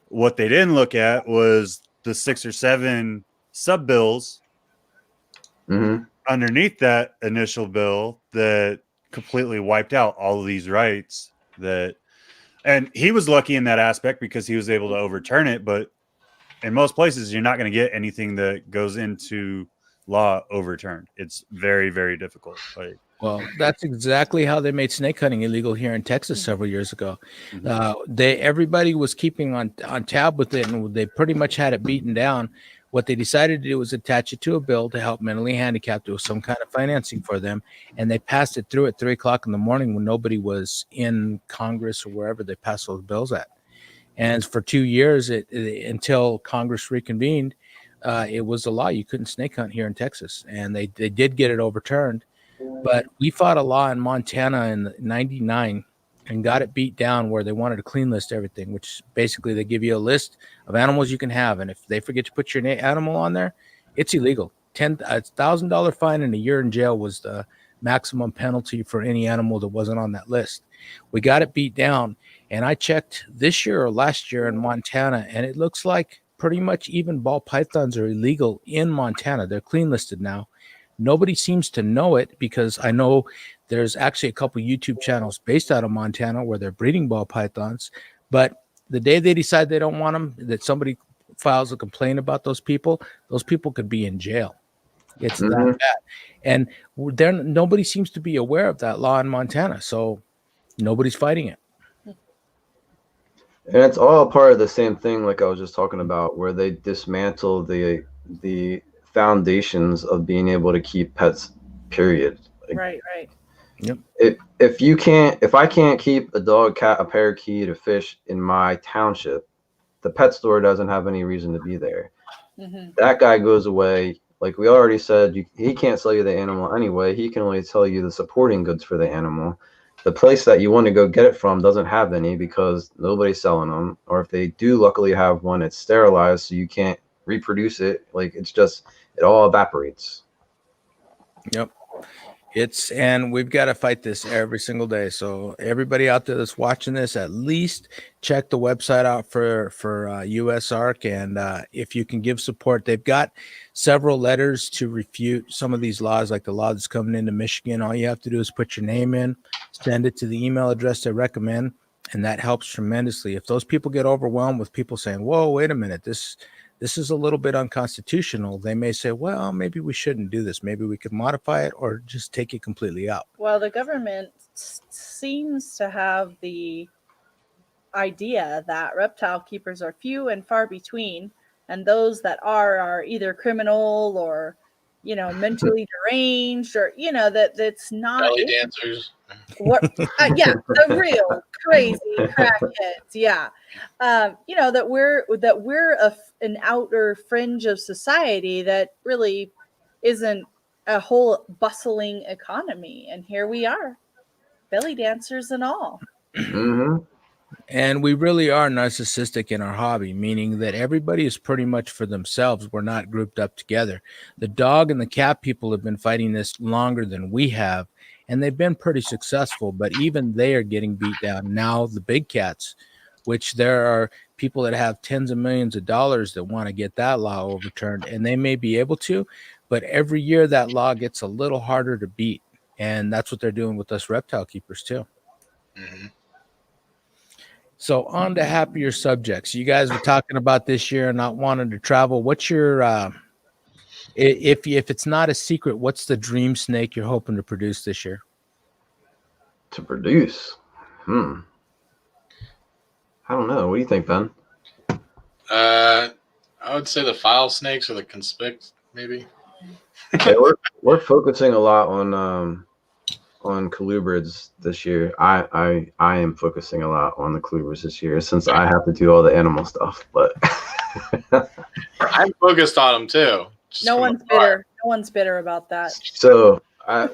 What they didn't look at was the 6 or 7 sub bills underneath that initial bill that completely wiped out all of these rights. And he was lucky in that aspect because he was able to overturn it. But in most places, you're not going to get anything that goes into law overturned. It's very, very difficult. Well, that's exactly how they made snake hunting illegal here in Texas several years ago. Everybody was keeping on tab with it, and they pretty much had it beaten down. What they decided to do was attach it to a bill to help mentally handicapped, do some kind of financing for them, and they passed it through at 3:00 in the morning when nobody was in Congress or wherever they passed those bills at. And for 2 years, until Congress reconvened, it was a law. You couldn't snake hunt here in Texas, and they did get it overturned. But we fought a law in Montana in '99 and got it beat down where they wanted to clean list everything, which basically they give you a list of animals you can have. And if they forget to put your animal on there, it's illegal. $1,000 fine and a year in jail was the maximum penalty for any animal that wasn't on that list. We got it beat down. And I checked this year or last year in Montana, and it looks like pretty much even ball pythons are illegal in Montana. They're clean listed now. Nobody seems to know it because I know there's actually a couple YouTube channels based out of Montana where they're breeding ball pythons. But the day they decide they don't want them, that somebody files a complaint about those people could be in jail. It's that bad. And nobody seems to be aware of that law in Montana. So nobody's fighting it. And it's all part of the same thing, like I was just talking about, where they dismantle the foundations of being able to keep pets, period. Like, right. Yep. If I can't keep a dog, cat, a parakeet, a fish in my township, the pet store doesn't have any reason to be there. That guy goes away. Like we already said, he can't sell you the animal anyway. He can only sell you the supporting goods for the animal. The place that you want to go get it from doesn't have any because nobody's selling them. Or if they do luckily have one, it's sterilized, so you can't reproduce it. Like, it's just, it all evaporates. Yep. And we've got to fight this every single day. So everybody out there that's watching this, at least check the website out for USARK. And if you can give support, they've got several letters to refute some of these laws, like the law that's coming into Michigan. All you have to do is put your name in, send it to the email address they recommend, and that helps tremendously. If those people get overwhelmed with people saying, whoa, wait a minute, this this is a little bit unconstitutional, they may say, well, maybe we shouldn't do this. Maybe we could modify it or just take it completely out. Well, the government seems to have the idea that reptile keepers are few and far between, and those that are either criminal or, you know, mentally deranged, or, you know, that's not Belly dancers. what yeah, the real crazy crackheads. Yeah. You know, that we're an outer fringe of society that really isn't a whole bustling economy, and here we are, belly dancers and all. Mm-hmm. And we really are narcissistic in our hobby, meaning that everybody is pretty much for themselves. We're not grouped up together. The dog and the cat people have been fighting this longer than we have, and they've been pretty successful, but even they are getting beat down. Now the big cats, which there are people that have tens of millions of dollars that want to get that law overturned, and they may be able to, but every year that law gets a little harder to beat. And that's what they're doing with us reptile keepers too. Mm-hmm. So on to happier subjects. You guys were talking about this year not wanting to travel. What's your, if it's not a secret, what's the dream snake you're hoping to produce this year? To produce? I don't know. What do you think, Ben? I would say the file snakes or the conspict, maybe. Yeah, we're focusing a lot on colubrids this year. I am focusing a lot on the colubrids this year since I have to do all the animal stuff. But I'm focused on them too. No one's bitter. No one's bitter about that. So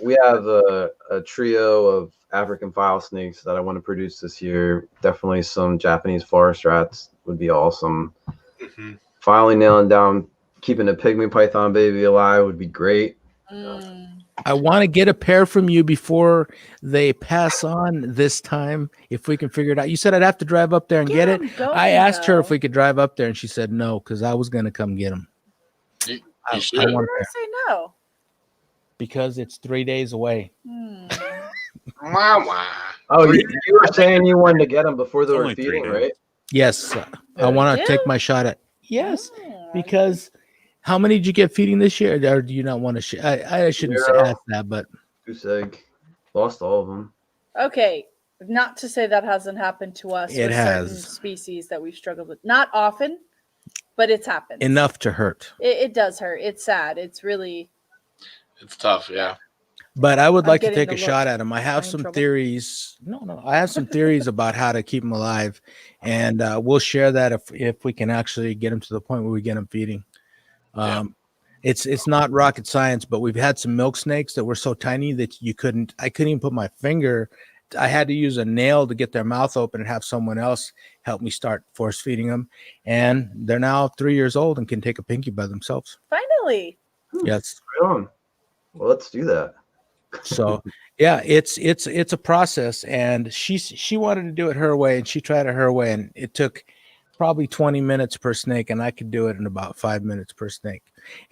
we have a trio of African file snakes that I want to produce this year. Definitely some Japanese forest rats would be awesome. Mm-hmm. Finally nailing down keeping a pygmy python baby alive would be great. I want to get a pair from you before they pass on this time, if we can figure it out. You said I'd have to drive up there and get it. I asked her if we could drive up there, and she said no, because I was going to come get them. You should. Why did I say no? Because it's 3 days away. Wah, wah. Oh, you were saying you wanted to get them before they It's were only 3 feeding, days. right? Yes, I want to take my shot at. Yes, because how many did you get feeding this year? Or do you not want to share? I shouldn't ask that, but Goose egg. Lost all of them. Okay, not to say that hasn't happened to us. It with has. certain species that we've struggled with. Not often, but it's happened. enough to hurt. It does hurt. It's sad. It's really. It's tough, yeah. But I would I'm like to getting take the a look. shot at them. I Am I have in some trouble? theories. No, I have some theories about how to keep them alive, and we'll share that if we can actually get them to the point where we get them feeding. It's not rocket science, but we've had some milk snakes that were so tiny that I couldn't even put my finger. I had to use a nail to get their mouth open and have someone else help me start force feeding them. And they're now 3 years old and can take a pinky by themselves. Finally. Yes. Right on. Well, let's do that. So yeah, it's a process, and she wanted to do it her way, and she tried it her way, and it took probably 20 minutes per snake, and I could do it in about 5 minutes per snake.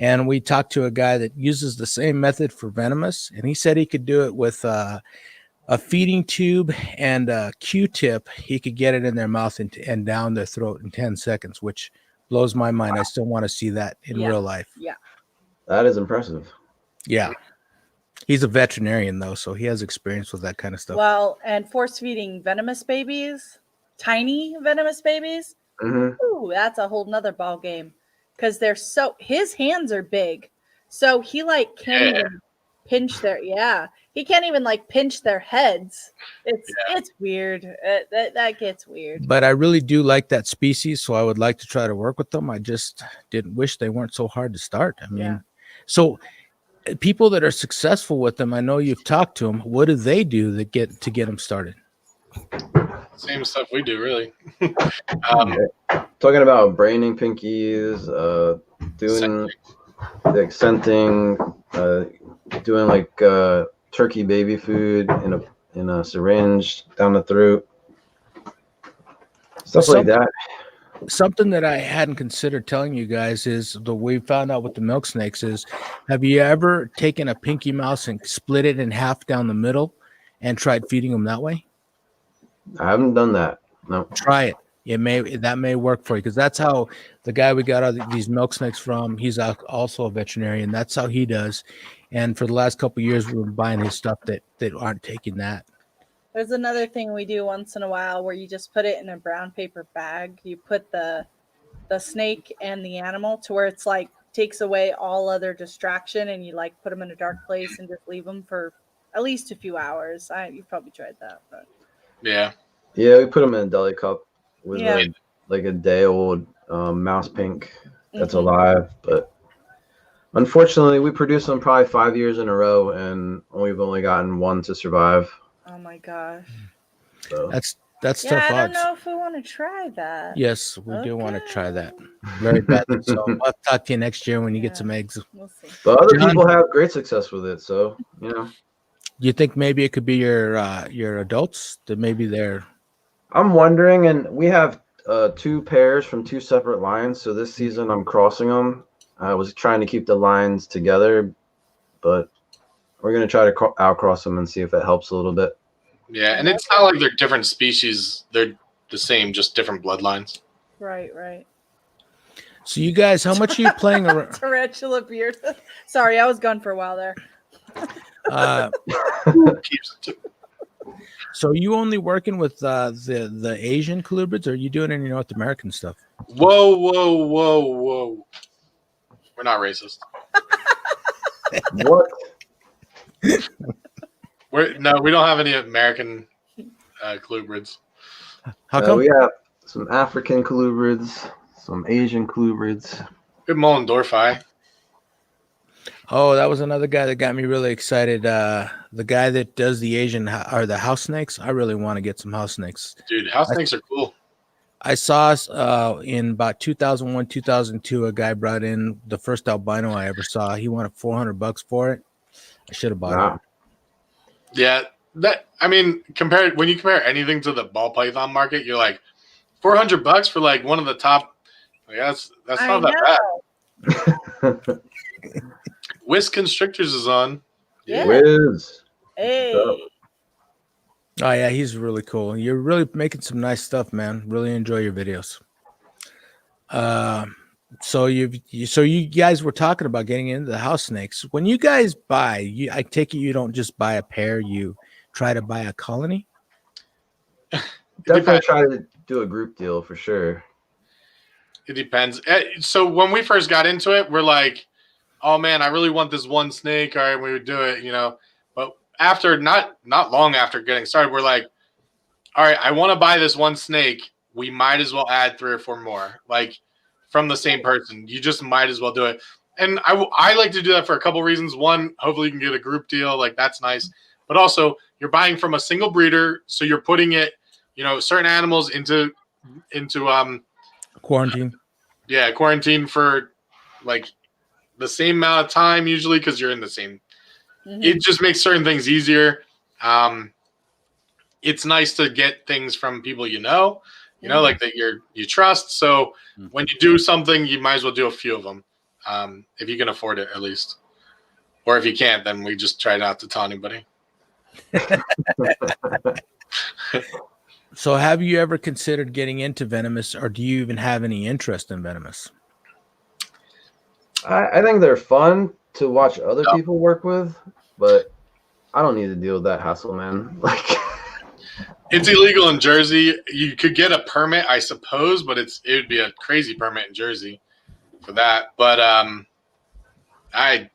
And we talked to a guy that uses the same method for venomous, and he said he could do it with a feeding tube and a Q-tip. He could get it in their mouth and down their throat in 10 seconds, which blows my mind. I still want to see that in real life. Yeah. That is impressive. Yeah. He's a veterinarian, though, so he has experience with that kind of stuff. Well, and force feeding venomous babies, tiny venomous babies. Mm-hmm. Ooh, that's a whole nother ball game, because his hands are big, so he can't even pinch he can't even pinch their heads. It's weird. That gets weird. But I really do like that species, so I would like to try to work with them. I just didn't wish they weren't so hard to start. I mean, so people that are successful with them, I know you've talked to them. What do they do to get them started? Same stuff we do, really. Talking about braining pinkies, doing the accenting, doing turkey baby food in a syringe down the throat, stuff like that. Something that I hadn't considered telling you guys is we found out with the milk snakes is, have you ever taken a pinky mouse and split it in half down the middle and tried feeding them that way? I haven't done that. No. Try it. that may work for you, because that's how the guy we got all these milk snakes from, he's also a veterinarian. That's how he does. And for the last couple of years, we've been buying his stuff that aren't taking that. There's another thing we do once in a while where you just put it in a brown paper bag. You put the snake and the animal to where it's like takes away all other distraction, and you like put them in a dark place and just leave them for at least a few hours. You've probably tried that, but Yeah. Yeah, we put them in a deli cup with Yeah. like a day old mouse pink that's Mhm. alive. But unfortunately, we produced them probably 5 years in a row, and we've only gotten one to survive. Oh my gosh. So That's Yeah, tough I don't odds. know if we want to try that. Yes, we do want to try that Okay. very badly. So I'll talk to you next year when you Yeah. get some eggs. We'll see. but other John- people have great success with it. So You think maybe it could be your adults that maybe they're I'm wondering, and we have 2 pairs from 2 separate lines. So this season I'm crossing them. I was trying to keep the lines together, but we're gonna try to outcross them and see if it helps a little bit. Yeah, and it's not like they're different species. They're the same, just different bloodlines. Right. so you guys, how much are you playing around? Tarantula beard. Sorry, I was gone for a while there. Keeps it. So are you only working with the Asian colubrids, or are you doing any North American stuff? Whoa. We're not racist. What? We don't have any American colubrids. How come? We have some African colubrids, some Asian colubrids. Good Mollendorfi. Oh, that was another guy that got me really excited. The guy that does the Asian or the house snakes. I really want to get some house snakes. Dude, house snakes are cool. I saw in about 2001, 2002, a guy brought in the first albino I ever saw. He wanted $400 for it. I should have bought Wow. it. Yeah, when you compare anything to the ball python market, you're like $400 for like one of the top. Like, that's I not that know. bad. Whisk Constrictors is on. Yeah. Wiz. Hey. Oh yeah, he's really cool. You're really making some nice stuff, man. Really enjoy your videos. So you guys were talking about getting into the house snakes. When you guys buy, I take it you don't just buy a pair. You try to buy a colony. Definitely try to do a group deal for sure. It depends. So when we first got into it, we're like, oh man, I really want this one snake. All right, we would do it, But after not long after getting started, we're like, all right, I want to buy this one snake. We might as well add 3 or 4 more, like from the same person. You just might as well do it. And I like to do that for a couple reasons. One, hopefully you can get a group deal, like that's nice. But also, you're buying from a single breeder, so you're putting it, certain animals into Quarantine. Yeah, quarantine for like the same amount of time usually because you're in the same. Mhm. It just makes certain things easier. It's nice to get things from people like that you trust. So when you do something, you might as well do a few of them if you can afford it at least. Or if you can't, then we just try not to tell anybody. So have you ever considered getting into venomous, or do you even have any interest in venomous? I think they're fun to watch other people work with, but I don't need to deal with that hassle, man. Like, it's illegal in Jersey. You could get a permit, I suppose, but it would be a crazy permit in Jersey for that. But I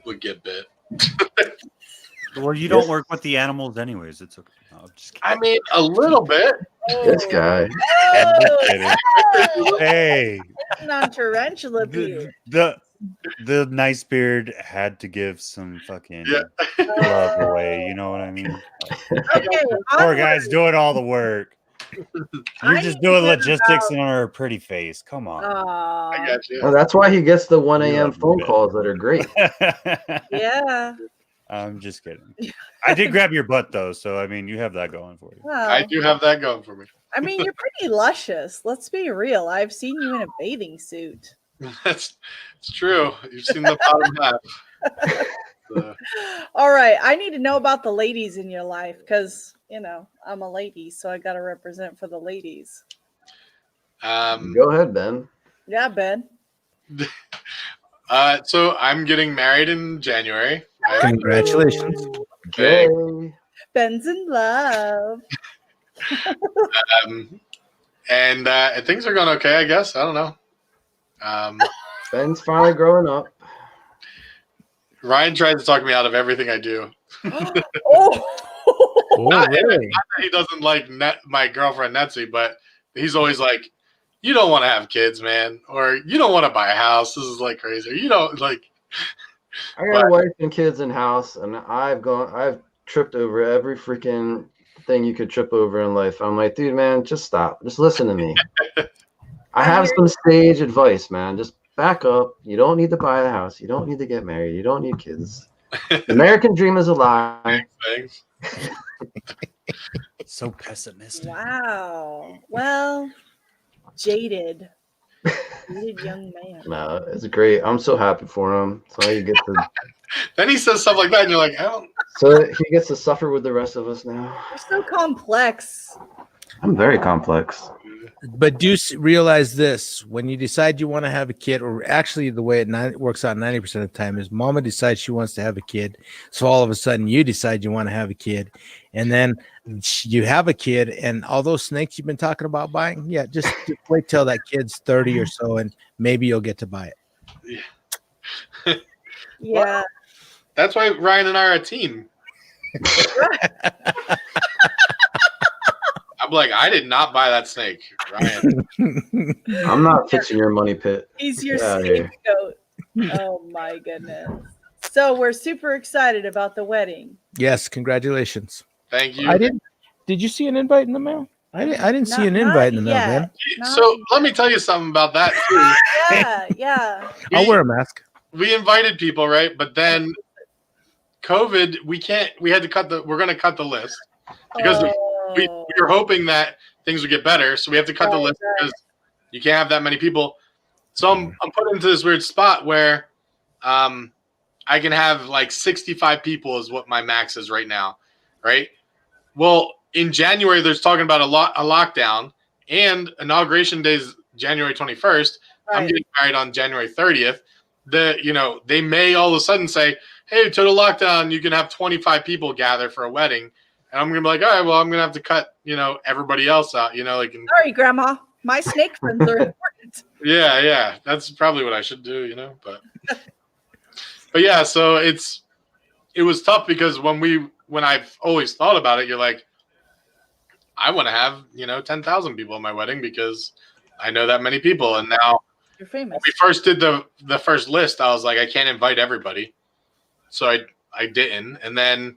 would get bit. Well, you don't work with the animals anyways. It's okay. No, I'm just kidding. I mean, a little bit. this guy. Hey, On tarantula beard. the nice beard had to give some fucking Yeah. love away. You know what I mean? Okay, Poor guy's doing all the work. You're I just need to doing learn logistics on her pretty face. Come on. I got you. Well, that's why he gets the 1 You a.m. love phone me, calls that are great. Yeah. I'm just kidding. I did grab your butt though, so I mean, you have that going for you. Well, I do have that going for me. I mean, you're pretty luscious. Let's be real. I've seen you in a bathing suit. It's true. You've seen the bottom half. All right. I need to know about the ladies in your life because, I'm a lady, so I got to represent for the ladies. Go ahead, Ben. Yeah, Ben. So I'm getting married in January. Right? Congratulations. Jay. Ben's in love. And things are going okay, I guess. I don't know. Ben's finally growing up. Ryan tries to talk me out of everything I do. Oh. Oh, really? Not that he doesn't like my girlfriend Netsie, but he's always like, "You don't want to have kids, man," or "You don't want to buy a house. This is like crazy." You don't like. I got a wife and kids in house, and I've tripped over every freaking thing you could trip over in life. I'm like, dude, man, just stop. Just listen to me. I have some sage advice, man. Just back up. You don't need to buy a house. You don't need to get married. You don't need kids. The American dream is a lie. Thanks. So pessimistic. Wow. Well, jaded young man. No, it's great. I'm so happy for him. So he gets to. Then he says stuff like that, and you're like, "Oh." So he gets to suffer with the rest of us now. You're so complex. I'm very complex. But do realize this: when you decide you want to have a kid, or actually the way it works out 90% of the time is Mama decides she wants to have a kid, so all of a sudden you decide you want to have a kid, and then you have a kid, and all those snakes you've been talking about buying, just wait till that kid's 30 or so, and maybe you'll get to buy it. Yeah. Well, that's why Ryan and I are a team. I'm like, I did not buy that snake, Ryan. I'm not fixing your money pit. He's your Get outta here. scapegoat. Oh my goodness. So we're super excited about the wedding. Yes, congratulations. Thank you. I didn't. Did you see an invite in the mail? I didn't see an invite in the mail, man. So let me tell you something about that too. Yeah. I'll wear a mask. We invited people, right? But then COVID, we had to cut we're going to cut the list because we were hoping that things would get better. So we have to cut the list because you can't have that many people. So I'm put into this weird spot where I can have like 65 people is what my max is right now. Right. Well, in January, there's talking about a lockdown, and inauguration day is January 21st. Right. I'm getting married on January 30th. They may all of a sudden say, "Hey, total lockdown, you can have 25 people gather for a wedding." And I'm going to be like, "All right, well, I'm going to have to cut, everybody else out, Sorry, Grandma. My snake friends are important. Yeah. That's probably what I should do, but yeah, so it was tough because when I've always thought about it, you're like, I want to have, 10,000 people at my wedding because I know that many people. And now you're famous. When we first did the first list, I was like, I can't invite everybody. So I didn't. And then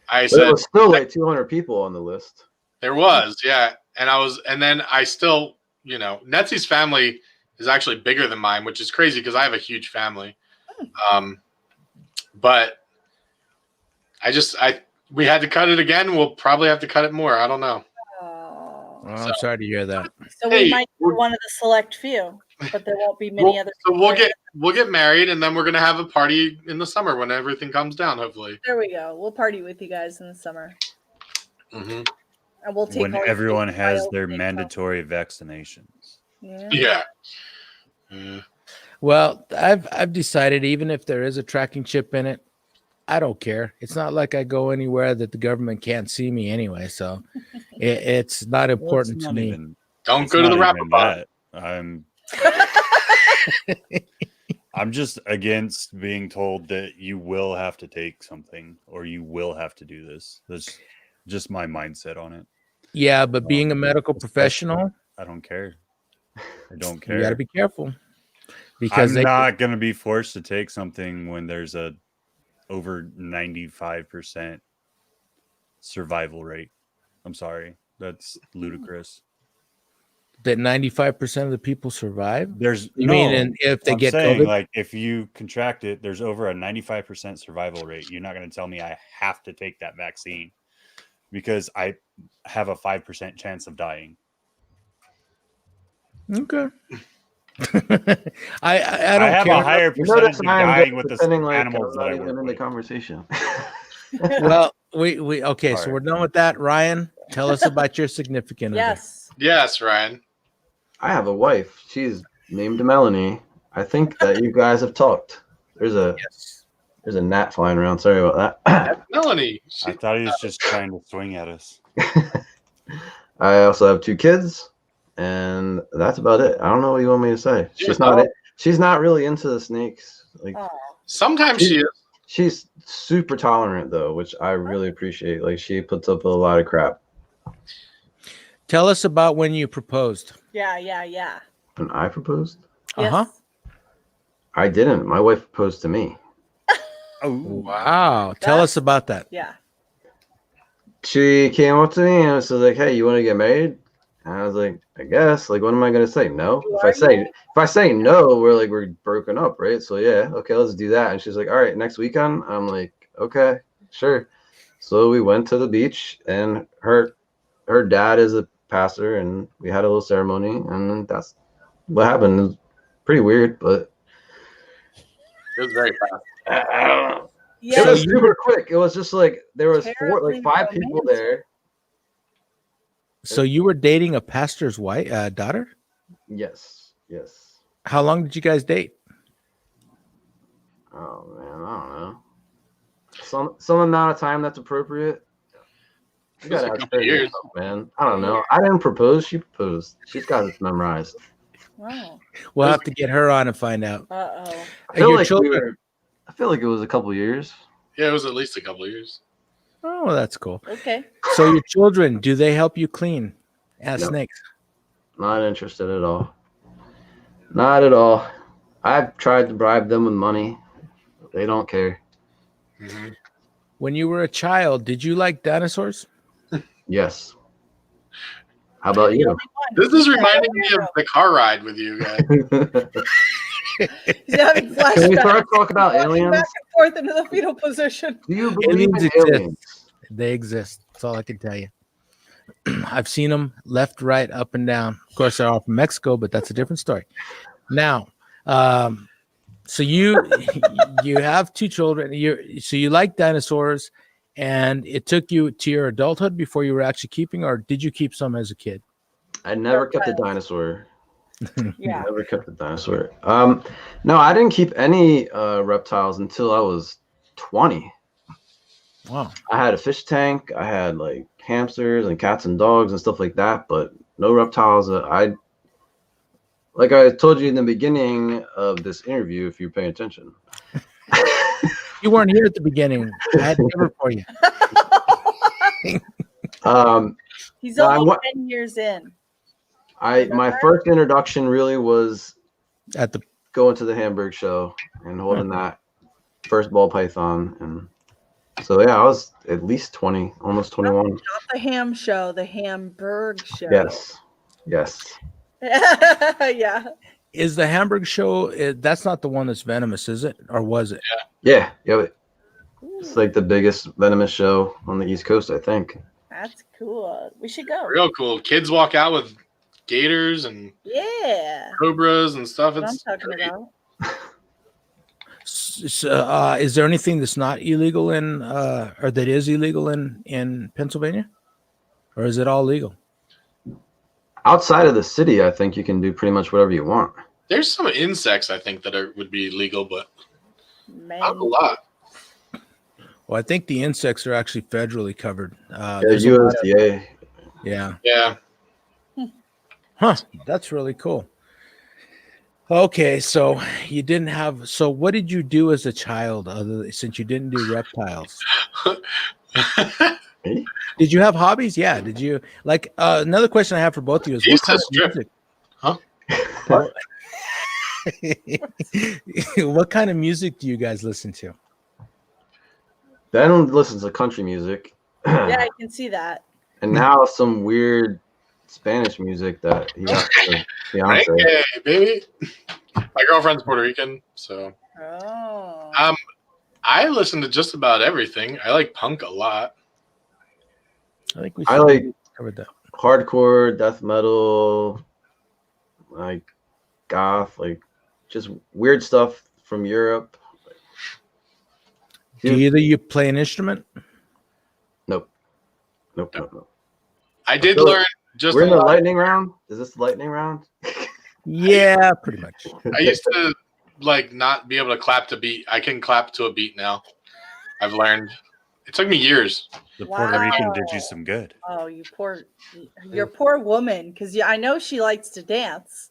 I said, it was still like 200 people on the list. There was, yeah. And then I still, Netsie's family is actually bigger than mine, which is crazy because I have a huge family. But we had to cut it again. We'll probably have to cut it more. I don't know. Oh. Well, I'm sorry to hear that. So we might be one of the select few, but there won't be many others. So we'll get married, and then we're gonna have a party in the summer when everything comes down. Hopefully. There we go. We'll party with you guys in the summer. Mm-hmm. And we'll take when everyone has their mandatory vaccinations. Yeah. Well, I've decided even if there is a tracking chip in it, I don't care. It's not like I go anywhere that the government can't see me anyway, so it's not important to me. Don't go to the rapper bar. I'm just against being told that you will have to take something or you will have to do this. That's just my mindset on it. Yeah, but being a medical professional, I don't care. I don't care. You got to be careful because I'm not going to be forced to take something when there's a over 95% survival rate. I'm sorry. That's ludicrous. That 95% of the people survive? If they get COVID? Like if you contract it, there's over a 95% survival rate. You're not going to tell me I have to take that vaccine because I have a 5% chance of dying. Okay. I have a higher percentage of dying with the animals that I work in with. the conversation. Well, we okay. So we're done with that. Ryan, tell us about your significant other. Yes, Ryan. I have a wife. She's named Melanie. I think that you guys have talked. There's a gnat flying around. Sorry about that. Melanie. I thought he was just trying to swing at us. I also have 2 kids, and that's about it. I don't know what you want me to say. Yeah, She's not really into the snakes. Like sometimes she is. she's super tolerant though, which I really appreciate. Like she puts up with a lot of crap. Tell us about when you proposed. Yeah. When I proposed, Uh-huh. I didn't. My wife proposed to me. Oh, Wow. Tell us about that. Yeah. She came up to me and was like, "Hey, you want to get married?" And I was like, "I guess." Like, what am I gonna say? No. If I say no, we're broken up, right? So yeah, okay, let's do that. And she's like, "All right, next weekend." I'm like, "Okay, sure." So we went to the beach, and her dad is a pastor, and we had a little ceremony, and that's what happened. It was pretty weird, but It was very fast. I don't know. Yeah. It was super quick. It was just like there was Terribly 5 people romantic. there. So you were dating a pastor's wife, daughter? Yes. How long did you guys date? Oh man, I don't know. Some amount of time that's appropriate. You It was gotta a ask couple her years. yourself, man. I don't know. I didn't propose. She proposed. She's got it memorized. Wow. We'll have to get her on and find out. Uh-oh. I And feel your like children. I feel like it was a couple years. Yeah, it was at least a couple of years. Oh, well, that's cool. Okay. So your children, do they help you clean as No. snakes? Not interested at all. Not at all. I've tried to bribe them with money. They don't care. Mhm. When you were a child, did you like dinosaurs? Yes. How about you? This is reminding me of the car ride with you guys. He's having flashbacks. Can we start talking about Walking aliens? back and forth into the fetal position. Do you believe Aliens in exist. aliens? They exist. That's all I can tell you. I've seen them left, right, up, and down. Of course, they're all from Mexico, but that's a different story. Now, so you have 2 children. So you like dinosaurs, and it took you to your adulthood before you were actually keeping, or did you keep some as a kid? I never kept a dinosaur. Yeah. Never kept a dinosaur. No, I didn't keep any reptiles until I was 20. Wow. I had a fish tank. I had like hamsters and cats and dogs and stuff like that, but no reptiles. Like I told you in the beginning of this interview, if you're paying attention. You weren't here at the beginning. I had never for you. He's No, almost 10 years in. My first introduction really was At the going to the Hamburg show and holding that first ball python, and so yeah, I was at least 20, almost 21. Not the ham show, the Hamburg show. Yes. Yeah. is the Hamburg show? That's not the one that's venomous, is it, or was it? Yeah. It's like the biggest venomous show on the East Coast, I think. That's cool. We should go. Real cool. Kids walk out with gators and Yeah. cobras and stuff. What I'm It's talking great. about. So, is there anything that's not illegal in, or that is illegal in Pennsylvania, or is it all legal? Outside of the city, I think you can do pretty much whatever you want. There's some insects I think that would be legal, but Man. not a lot. Well, I think the insects are actually federally covered. Yeah, There's a lot of- USDA. yeah. Yeah. Huh. That's really cool. Okay, so you didn't have. So, what did you do as a child, since you didn't do reptiles? Did you have hobbies? Yeah. Did you like? Another question I have for both of you is Used what kind to of strip. music? What kind of music do you guys listen to? Ben listens to country music. Yeah, I can see that. And now some weird Spanish music that he got for Beyonce. Hey, baby. My girlfriend's Puerto Rican, so Oh. I listen to just about everything. I like punk a lot. I think we I should like cover that. hardcore, death metal, like goth, like just weird stuff from Europe. Do either you play an instrument? Nope. I did feel learn Just We're in the a lot. lightning round. Is this the lightning round? Yeah, pretty much. I used to like not be able to clap to beat. I can clap to a beat now. I've learned. It took me years. The Puerto Rican did you Wow. some good. Oh, your poor woman, because I know she likes to dance.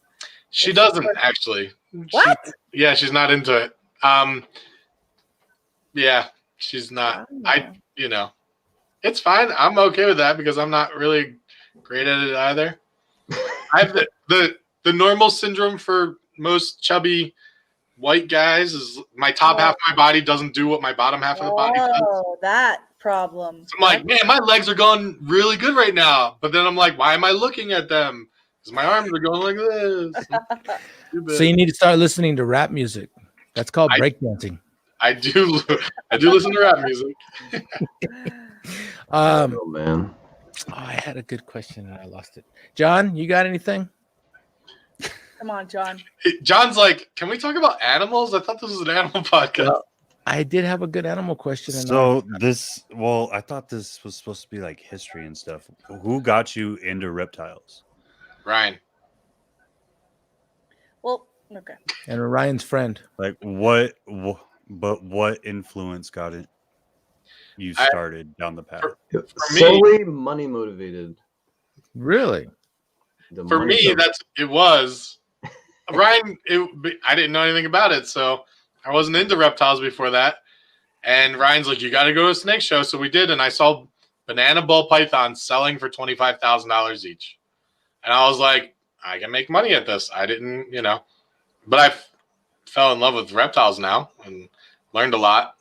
She If doesn't she's- actually. What? Yeah, she's not into it. Yeah, she's not. Wow. It's fine. I'm okay with that because I'm not really great at it either. I have the normal syndrome for most chubby white guys is my top half of my body doesn't do what my bottom half of the body does. Oh, that problem. So I'm like, man, my legs are going really good right now. But then I'm like, why am I looking at them? Because my arms are going like this. So you need to start listening to rap music. That's called breakdancing. I do listen to rap music. Oh man. I had a good question and I lost it. John, you got anything? Come on, John. John's like, can we talk about animals? I thought this was an animal podcast. Well, I did have a good animal question. And So I thought this was supposed to be like history and stuff. Who got you into reptiles? Ryan. Well, okay. and Ryan's friend. Like what influence got it? You started down the path. For me- Solely money motivated. Really? For me, it was Ryan. I didn't know anything about it, so I wasn't into reptiles before that. And Ryan's like, "You got to go to a snake show," so we did, and I saw banana ball pythons selling for $25,000 each, and I was like, "I can make money at this." I didn't, but I fell in love with reptiles now and learned a lot.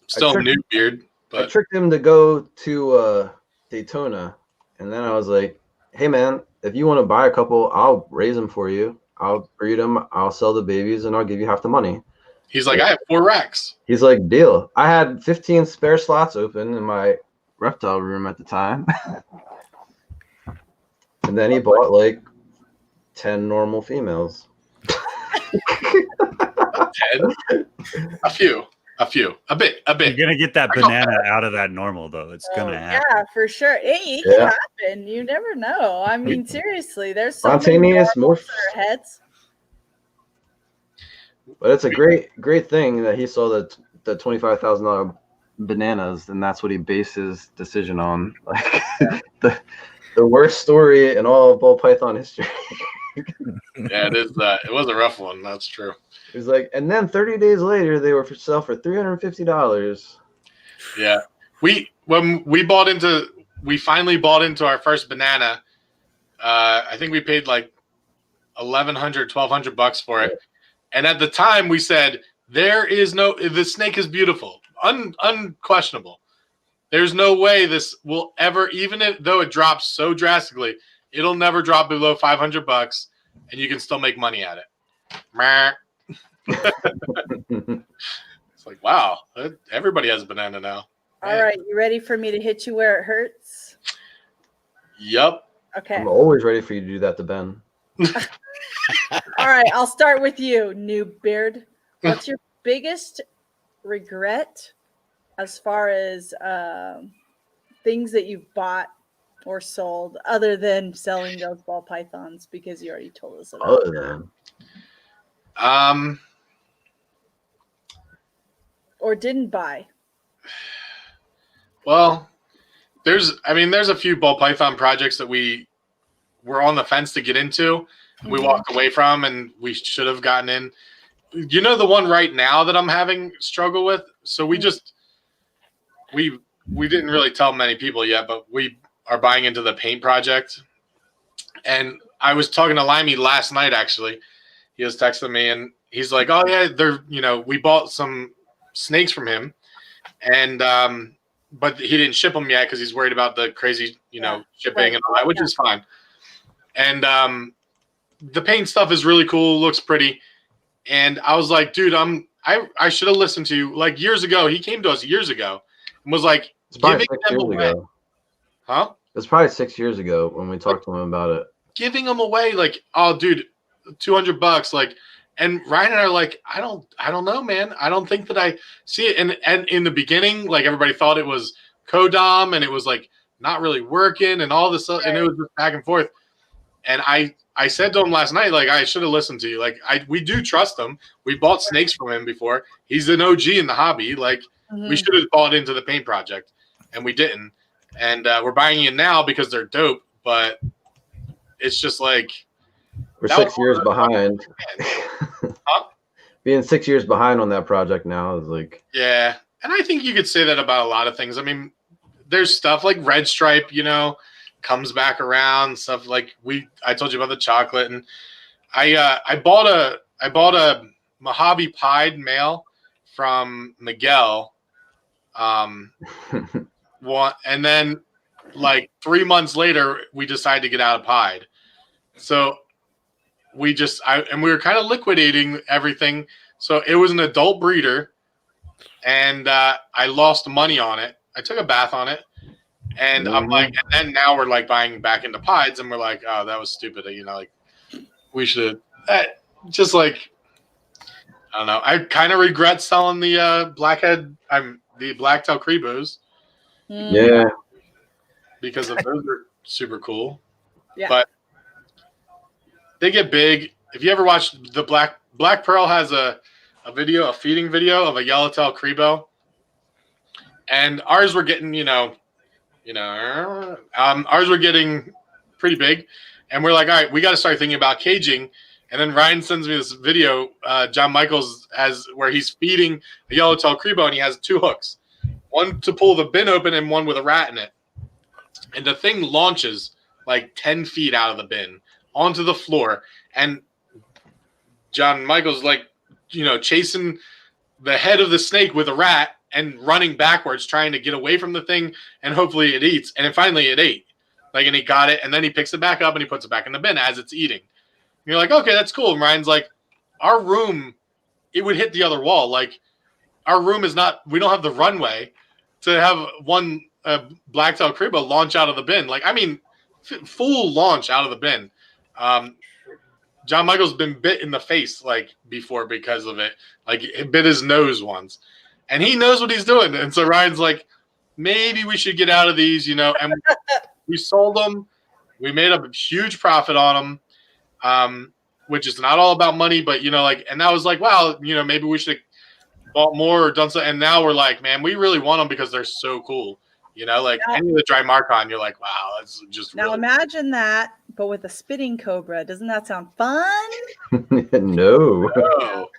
Still new beard, I but tricked him to go to Daytona, and then I was like, "Hey man, if you want to buy a couple, I'll raise them for you. I'll breed them. I'll sell the babies, and I'll give you half the money." he's like, "I have 4 racks." He's like, "Deal." I had 15 spare slots open in my reptile room at the time, and then he bought like 10 normal females. 10? A bit. You're gonna get that banana out of that normal though. It's gonna happen. Yeah, for sure. It can happen. You never know. I mean, seriously, there's so many Spontaneous variables morph. in our heads. But it's a great thing that he saw the $25,000 bananas, and that's what he based his decision on. Like the worst story in all of ball python history. Yeah, it is. It was a rough one. That's true. He's like, and then 30 days later, they were for sale for $350. Yeah, we finally bought into our first banana. I think we paid like $1,100-$1,200 for it, and at the time we said the snake is beautiful, unquestionable. There's no way this will ever, though it drops so drastically, it'll never drop below $500, and you can still make money at it. Meh. It's like, wow, everybody has a banana now. All right, you ready for me to hit you where it hurts? Yep. Okay. I'm always ready for you to do that to Ben. All right, I'll start with you, Noob Beard. What's your biggest regret as far as things that you've bought or sold, other than selling those ball pythons? Because you already told us about Other that. than Or didn't buy. Well, there's a few ball python projects that we were on the fence to get into. We walked away from, and we should have gotten in. You know, the one right now that I'm having struggle with. So we didn't really tell many people yet, but we are buying into the paint project. And I was talking to Limey last night, actually. He was texting me, and he's like, "Oh yeah, we bought some snakes from him, and but he didn't ship them yet because he's worried about the crazy, shipping and all that, which is fine. And the paint stuff is really cool, looks pretty. And I was like, dude, I should have listened to you like years ago. He came to us years ago and was like, it's probably giving 6 them years away. ago. Huh? It's probably 6 years ago when we talked to him about it. Giving them away, like, oh, dude, $200, like. And Ryan and I are like, I don't know, man. I don't think that I see it. And in the beginning, like everybody thought it was Kodam and it was like not really working and all this stuff, and it was just back and forth. And I said to him last night, like, I should have listened to you. Like, we do trust him. We bought snakes from him before. He's an OG in the hobby. Like, we should have bought into the paint project, and we didn't. And we're buying in now because they're dope. But it's just like we're 6 years behind. Being 6 years behind on that project now is like, yeah. And I think you could say that about a lot of things. I mean, there's stuff like Red Stripe, you know, comes back around. Stuff like I told you about the chocolate, and I bought a Mojave Pied male from Miguel. And then like 3 months later, we decided to get out of Pied. So we were kind of liquidating everything. So it was an adult breeder, and I lost money on it. I took a bath on it, and I'm like, and then now we're like buying back into Pieds, and we're like, oh, that was stupid. You know, like we should just like, I don't know. I kind of regret selling the the blacktail Crebos. yeah, because of those are super cool. Yeah. But they get big. If you ever watched the Black Pearl has a feeding video of a yellowtail Crebo, and ours were getting, ours were getting pretty big, and we're like, all right, we got to start thinking about caging. And then Ryan sends me this video, John Michaels has where he's feeding a yellowtail Crebo, and he has 2 hooks, one to pull the bin open and one with a rat in it. And the thing launches like 10 feet out of the bin onto the floor, and John Michaels like, chasing the head of the snake with a rat and running backwards, trying to get away from the thing, and hopefully it eats. And then finally it ate. And he got it, and then he picks it back up and he puts it back in the bin as it's eating. And you're like, okay, that's cool. And Ryan's like, our room, it would hit the other wall. Like, our room is not, we don't have the runway to have one blacktail Crebo launch out of the bin. Like, I mean, full launch out of the bin. John Michael's been bit in the face before because of it. Like, it bit his nose once, and he knows what he's doing. And so Ryan's like, maybe we should get out of these, and we sold them. We made a huge profit on them, which is not all about money, but and I was like, wow, maybe we should have bought more or done something. And now we're like, man, we really want them because they're so cool. Any of the dry Marcon, you're like, wow, that's just now really imagine that, but with a spitting cobra. Doesn't that sound fun? No. cool.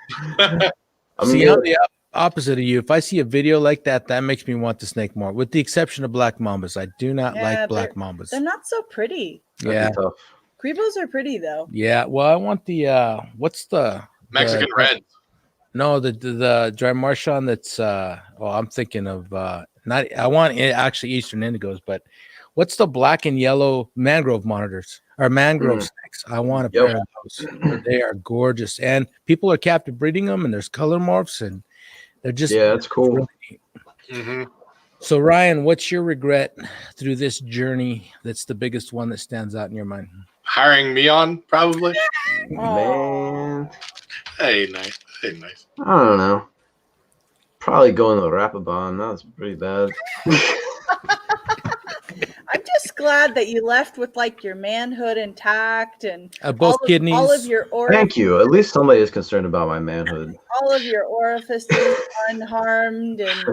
See, I'm the opposite of you. If I see a video like that, that makes me want the snake more. With the exception of black mambas, I do not like black mambas. They're not so pretty. Yeah, Crebos are pretty though. yeah. Well, I want the what's the Mexican red. No, the dry Marchand. That's I'm thinking of not. I want actually Eastern Indigos, but what's the black and yellow mangrove monitors or mangrove snakes? I want a pair of those. They are gorgeous, and people are captive breeding them, and there's color morphs, and they're just that's cool. Really neat. Mm-hmm. So Ryan, what's your regret through this journey? That's the biggest one that stands out in your mind. Hiring me on, probably. Man, Hey, nice. I don't know. Probably going to the Rapabon. That was pretty bad. I'm just glad that you left with your manhood intact and Both kidneys. all of your Thank you. At least somebody is concerned about my manhood. all of your orifices unharmed, and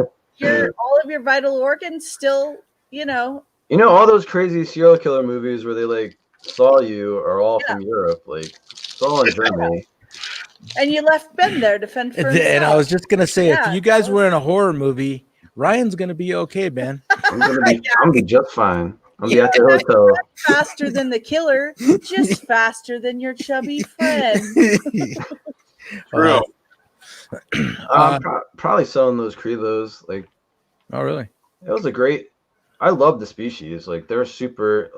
all of your vital organs still, all those crazy serial killer movies where they saw you are all from Europe. It's all in Germany. And you left Ben there to fend for himself. And I was just gonna say, if you guys were in a horror movie, Ryan's gonna be okay, Ben. I'm gonna be just fine. I'll be at the hotel. Faster than the killer, just faster than your chubby friend. True. Probably selling those Crebos. Oh, really? It was I love the species. They're super,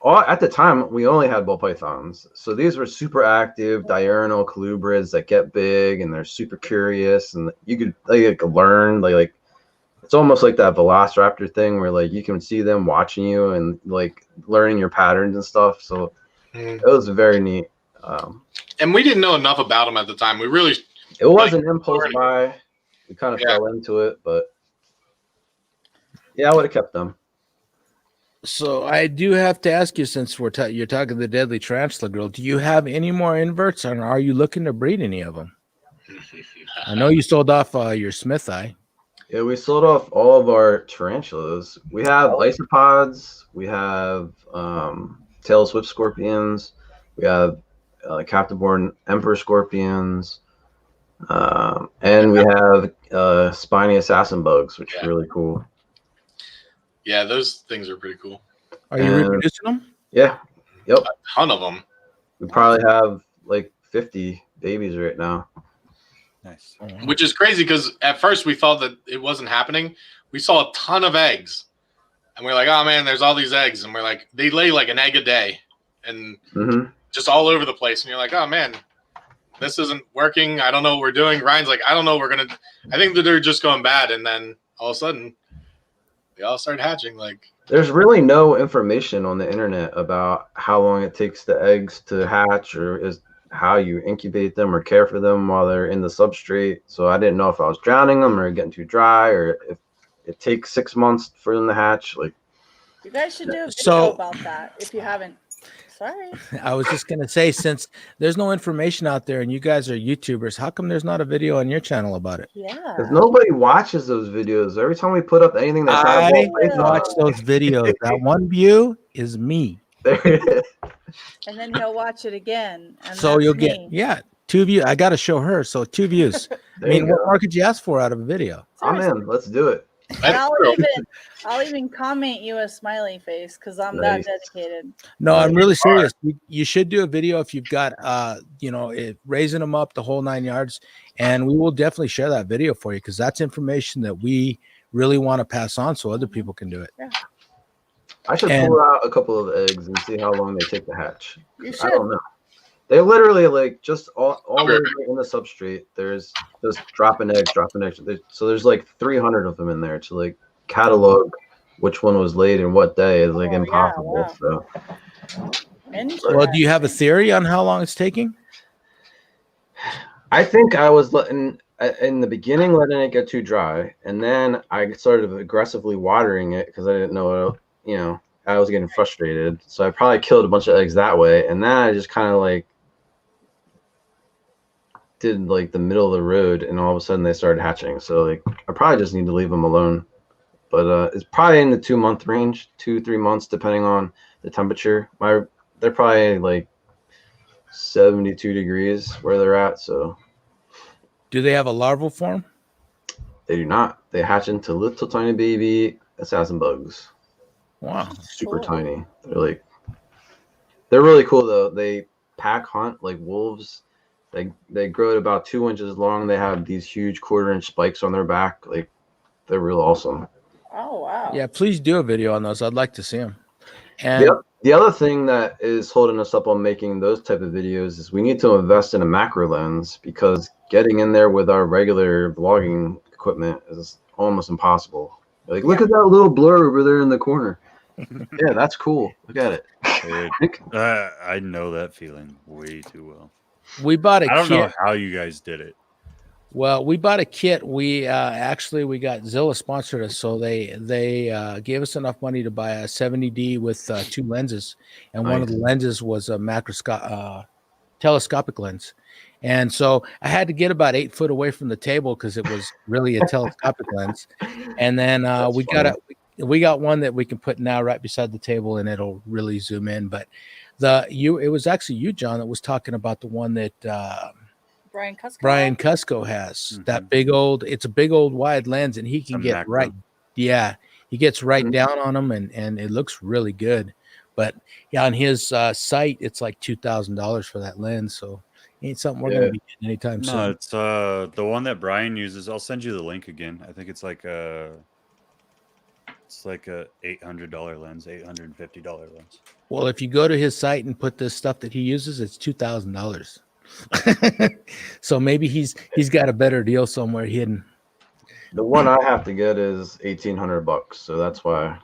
at the time we only had ball pythons. So these were super active diurnal colubrids that get big, and they're super curious, and you could learn it's almost like that Velociraptor thing where you can see them watching you and learning your patterns and stuff. So it was very neat. And we didn't know enough about them at the time. It was an impulse buy. We kind of fell into it, but yeah, I would have kept them. So I do have to ask you, since you're talking the deadly tarantula girl, do you have any more inverts, and are you looking to breed any of them? I know you sold off your Smith eye. Yeah, we sold off all of our tarantulas. We have isopods. We have tail swift scorpions. We have captive-born emperor scorpions. And we have spiny assassin bugs, which is really cool. Yeah, those things are pretty cool. Are you And- reproducing them? Yeah. Yep. A ton of them. We probably have like 50 babies right now. Nice. Which is crazy because at first we thought that it wasn't happening. We saw a ton of eggs, and we're like, "Oh man, there's all these eggs," and we're like, "They lay like an egg a day, and just all over the place." And you're like, "Oh man, this isn't working. I don't know what we're doing." Ryan's like, "I don't know. I think that they're just going bad." And then all of a sudden, they all started hatching. Like, There's really no information on the internet about how long it takes the eggs to hatch, or how you incubate them or care for them while they're in the substrate. So I didn't know if I was drowning them or getting too dry, or if it takes 6 months for them to hatch. Like, You guys should do a video So- about that if you haven't. Sorry. I was just gonna say, since there's no information out there and you guys are YouTubers, how come there's not a video on your channel about it? Yeah. because nobody watches those videos. Every time we put up anything that's I not a ball python, watch those videos. That one view is me. And then he'll watch it again. And So that's you'll get me. 2 views. I got to show her. So 2 views. I There mean, you what go. more could you ask for out of a video? I'm in. Let's do it. And that's true. I'll even comment you a smiley face because I'm Nice. that dedicated. No, I'm really Alright. serious. You should do a video if you've got, raising them up the whole 9 yards, and we will definitely share that video for you because that's information that we really want to pass on so other people can do it. I should And- pull out a couple of eggs and see how long they take to hatch. You I should. don't know. They literally like just all Okay. over in the substrate. There's just dropping eggs. So there's like 300 of them in there to like catalog which one was laid and what day is like Oh, yeah, impossible. wow. So Well, do you have a theory on how long it's taking? I think I was letting in the beginning letting it get too dry, and then I started aggressively watering it because I didn't know, I was getting frustrated. So I probably killed a bunch of eggs that way, and then I just kind of like did like the middle of the road, and all of a sudden they started hatching. So like I probably just need to leave them alone. But it's probably in the 2-month range, 2-3 months, depending on the temperature. They're probably like 72 degrees where they're at. So Do they have a larval form? they do not. They hatch into little tiny baby assassin bugs. Wow. Super Cool. tiny. They're really cool though. They pack hunt like wolves. They grow to about 2 inches long. They have these huge 1/4-inch spikes on their back. Like they're real awesome. Oh wow. Yeah, please do a video on those. I'd like to see them. And Yep. The other thing that is holding us up on making those type of videos is we need to invest in a macro lens, because getting in there with our regular vlogging equipment is almost impossible. Like, look at that little blur over there in the corner. Yeah, that's cool. Look at it. Dude, I know that feeling way too well. we bought a I don't kit. know how you guys did it. Well, we bought a kit. We we got Zilla sponsored us, so they gave us enough money to buy a 70D with 2 lenses, and one of the lenses was a telescopic lens. And so I had to get about 8 foot away from the table because it was really a telescopic lens. And then we got one that we can put now right beside the table, and it'll really zoom in. But it was actually you, John, that was talking about the one that Brian Cusco has. That it's a big old wide lens, and he can get macro. right. Yeah, he gets right down on them, and it looks really good. But yeah, on his site, it's like $2,000 for that lens. So ain't something we're gonna be getting anytime soon. No, it's the one that Brian uses. I'll send you the link again. I think it's like a $800 lens, $850 lens. Well, if you go to his site and put the stuff that he uses, it's $2,000. So maybe he's got a better deal somewhere hidden. The one I have to get is $1,800, so that's why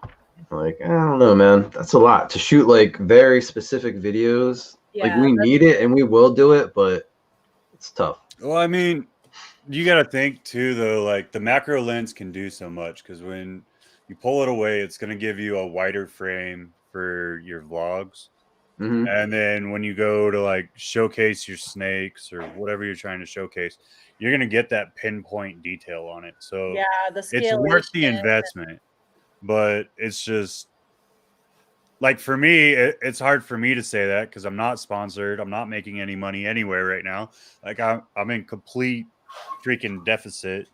I'm like, I don't know, man. That's a lot to shoot like very specific videos. Like we need it and we will do it, but it's tough. Well, I mean, you got to think too, though. Like the macro lens can do so much, because when You pull it away, it's going to give you a wider frame for your vlogs. Mhm. And then when you go to like showcase your snakes or whatever you're trying to showcase, you're going to get that pinpoint detail on it. So Yeah, the it's worth the scalation. investment, but it's just like for me, it's hard for me to say that because I'm not sponsored. I'm not making any money anywhere right now. Like I'm in complete freaking deficit.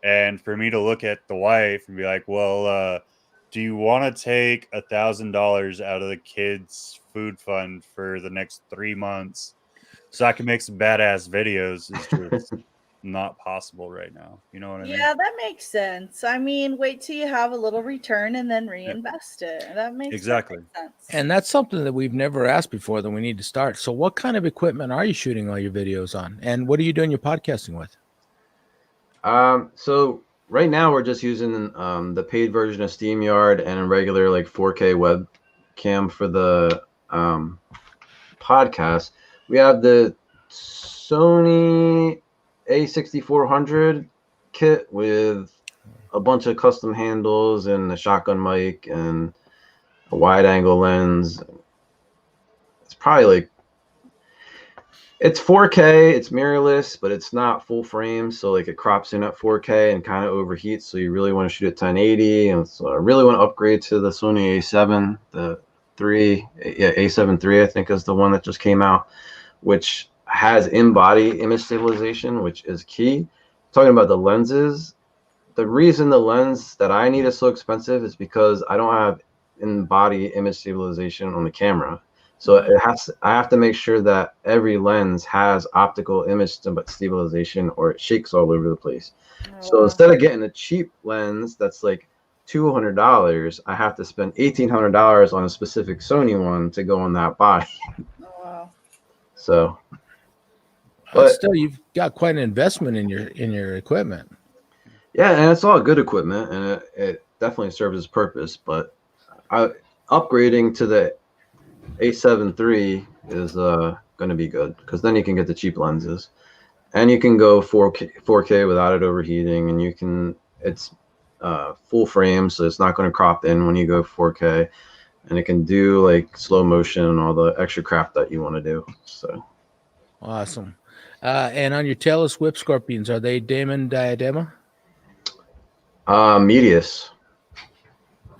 And for me to look at the wife and be like, well, do you want to take $1,000 out of the kids' food fund for the next 3 months so I can make some badass videos? Is just not possible right now. You know what I mean? Yeah, that makes sense. I mean, wait till you have a little return and then Yeah, reinvest it. That makes exactly. perfect sense. And that's something that we've never asked before that we need to start. So what kind of equipment are you shooting all your videos on? And what are you doing your podcasting with? So right now we're just using the paid version of StreamYard and a regular like 4K webcam for the podcast. We have the Sony A6400 kit with a bunch of custom handles and a shotgun mic and a wide angle lens. It's probably like it's 4K, it's mirrorless, but it's not full frame, so like it crops in at 4K and kind of overheats. So you really want to shoot at 1080, and so I really want to upgrade to the Sony A7, the 3, yeah, A7 III, I think is the one that just came out, which has in-body image stabilization, which is key. Talking about the lenses, the reason the lens that I need is so expensive is because I don't have in-body image stabilization on the camera. So I have to make sure that every lens has optical image stabilization or it shakes all over the place. So instead of getting a cheap lens that's like $200, I have to spend $1,800 on a specific Sony one to go on that body. Oh, wow. So, But but still, you've got quite an investment in your equipment. yeah, and it's all good equipment, and it definitely serves its purpose. But upgrading to the A7 III is going to be good because then you can get the cheap lenses, and you can go 4K without it overheating, and it's full frame, so it's not going to crop in when you go 4K, and it can do like slow motion and all the extra crap that you want to do. So Awesome. And on your tailless whip scorpions, are they Damon Diadema? Medius.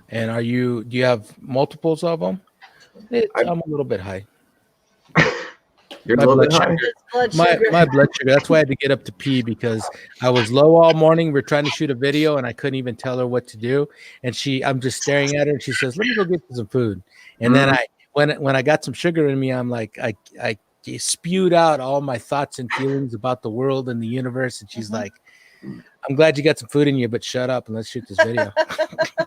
And do you have multiples of them? I'm a little bit high. You're My a little blood bit high. sugar. My blood sugar. That's why I had to get up to pee because I was low all morning. We are trying to shoot a video and I couldn't even tell her what to do. And I'm just staring at her and she says, "Let me go get you some food." And then when I got some sugar in me, I'm like, I spewed out all my thoughts and feelings about the world and the universe. And she's like, "I'm glad you got some food in you, but shut up and let's shoot this video."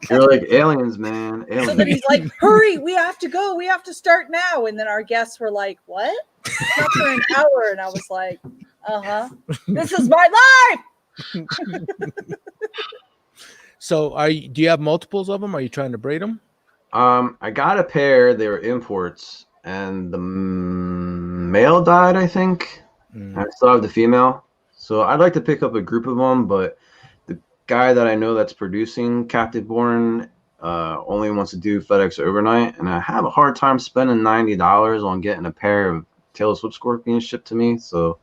You're like aliens, man. So then Aliens. he's like, "Hurry, we have to go. We have to start now." And then our guests were like, "What? It's not for an hour." And I was like, "Uh-huh. This is my life." So do you have multiples of them? Are you trying to breed them? I got a pair. They were imports, and the male died, I think. I still have the female. So I'd like to pick up a group of them, but the guy that I know that's producing captive born only wants to do FedEx overnight, and I have a hard time spending $90 on getting a pair of tailless whip scorpions shipped to me. So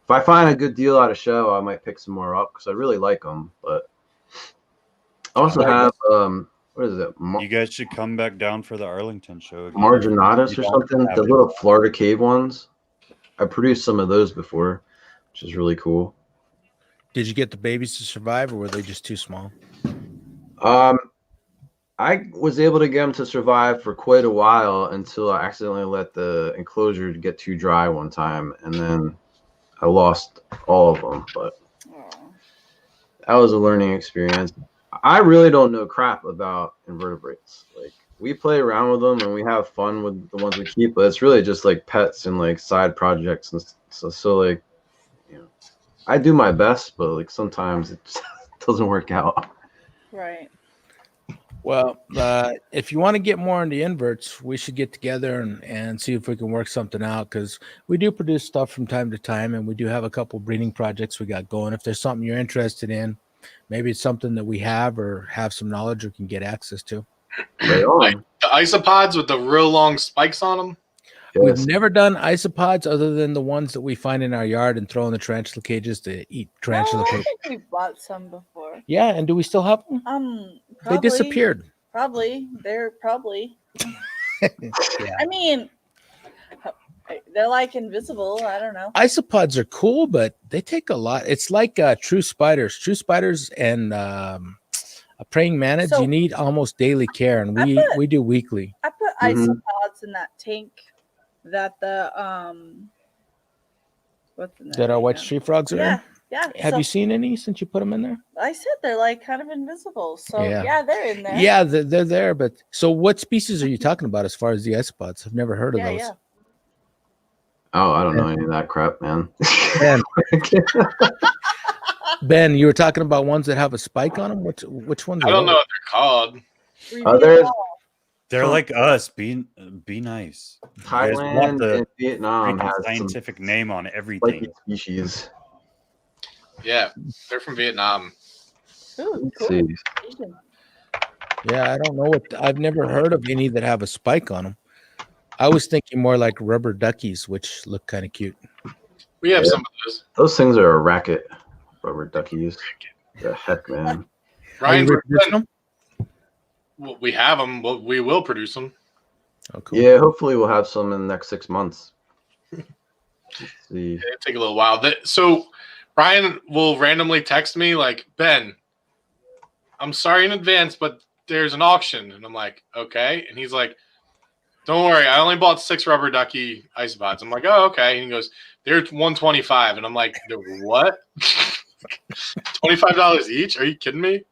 if I find a good deal at a show, I might pick some more up because I really like them. But I also have what is it? You guys should come back down for the Arlington show again. Marginatus or something. The little Florida cave ones. I produced some of those before, which is really cool. Did you get the babies to survive, or were they just too small? I was able to get them to survive for quite a while until I accidentally let the enclosure get too dry one time, and then I lost all of them. But that was a learning experience. I really don't know crap about invertebrates. Like, we play around with them and we have fun with the ones we keep, but it's really just like pets and like side projects and so like, you know, I do my best, but like sometimes it just doesn't work out. Right. Well, if you want to get more into inverts, we should get together and see if we can work something out, because we do produce stuff from time to time, and we do have a couple breeding projects we got going. If there's something you're interested in, maybe it's something that we have or have some knowledge or can get access to. Right on. The isopods with the real long spikes on them. We've Yes. never done isopods other than the ones that we find in our yard and throw in the tarantula cages to eat tarantula No, I poop. think we've bought some before. Yeah, and do we still have them? Probably, They disappeared. Probably. They're probably. Yeah. I mean, they're like invisible. I don't know. Isopods are cool, but they take a lot. It's like true spiders. True spiders and praying manads, So- you need almost daily care, and we do weekly. I put Mhm. isopods in that tank that the what's in there? That our white Yeah. street frogs are Yeah, in. yeah. Have so you seen any since you put them in there? I said they're like kind of invisible. So Yeah. yeah, they're in there. Yeah, they're there. But so, what species are you talking about as far as the isopods? I've never heard of yeah, those. yeah. Oh, I don't know any of that crap, man. Ben, Ben, you were talking about ones that have a spike on them. Which ones? I don't know what they're called. Reveal there's- it all. They're like us. Be nice. You guys want Thailand and the Vietnam freaking has some scientific name on spiky everything. species. Yeah, they're from Vietnam. Ooh, Let's cool. see. Asian. Yeah, I don't know what. I've never heard of any that have a spike on them. I was thinking more like rubber duckies, which look kind of cute. We have Yeah. some of those. Those things are a racket. Rubber duckies. The heck, man. Are you Ryan's reproducing them? we have them. We will produce them. Oh, cool. Yeah, hopefully we'll have some in the next 6 months. Let's see. It'll take a little while. So Ryan will randomly text me like, Ben, I'm sorry in advance, but there's an auction. And I'm like, okay. And he's like, don't worry, I only bought 6 rubber ducky isopods. I'm like, oh, okay. And he goes, they're $125. And I'm like, they're what? $25 each? Are you kidding me?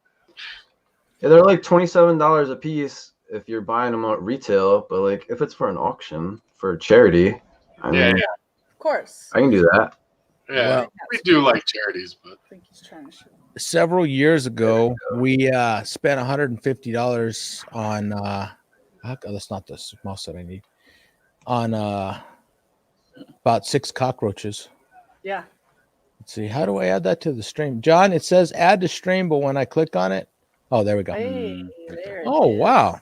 Yeah, they're like $27 a piece if you're buying them at retail, but like if it's for an auction for charity, I Yeah, mean, yeah. Of course. I can do that. Yeah, Well- we do like charities, but I think he's trying to show. Several years ago, we spent $150 on. That's not the mouse that I need. On about 6 cockroaches. Yeah. Let's see. How do I add that to the stream, John? It says add to stream, but when I click on it, oh, there we go. Hey, there it Oh is. wow.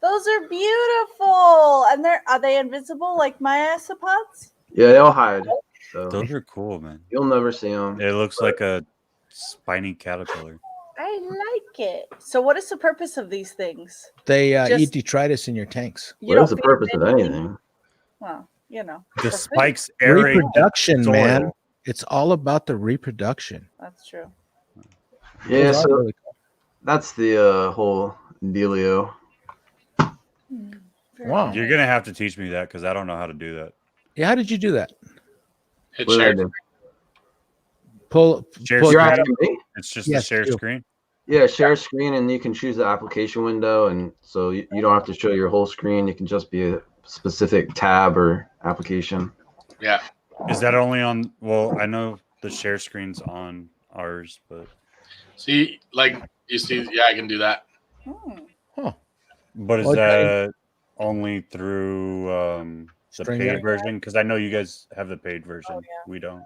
Those are beautiful. And are they invisible like my isopods? Yeah, they'll hide. So Those are cool, man. you'll never see them. It looks like a spiny caterpillar. I like it. So what is the purpose of these things? They Just- eat detritus in your tanks. What is the feed purpose them of anything? anything? Well, you know. The for food. spikes aerate Reproduction, soil. man. It's all about the reproduction. That's true. Yeah, Those are so really cool. that's the whole dealio. Very Wow. nice. You're gonna have to teach me that because I don't know how to do that. Yeah, how did you do that? hit What did I share. do? Pull. Share pull You're screen. asking me? It's just Yes, a share you. screen. Yeah, share screen, and you can choose the application window, and so you don't have to show your whole screen. It can just be a specific tab or application. Yeah. Is that only on? Well, I know the share screen's on ours, but See, like you see, yeah, I can do that. Hmm. but is Okay. that only through the String paid it. version? Because I know you guys have the paid version. We don't.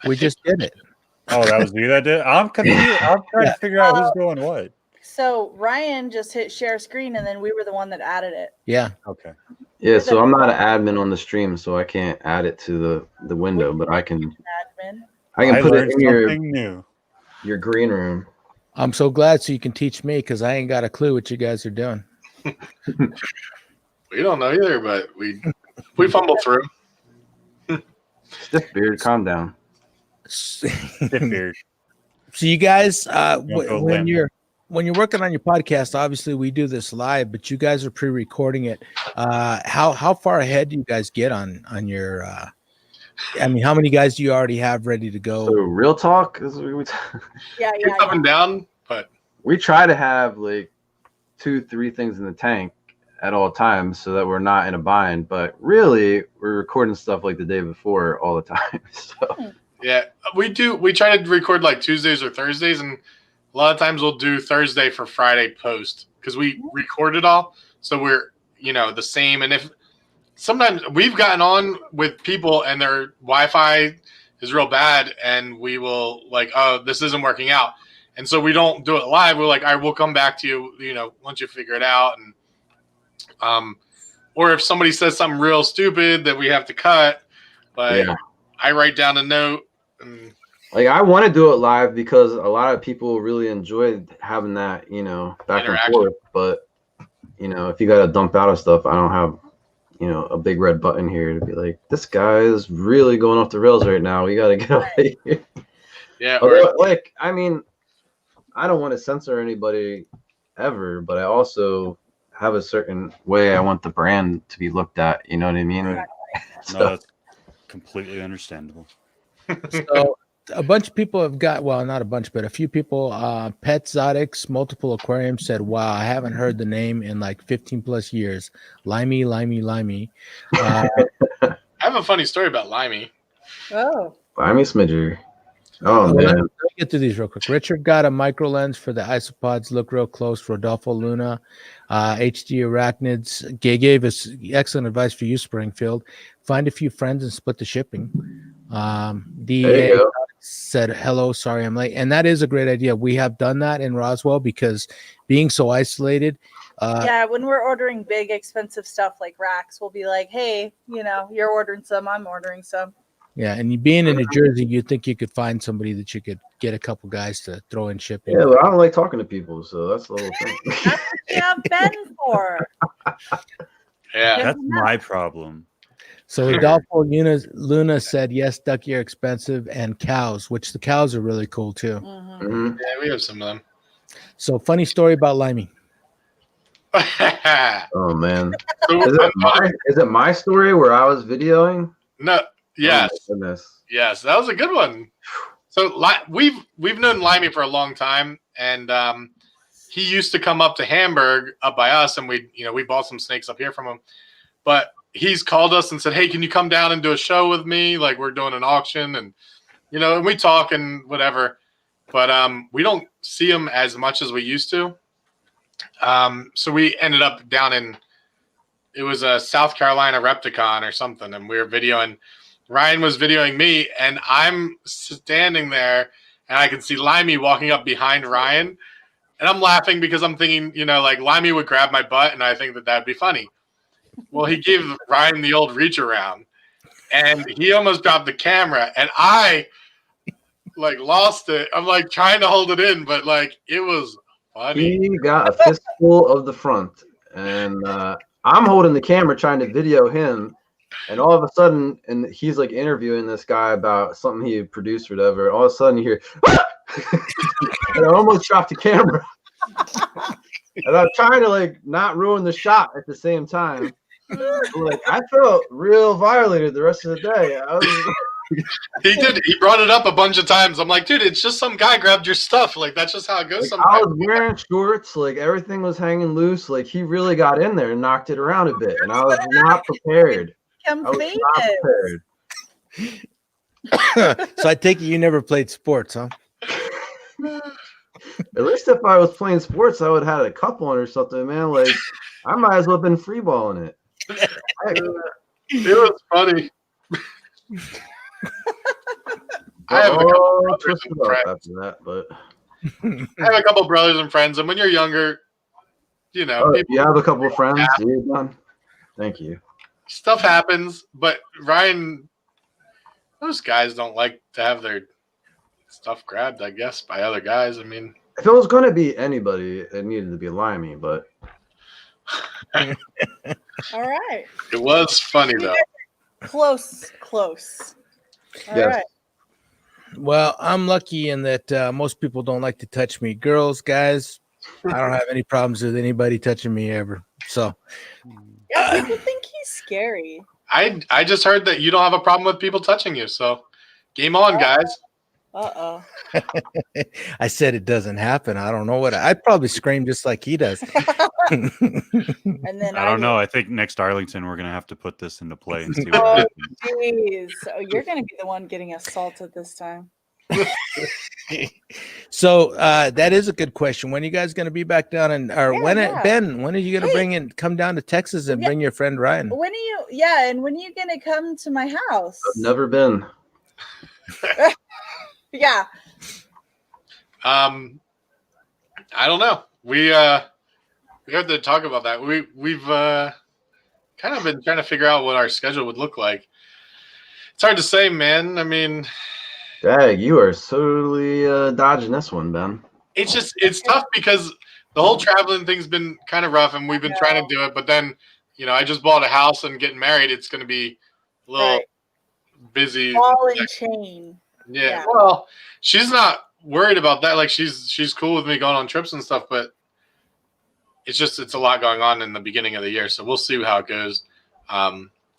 We just did it. Oh, that was you that did. I'm confused. I'm trying to figure out who's doing what. So Ryan just hit share screen, and then we were the one that added it. Yeah. Okay. Yeah, so I'm not an admin on the stream, so I can't add it to the window, but I can Admin. put it learned in your something new. green room. I'm so glad so you can teach me because I ain't got a clue what you guys are doing. We don't know either, but we fumble through. Stiff beard, calm down. Stiff beard. So you guys, Don't go when limp. you're working on your podcast, obviously we do this live, but you guys are pre-recording it. How far ahead do you guys get on your? I mean, how many guys do you already have ready to go? So real talk is Yeah, It's yeah, up and down, but we try to have like 2-3 things in the tank at all times so that we're not in a bind. But really, we're recording stuff like the day before all the time. So yeah, we do. We try to record like Tuesdays or Thursdays, and a lot of times we'll do Thursday for Friday post because we record it all, so we're the same. And if sometimes we've gotten on with people and their Wi-Fi is real bad, and we will like, oh, this isn't working out, And so we don't do it live. We're like, all right, we'll come back to you, you know, once you figure it out. And or if somebody says something real stupid that we have to cut, like I write down a note. And like I want to do it live because a lot of people really enjoy having that, you know, back and forth. But you know, if you got to dump out of stuff, I don't have, you know, a big red button here to be like, this guy is really going off the rails right now. We got to get away here. Yeah. Although, like, I mean, I don't want to censor anybody ever, but I also have a certain way I want the brand to be looked at. You know what I mean? Right. So, No, that's completely understandable. So a bunch of people have got, well, not a bunch, but a few people, Pet Zotics, Multiple Aquariums said, wow, I haven't heard the name in like 15 plus years. Limey. I have a funny story about Limey. Oh. Limey Smidger. Oh, let man. me get through these real quick. Richard got a micro lens for the isopods. Look real close. Rodolfo Luna, HD Arachnids. Gave us excellent advice for you, Springfield. Find a few friends and split the shipping. DA said, hello, sorry I'm late. And that is a great idea. We have done that in Roswell because being so isolated. Yeah, when we're ordering big, expensive stuff like racks, we'll be like, hey, you know, you're ordering some, I'm ordering some. Yeah, and you being in New Jersey, you'd think you could find somebody that you could get a couple guys to throw in shipping. Yeah, but I don't like talking to people, so that's the whole thing. That's what you have Ben for. Yeah, that's my problem. So Rodolfo Luna said, yes, ducky are expensive, and cows, which the cows are really cool too. Mm-hmm. Yeah, we have some of them. So funny story about Limey. Oh, man. Is it my story where I was videoing? No. Yes. Oh, goodness. Yes, that was a good one. So we've known Limey for a long time, and he used to come up to Hamburg up by us, and we bought some snakes up here from him. But he's called us and said, "Hey, can you come down and do a show with me? Like we're doing an auction, and and we talk and whatever." But we don't see him as much as we used to. So we ended up down in it was a South Carolina Repticon or something, and we were videoing. Ryan was videoing me, and I'm standing there, and I can see Limey walking up behind Ryan, and I'm laughing because I'm thinking, like Limey would grab my butt, and I think that'd be funny. Well, he gave Ryan the old reach around, and he almost dropped the camera, and I lost it. I'm trying to hold it in, but it was funny. He got a fistful of the front, and I'm holding the camera trying to video him. And all of a sudden, and he's interviewing this guy about something he produced or whatever. All of a sudden, you hear, and I almost dropped the camera. And I'm trying to not ruin the shot at the same time. I felt real violated the rest of the day. He did. He brought it up a bunch of times. I'm like, dude, it's just some guy grabbed your stuff. That's just how it goes. I was wearing shorts. Everything was hanging loose. He really got in there and knocked it around a bit. And I was not prepared. So I take it you never played sports, huh? At least if I was playing sports, I would have had a cup on or something, man. I might as well have been freeballing it. It was funny. I have a couple brothers and friends. After that, but I have a couple brothers and friends, and when you're younger, you have a couple of friends. Thank you. Stuff happens, but Ryan, those guys don't like to have their stuff grabbed, I guess, by other guys. I mean, if it was going to be anybody, it needed to be Limey, but. All right. It was funny, though. Close. All right. Well, I'm lucky in that most people don't like to touch me. Girls, guys, I don't have any problems with anybody touching me ever. So. Yeah, people think he's scary. I just heard that you don't have a problem with people touching you. So, game on, guys. Uh-oh. I said it doesn't happen. I don't know what I'd probably scream just like he does. And then I don't know. I think next Arlington we're gonna have to put this into play and see what oh, happens. jeez. Oh, you're gonna be the one getting assaulted this time. So that is a good question. When are you guys going to be back down Ben, when are you going to come down to Texas and bring your friend Ryan? When are you and when are you going to come to my house? I've never been. Yeah. I don't know. We have to talk about that. We've kind of been trying to figure out what our schedule would look like. It's hard to say, man. I mean, Dag, you are totally dodging this one, Ben. it's tough because the whole traveling thing's been kind of rough, and we've been trying to do it. But then, I just bought a house and getting married. It's going to be a little busy. Ball and chain. Yeah. Well, she's not worried about that. Like she's cool with me going on trips and stuff, but it's a lot going on in the beginning of the year. So we'll see how it goes.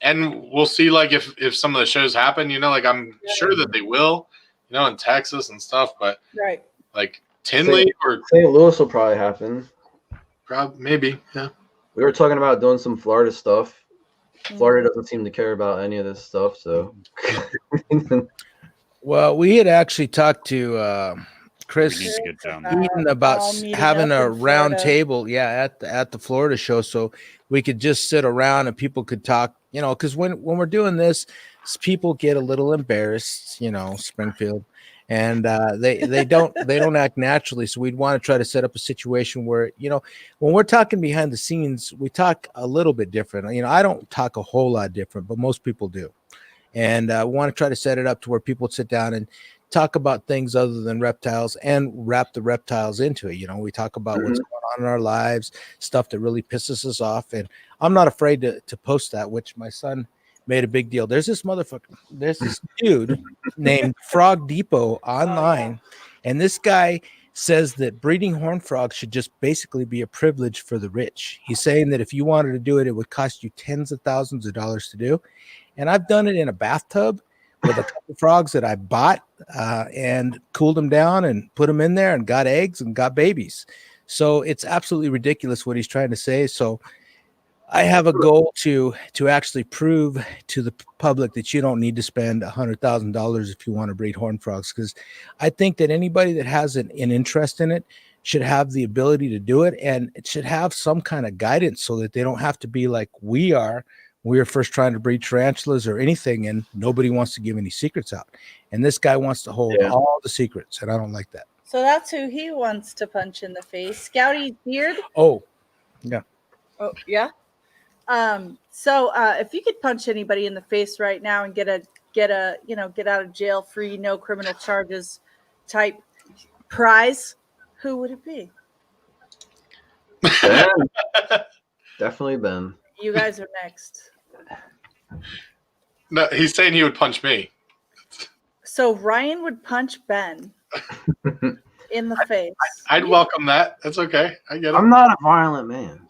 And we'll see like if some of the shows happen, like I'm sure that they will, in Texas and stuff, but like Tinley or St. Louis will probably happen. Maybe. Yeah. We were talking about doing some Florida stuff. Florida doesn't seem to care about any of this stuff, so. Well, we had actually talked to Chris We need to get down Eden about having a round table, at the Florida show, so we could just sit around and people could talk, because when we're doing this, people get a little embarrassed, Springfield, and they don't act naturally. So we'd want to try to set up a situation where, when we're talking behind the scenes, we talk a little bit different. I don't talk a whole lot different, but most people do. And we want to try to set it up to where people sit down and talk about things other than reptiles and wrap the reptiles into it. We talk about what's going on in our lives, stuff that really pisses us off. And I'm not afraid to post that, which my son made a big deal. There's this dude named Frog Depot online. And this guy says that breeding horned frogs should just basically be a privilege for the rich. He's saying that if you wanted to do it, it would cost you tens of thousands of dollars to do. And I've done it in a bathtub with a couple of frogs that I bought and cooled them down and put them in there and got eggs and got babies. So it's absolutely ridiculous what he's trying to say. So I have a goal to actually prove to the public that you don't need to spend $100,000 if you want to breed horned frogs, because I think that anybody that has an interest in it should have the ability to do it, and it should have some kind of guidance so that they don't have to be like we are. We were first trying to breed tarantulas or anything, and nobody wants to give any secrets out. And this guy wants to hold all the secrets, and I don't like that. So that's who he wants to punch in the face. Scouty Beard. Oh, yeah. Oh, yeah. So if you could punch anybody in the face right now and get out of jail free, no criminal charges type prize, who would it be? Ben. Definitely Ben. You guys are next. No, he's saying he would punch me. So Ryan would punch Ben in the face. I'd welcome that. That's okay. I get it. I'm not a violent man.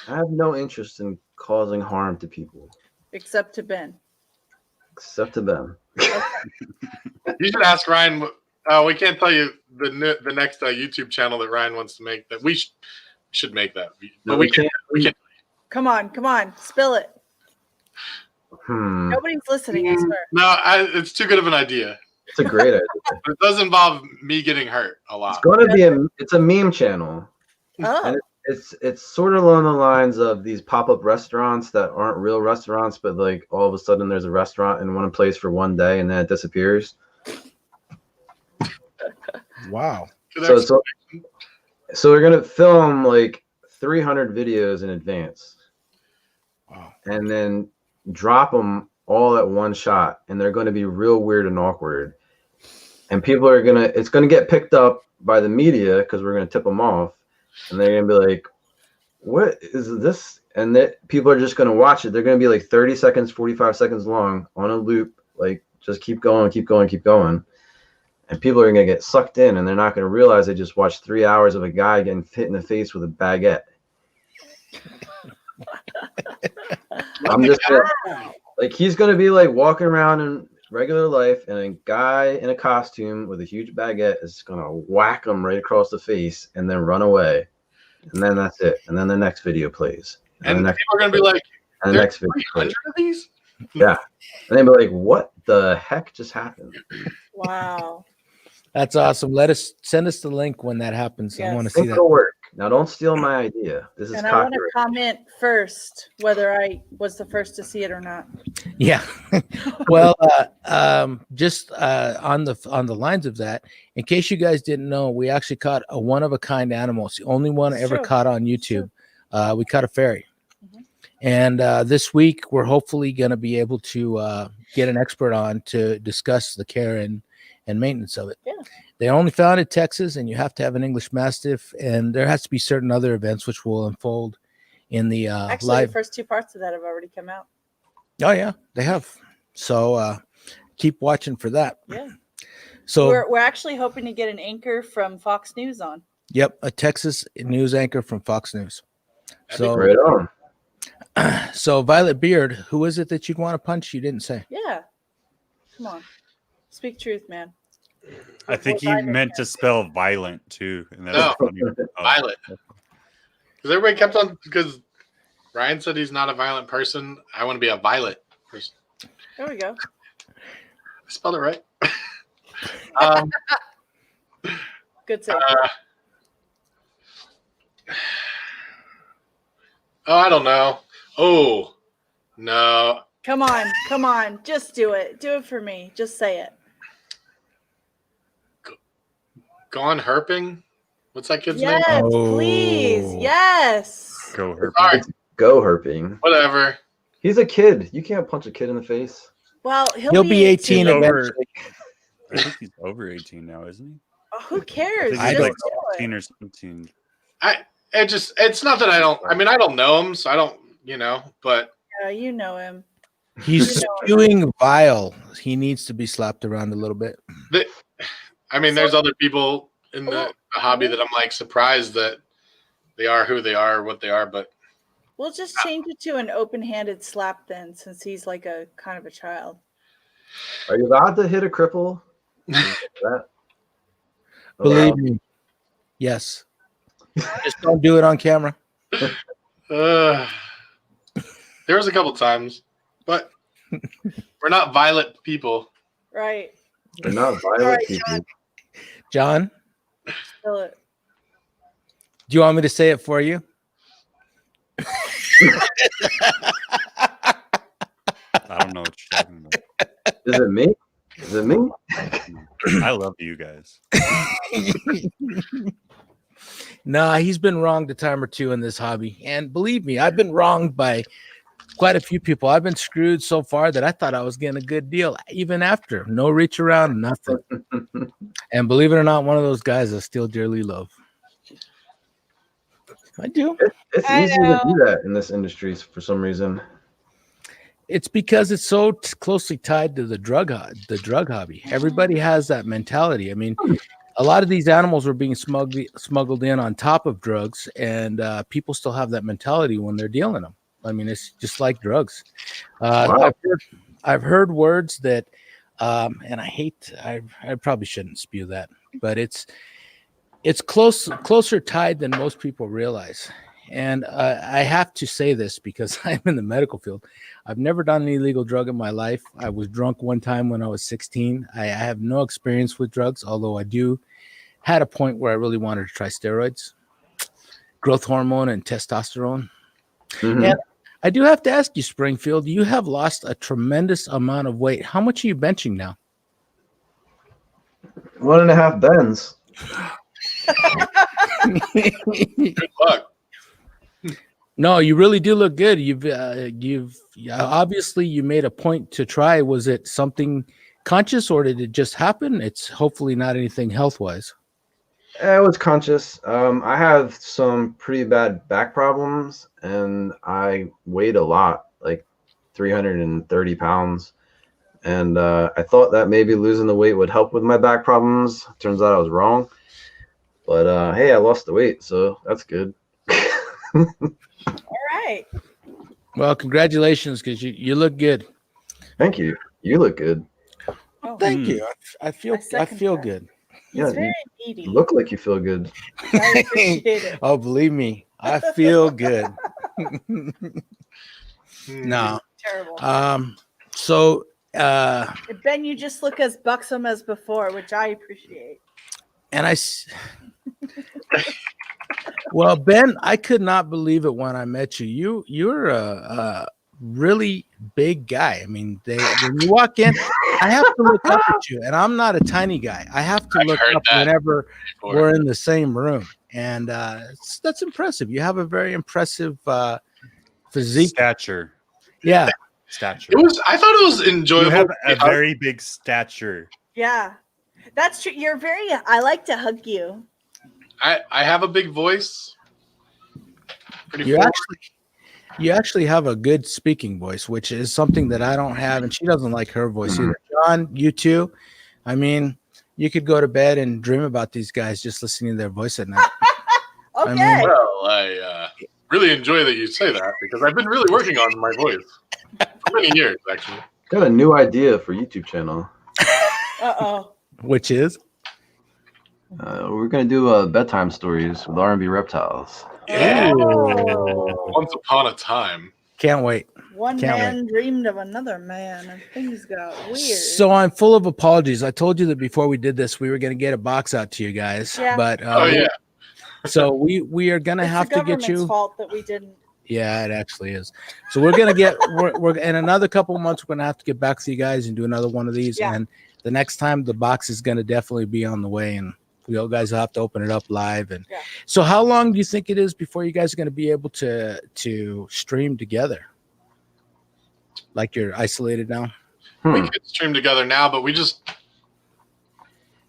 I have no interest in causing harm to people. Except to Ben. Except to Ben. You should ask Ryan. We can't tell you the next YouTube channel that Ryan wants to make. That we should make that. But we can't. Come on, spill it. Nobody's listening, I swear. No, it's too good of an idea. It's a great idea. But it does involve me getting hurt a lot. It's going to be it's a meme channel. Oh. And it's sort of along the lines of these pop-up restaurants that aren't real restaurants, but like all of a sudden there's a restaurant in one place for one day and then it disappears. Wow. So we're gonna film like 300 videos in advance. Wow. And then drop them all at one shot, and they're going to be real weird and awkward. And people are it's going to get picked up by the media because we're going to tip them off, and they're going to be like, "What is this?" And that people are just going to watch it. They're going to be like 30 seconds, 45 seconds long on a loop. Like, just keep going, keep going, keep going. And people are going to get sucked in, and they're not going to realize they just watched 3 hours of a guy getting hit in the face with a baguette. I'm just like, he's going to be like walking around in regular life, and a guy in a costume with a huge baguette is going to whack him right across the face and then run away. And then that's it. And then the next video plays. And the next people are going to be like, and the next video plays. Of these? Yeah. And they'll be like, what the heck just happened? Wow. That's awesome. Send us the link when that happens. Yes. I want to see that. It'll work. Now, don't steal my idea. This is And I want to copyright. comment first whether I was the first to see it or not. Yeah. Well, just on the lines of that, in case you guys didn't know, we actually caught a one of a kind animal. It's the only one It's ever true. caught on It's YouTube. We caught a fairy, Mhm. and this week we're hopefully going to be able to get an expert on to discuss the care and maintenance of it. Yeah. They only found in Texas, and you have to have an English Mastiff, and there has to be certain other events which will unfold in the Actually, live. the first 2 parts of that have already come out. Oh yeah, they have. So keep watching for that. Yeah. So We're actually hoping to get an anchor from Fox News on. yep, a Texas news anchor from Fox News. So Right on. so Violet Beard, who is it that you'd want to punch? You didn't say. Yeah. Come on. Speak truth, man. I think he Violent meant to spell violent too, and that's No. funny. Oh. Violet. Because everybody kept on, because Ryan said he's not a violent person. I want to be a violet person. There we go. I spelled it right. Good save. I don't know. Oh, no. Come on. Just do it. Do it for me. Just say it. Gone herping? What's that kid's Yes, name? please. Oh. Yes. Go her. Sorry, Go herping. whatever. He's a kid. You can't punch a kid in the face. Well, He'll be 18 He's over- eventually. I think he's over 18 now, isn't he? Oh, who I cares? think I he's Just like do it. 16 or 17. It's not that I don't, I mean, I don't know him, so I don't, but Yeah, you know him. He's spewing vile. He needs to be slapped around a little bit. I mean, there's other people in the hobby that I'm like surprised that they are who they are, what they are, but We'll just change it to an open-handed slap then, since he's like a kind of a child. Are you allowed to hit a cripple? That? Believe me. Yes. Just don't do it on camera. there was a couple times, but we're not violent people. Right. They're not violent All right, people. John, Fill it. do you want me to say it for you? I don't know what you're talking about. Is it me? Is it me? I love you guys. Nah, he's been wronged a time or two in this hobby. And believe me, I've been wronged by quite a few people. I've been screwed so far that I thought I was getting a good deal, even after. No reach around, nothing. And believe it or not, one of those guys I still dearly love. I do. It's I easy to know. do that in this industry for some reason. It's because it's so closely tied to the drug hobby. Everybody has that mentality. I mean, a lot of these animals are being smuggled in on top of drugs, and people still have that mentality when they're dealing them. I mean, it's just like drugs. Wow. I've heard words that, and I probably shouldn't spew that, but it's closer tied than most people realize. And I have to say this because I'm in the medical field. I've never done any illegal drug in my life. I was drunk one time when I was 16. I have no experience with drugs, although I had a point where I really wanted to try steroids, growth hormone, and testosterone. Mhm. And I do have to ask you, Springfield, you have lost a tremendous amount of weight. How much are you benching now? 1.5 bends. Good luck. No, you really do look good. You've obviously you made a point to try. Was it something conscious or did it just happen? It's hopefully not anything health wise. I was conscious. I have some pretty bad back problems, and I weighed a lot, like 330 pounds. And I thought that maybe losing the weight would help with my back problems. Turns out I was wrong. But hey, I lost the weight, so that's good. All right. Well, congratulations, because you look good. Thank you. You look good. Oh, Thank you. I feel second that. good. he's Yeah, very needy. You look like you feel good. I appreciate it. Oh, believe me, I feel good. No. Terrible. So Ben, you just look as buxom as before, which I appreciate. and well, Ben, I could not believe it when I met you. You're really big guy. I mean, when you walk in, I have to look up at you, and I'm not a tiny guy. I have to I've look heard up that whenever before. we're in the same room, and that's impressive. You have a very impressive physique. Stature. Yeah, Stature. I thought it was You enjoyable. have a very big stature. Yeah, that's true. You're very. I like to hug you. I have a big voice. Pretty you forward. actually have a good speaking voice, which is something that I don't have, and she doesn't like her voice either. John, you too. I mean, you could go to bed and dream about these guys just listening to their voice at night. Okay. I mean, Well, I really enjoy that you say that because I've been really working on my voice for many years, actually. Got a new idea for YouTube channel. Uh-oh. which is We're gonna do bedtime stories with R&B Reptiles. Oh. Once upon a time. can't wait. One Can't man dreamed of another man, and things got weird. So I'm full of apologies. I told you that before we did this, we were going to get a box out to you guys. Yeah. But Oh yeah. so we are going to It's have the to get government's you. fault that we didn't. Yeah, it actually is. So we're going to get we're in another couple of months. We're going to have to get back to you guys and do another one of these. Yeah. And the next time the box is going to definitely be on the way, and you guys will have to open it up live. And Yeah. so, how long do you think it is before you guys are going to be able to stream together? Like you're isolated now? We could stream together now, but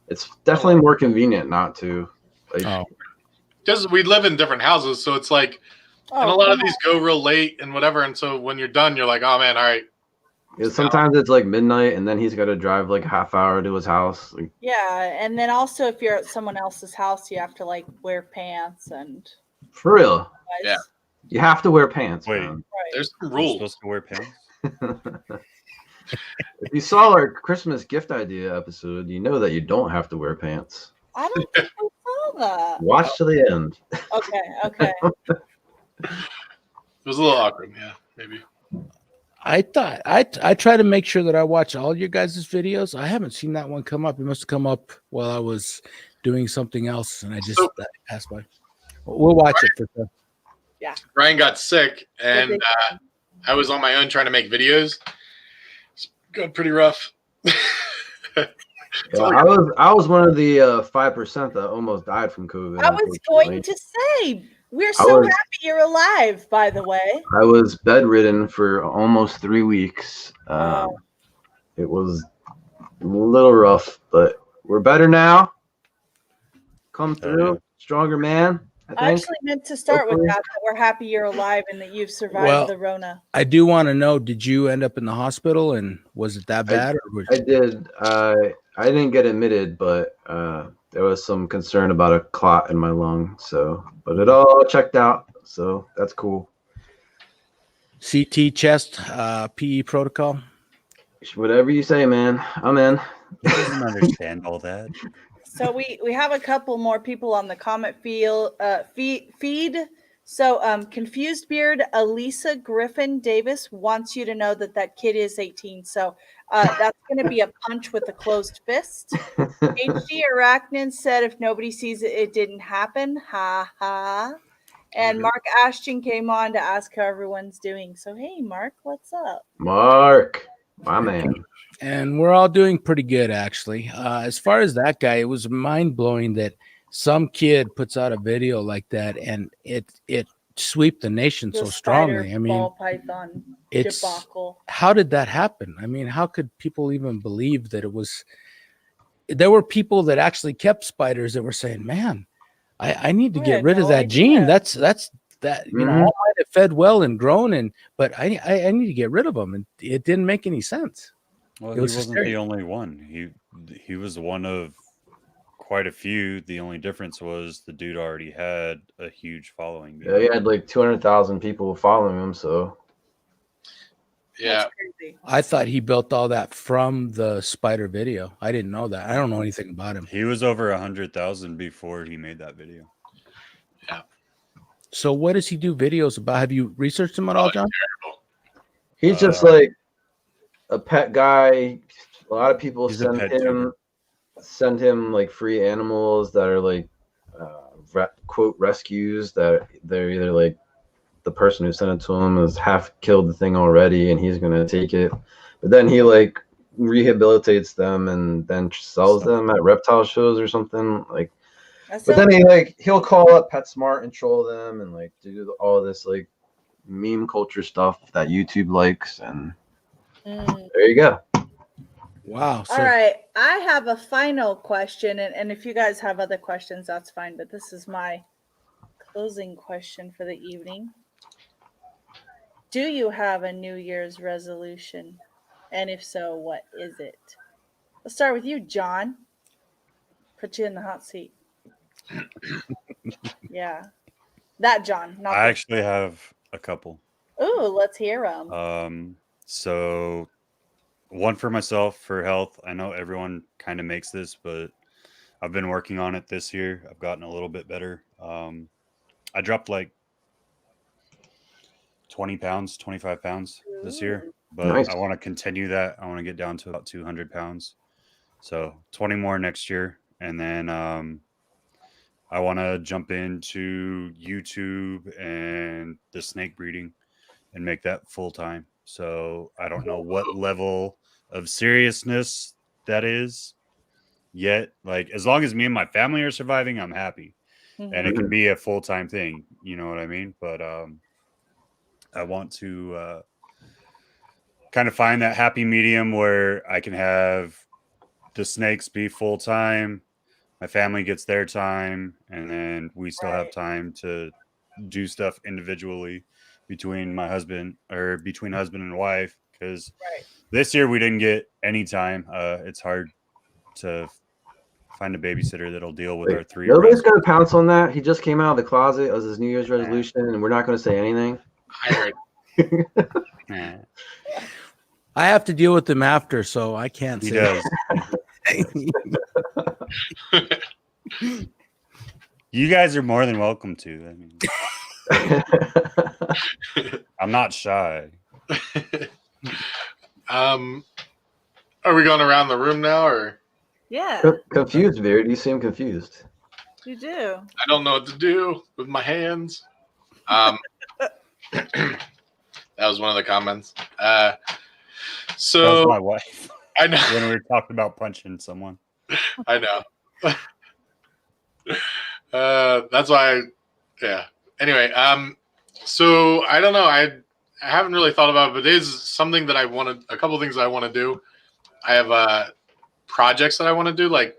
It's definitely more convenient not to. Like, Oh, because we live in different houses, so it's like, and a Oh, lot of come these go real late and whatever. And so when you're done, you're like, oh man, all right. sometimes it's like midnight, and then he's got to drive like a half hour to his house. Like, yeah, and then also if you're at someone else's house, you have to like wear pants and. for real, Yeah. you have to wear pants. Wait. Man. Right. There's some You're rules. supposed to wear pants. If you saw our Christmas gift idea episode, you know that you don't have to wear pants. I don't think I saw that. Watch to the end. Okay. It was a little awkward. Yeah, maybe. I thought I try to make sure that I watch all your guys' videos. I haven't seen that one come up. It must have come up while I was doing something else, and I just passed by. We'll watch it for sure. Ryan got sick, and big I was on my own trying to make videos. It's going pretty rough. Yeah, I was one of the 5% that almost died from COVID. I was going to say, we're so was- happy you're alive, by the way. I was bedridden for almost 3 weeks. Wow. It was a little rough, but we're better now. Come through, stronger man. I I think. actually meant to start with Hopefully. that we're happy you're alive and that you've survived Well, the Rona. I do want to know: did you end up in the hospital, and was it that bad? Or was I did. I didn't get admitted, but there was some concern about a clot in my lung. But it all checked out, so that's cool. CT chest PE protocol? Whatever you say, man. I'm in. He doesn't understand all that. So we have a couple more people on the comment feed. So Confused Beard, Elisa Griffin Davis wants you to know that kid is 18. So that's going to be a punch with a closed fist. HD Arachnid said if nobody sees it, it didn't happen. Ha ha. And Mark Ashton came on to ask how everyone's doing. So hey, Mark, what's up? Mark, my man. And we're all doing pretty good, actually. As far as that guy, it was mind blowing that some kid puts out a video like that, and it swept the nation The so spider strongly. I mean, ball python it's debacle. how did that happen? I mean, how could people even believe that it was? There were people that actually kept spiders that were saying, "Man, I need to We get had rid of no that idea. gene. That's that you know, Mhm. all might have fed well and grown, but I need to get rid of them." And it didn't make any sense. Well, It he was wasn't hysteria. the only one. He was one of quite a few. The only difference was the dude already had a huge following. Yeah, he had like 200,000 people following him. So Yeah. That's crazy. I thought he built all that from the spider video. I didn't know that. I don't know anything about him. He was over 100,000 before he made that video. So what does he do videos about? Have you researched him at all, John? he's just like a pet guy. A lot of people He's a pet send him like free animals that are like quote rescues that they're either like the person who sent it to him has half killed the thing already, and he's gonna take it. But then he like rehabilitates them and then sells them at reptile shows or something. Like, but then he'll call up PetSmart and troll them and like do all this like meme culture stuff that YouTube likes, and there you go. Wow. All right. I have a final question, and if you guys have other questions, that's fine. But this is my closing question for the evening. Do you have a New Year's resolution? And if so, what is it? Let's start with you, John. Put you in the hot seat. Yeah. That John. Not I actually have a couple. Ooh, let's hear them. So one for myself for health. I know everyone kind of makes this, but I've been working on it this year. I've gotten a little bit better. I dropped like 20 pounds, 25 pounds this year, but Nice. I want to continue that. I want to get down to about 200 pounds. So 20 more next year. And then I want to jump into YouTube and the snake breeding and make that full time. So I don't know what level of seriousness that is yet. Like, as long as me and my family are surviving, I'm happy. And it can be a full-time thing. You know what I mean? But I want to kind of find that happy medium where I can have the snakes be full-time, my family gets their time, and then we still have time to do stuff individually between husband and wife, because this year we didn't get any time. It's hard to find a babysitter that'll deal with our three. Nobody's gonna pounce on that. He just came out of the closet as his New Year's resolution, and we're not gonna say anything. I heard. I have to deal with him after, so I can't He say. does. You guys are more than welcome to. I mean, I'm not shy. Are we going around the room now, or? Yeah, Confused, Beard. You seem confused. you do. I don't know what to do with my hands. That was one of the comments. That So was my wife I know. when we were talking about punching someone. I know. That's why. Yeah. Anyway, so I don't know. I haven't really thought about it, but it is something that I wanted. A couple things I want to do. I have projects that I want to do, like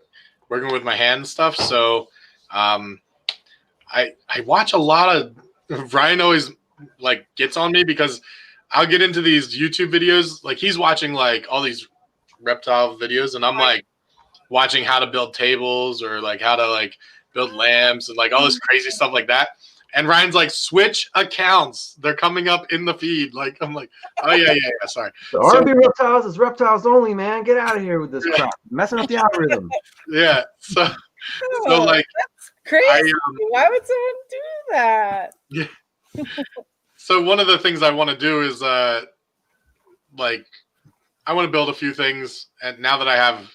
working with my hand stuff. So, I watch a lot of. Ryan always like gets on me because I'll get into these YouTube videos. Like he's watching like all these reptile videos, and I'm like watching how to build tables or like how to like build lamps and like all this crazy stuff like that. And Ryan's like, switch accounts. They're coming up in the feed. Like, I'm like, oh yeah. Sorry. The R&B Reptiles is reptiles only, man. Get out of here with this crap. Messing up the algorithm. Yeah. So like, That's crazy. Why would someone do that? Yeah. So one of the things I want to do is like I want to build a few things, and now that I have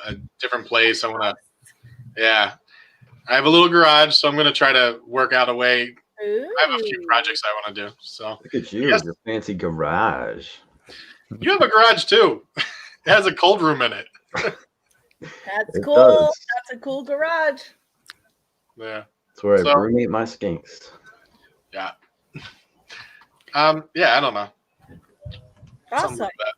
a different place, I want to I have a little garage, so I'm going to try to work out a way. Ooh. I have a few projects I want to do. So Look at you with your fancy garage. you have a garage too. It has a cold room in it. That's It cool. does. That's a cool garage. Yeah. That's where I So- brumate my skinks. Yeah. I don't know. Something Awesome. like that.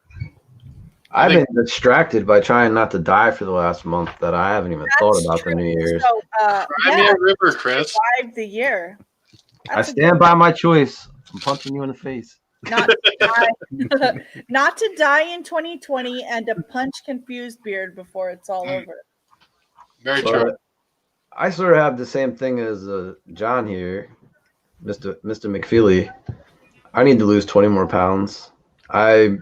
I've think- been distracted by trying not to die for the last month that I haven't even thought That's about true. the New Year's. So, Cry me a river, Chris. survive the year. I That's a stand by my choice. I'm punching you in the face. not to die, not to die in 2020 and to punch confused Beard before it's all over. Very true. But I sort of have the same thing as John here, Mr. McFeely. I need to lose 20 more pounds. I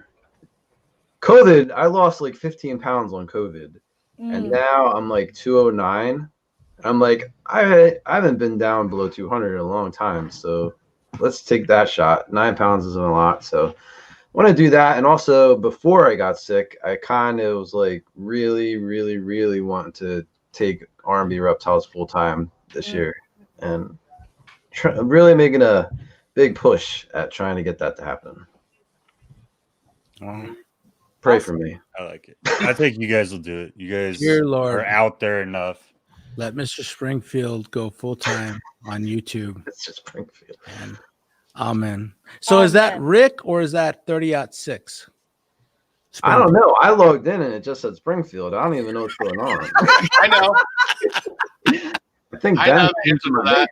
lost like 15 pounds on COVID, and now I'm like 209. I'm like, I haven't been down below 200 in a long time, so let's take that shot. 9 pounds isn't a lot, so I want to do that. And also, before I got sick, I kind of was like really, really, really wanting to take R&B Reptiles full time this year, and really making a big push at trying to get that to happen. Well, Pray for me. I like it. I think you guys will do it. You guys Dear Lord. are out there enough. Let Mr. Springfield go full time on YouTube. It's just Springfield. And amen. So is that Amen. Rick or is that 30-6? I don't know. I logged in and it just said Springfield. I don't even know what's going on. I know. I think I Ben know the answer to that.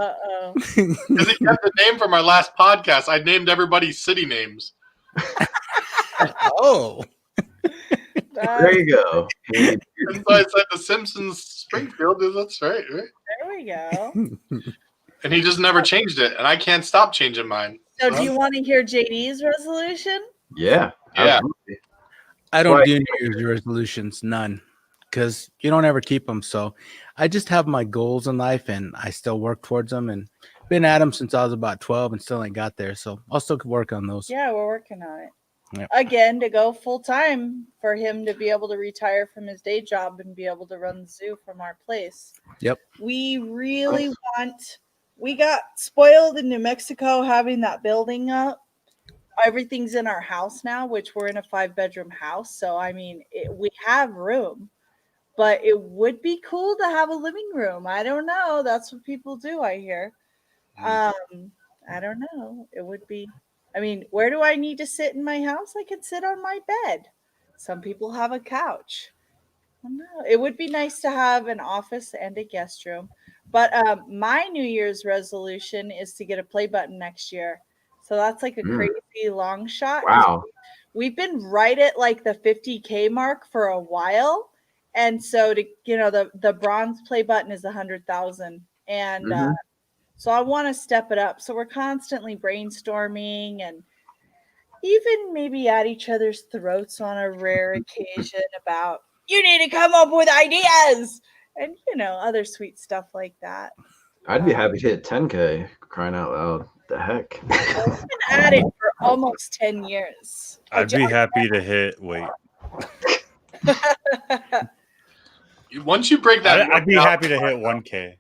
Uh-oh. Because he kept the name from our last podcast. I named everybody's city names. Oh. There you go. And so I said the Simpsons Springfield. That's right. There we go. And he just never changed it. And I can't stop changing mine. So do you want to hear JD's resolution? Yeah. Yeah. Absolutely. I don't Right. do New Year's resolutions, none, because you don't ever keep them. So I just have my goals in life, and I still work towards them. And been at them since I was about 12, and still ain't got there. So I'll still work on those. Yeah, we're working on it. Yep. Again, to go full time for him to be able to retire from his day job and be able to run the zoo from our place. Yep. We really we got spoiled in New Mexico having that building up. Everything's in our house now, which we're in a 5-bedroom house. So, I mean, we have room, but it would be cool to have a living room. I don't know. That's what people do, I hear. I don't know. It would be, I mean, where do I need to sit in my house? I could sit on my bed. Some people have a couch. I don't know. It would be nice to have an office and a guest room. But my New Year's resolution is to get a play button next year. So that's like a crazy long shot. Wow. We've been right at like the 50K mark for a while. And so the bronze play button is 100,000. And so I want to step it up. So we're constantly brainstorming and even maybe at each other's throats on a rare occasion about, you need to come up with ideas and, other sweet stuff like that. I'd be happy to hit 10K, crying out loud. The heck? We've been at it for almost 10 years. I'd be happy to hit. Wait, Once you break that, I'd be happy to hit 1K.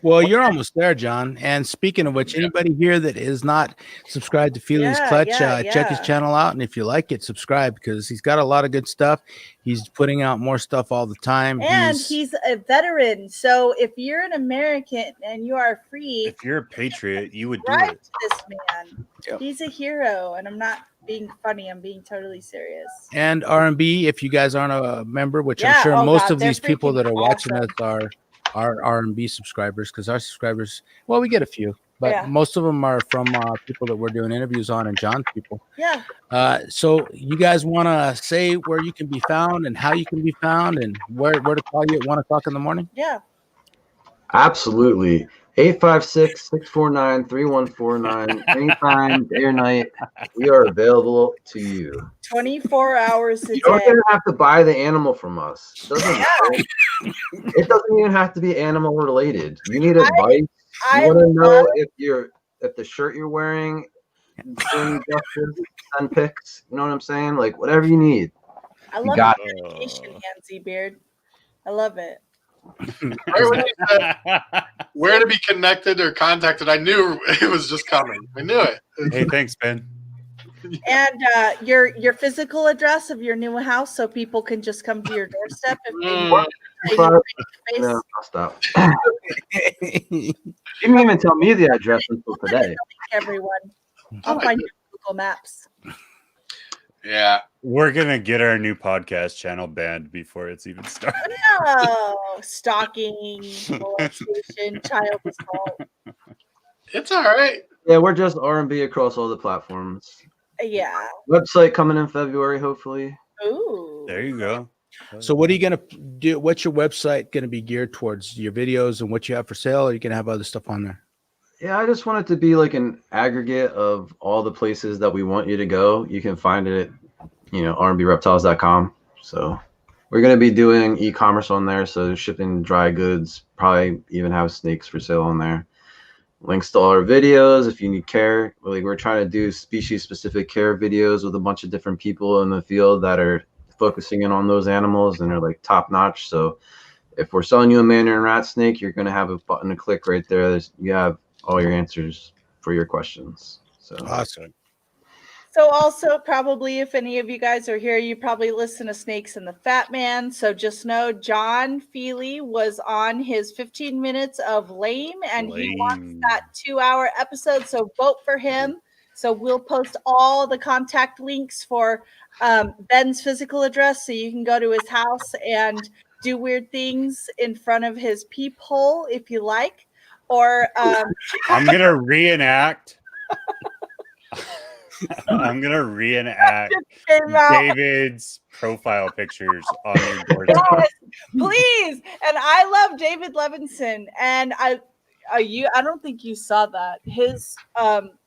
Well, you're almost there, John. And speaking of which, anybody here that is not subscribed to Feelings Clutch, check his channel out. And if you like it, subscribe because he's got a lot of good stuff. He's putting out more stuff all the time. And he's a veteran. So if you're an American and you are free, If you're a patriot, you would do right it. to this man. Yep. He's a hero. And I'm not being funny. I'm being totally serious. And R&B, if you guys aren't a member, which I'm Yeah, sure oh most God, of these they're people that are freaking watching awesome. us are R&B subscribers because our subscribers, well, we get a few, but Yeah. most of them are from people that we're doing interviews on and John's people. Yeah. So you guys want to say where you can be found and how you can be found and where to call you at 1 o'clock in the morning? Yeah. Absolutely. 856-649-3149. Anytime, day or night, we are available to you. 24 hours a You don't day. even have to buy the animal from us. It doesn't even have to be animal related. You need advice. I You want to know love- if the shirt you're wearing is doing justice, send pics. You know what I'm saying? Like whatever you need. I You love got your dedication, Hansy Beard. I love it. right when you said where to be connected or contacted, I knew it was just coming. I knew it. Hey, thanks, Ben. And your physical address of your new house so people can just come to your doorstep if they Mm. want to But- face. No, I'll stop. You didn't even tell me the address until today. Everyone. I'll find you on Google Maps. Yeah. We're gonna get our new podcast channel banned before it's even started. No, stalking, molestation, child assault. It's all right. Yeah, we're just R&B across all the platforms. Yeah. Website coming in February, hopefully. Ooh. There you go. So what are you going to do? What's your website going to be geared towards? Your videos and what you have for sale? Or are you going to have other stuff on there? Yeah, I just want it to be like an aggregate of all the places that we want you to go. You can find it at, rnbreptiles.com. So we're going to be doing e-commerce on there. So shipping dry goods, probably even have snakes for sale on there. Links to all our videos. If you need care, we're trying to do species specific care videos with a bunch of different people in the field that are focusing in on those animals and they're like top notch. So if we're selling you a mandarin rat snake, you're going to have a button to click right there. You have all your answers for your questions. So Awesome. So also probably if any of you guys are here, you probably listen to Snakes and the Fat Man. So just know John Feely was on his 15 minutes of lame and he wants Lame. that 2-hour episode. So vote for him. So we'll post all the contact links for Ben's physical address so you can go to his house and do weird things in front of his peephole if you like. Or I'm gonna reenact. I'm gonna reenact came out. David's profile pictures on your doorstep. Yes, please. And I love David Levinson. And I don't think you saw that. His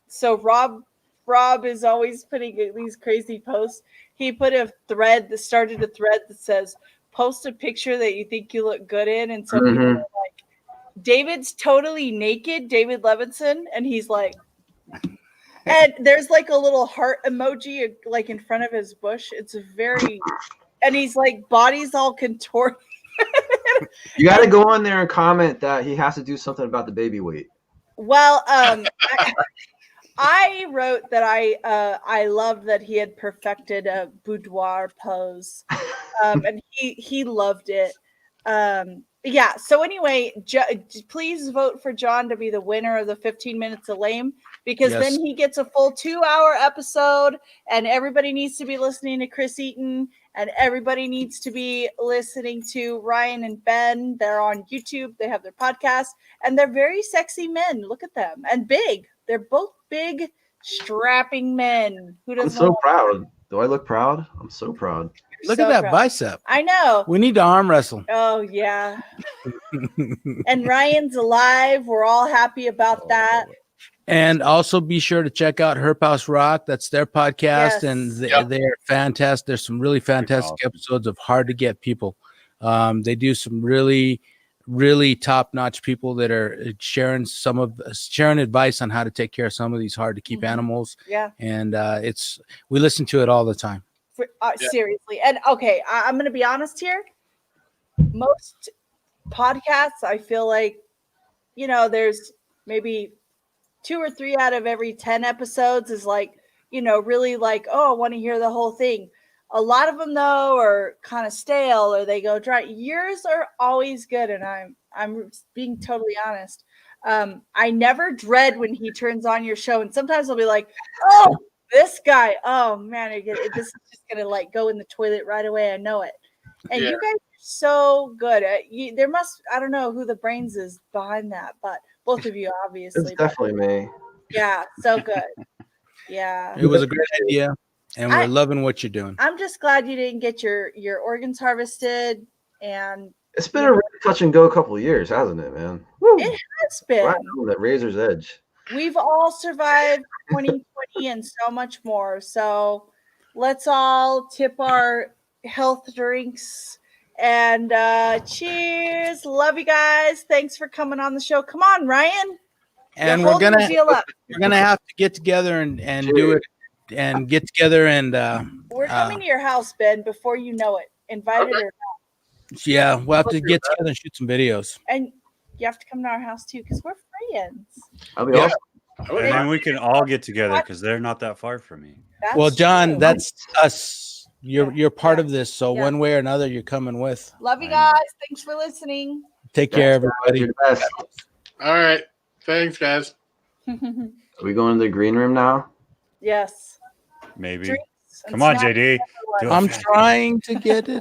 so Rob is always putting these crazy posts. He put started a thread that says, post a picture that you think you look good in. And so people are like, David's totally naked, David Levinson, and he's like, and there's like a little heart emoji like in front of his bush. It's and he's like body's all contorted. you got to go on there and comment that he has to do something about the baby weight. Well, I wrote that I loved that he had perfected a boudoir pose, and he loved it. Yeah. So anyway, please vote for John to be the winner of the 15 minutes of lame, because then he gets a full 2-hour episode, and everybody needs to be listening to Chris Eaton, and everybody needs to be listening to Ryan and Ben. They're on YouTube. They have their podcast, and they're very sexy men. Look at them, and big. They're both big, strapping men. Who doesn't? I'm so proud. Do I look proud? I'm so proud. Look So at that proud. bicep. I know. We need to arm wrestle. Oh yeah. And Ryan's alive. We're all happy about that. And also be sure to check out Herp House Rock. That's their podcast, Yes. and Yep. they're fantastic. There's some really fantastic awesome. episodes of hard to get people. They do some really, really top-notch people that are sharing advice on how to take care of some of these hard to keep Mhm. animals. Yeah. And we listen to it all the time. Seriously. And okay, I'm going to be honest here. Most podcasts, I feel like, there's maybe 2 or 3 out of every 10 episodes is like, really like, oh, I want to hear the whole thing. A lot of them though are kind of stale or they go dry. Yours are always good, and I'm being totally honest. I never dread when he turns on your show, and sometimes I'll be like, oh, this guy, oh man, this is just gonna like go in the toilet right away. I know it. And you guys are so good. I don't know who the brains is behind that, but both of you obviously. It's definitely me. Yeah, so good. Yeah. It was a great idea, and we're loving what you're doing. I'm just glad you didn't get your organs harvested, and It's been a really touch and go couple of years, hasn't it, man? Woo. it has been. Right on that razor's edge. We've all survived 2020 and so much more. So let's all tip our health drinks and cheers. Love you guys. Thanks for coming on the show. Come on, Ryan. And You're we're holding the deal up. gonna have to get together and do it, and get together and We're coming to your house, Ben, before you know it. Invited or not. yeah, we'll have to get together and shoot some videos. And you have to come to our house too, because we're friends. That'll be Yeah. awesome. And then we can all get together because they're not that far from me. That's Well, John, true. that's us. You're part Yeah. of this, so Yeah. one way or another, you're coming with. Love you I know. guys. Thanks for listening. Take care, You're everybody. the best. All right. Thanks, guys. Are we going to the green room now? Yes. Maybe. Drinks and Come on, snacks JD. everywhere. Do it I'm fast. trying to get it.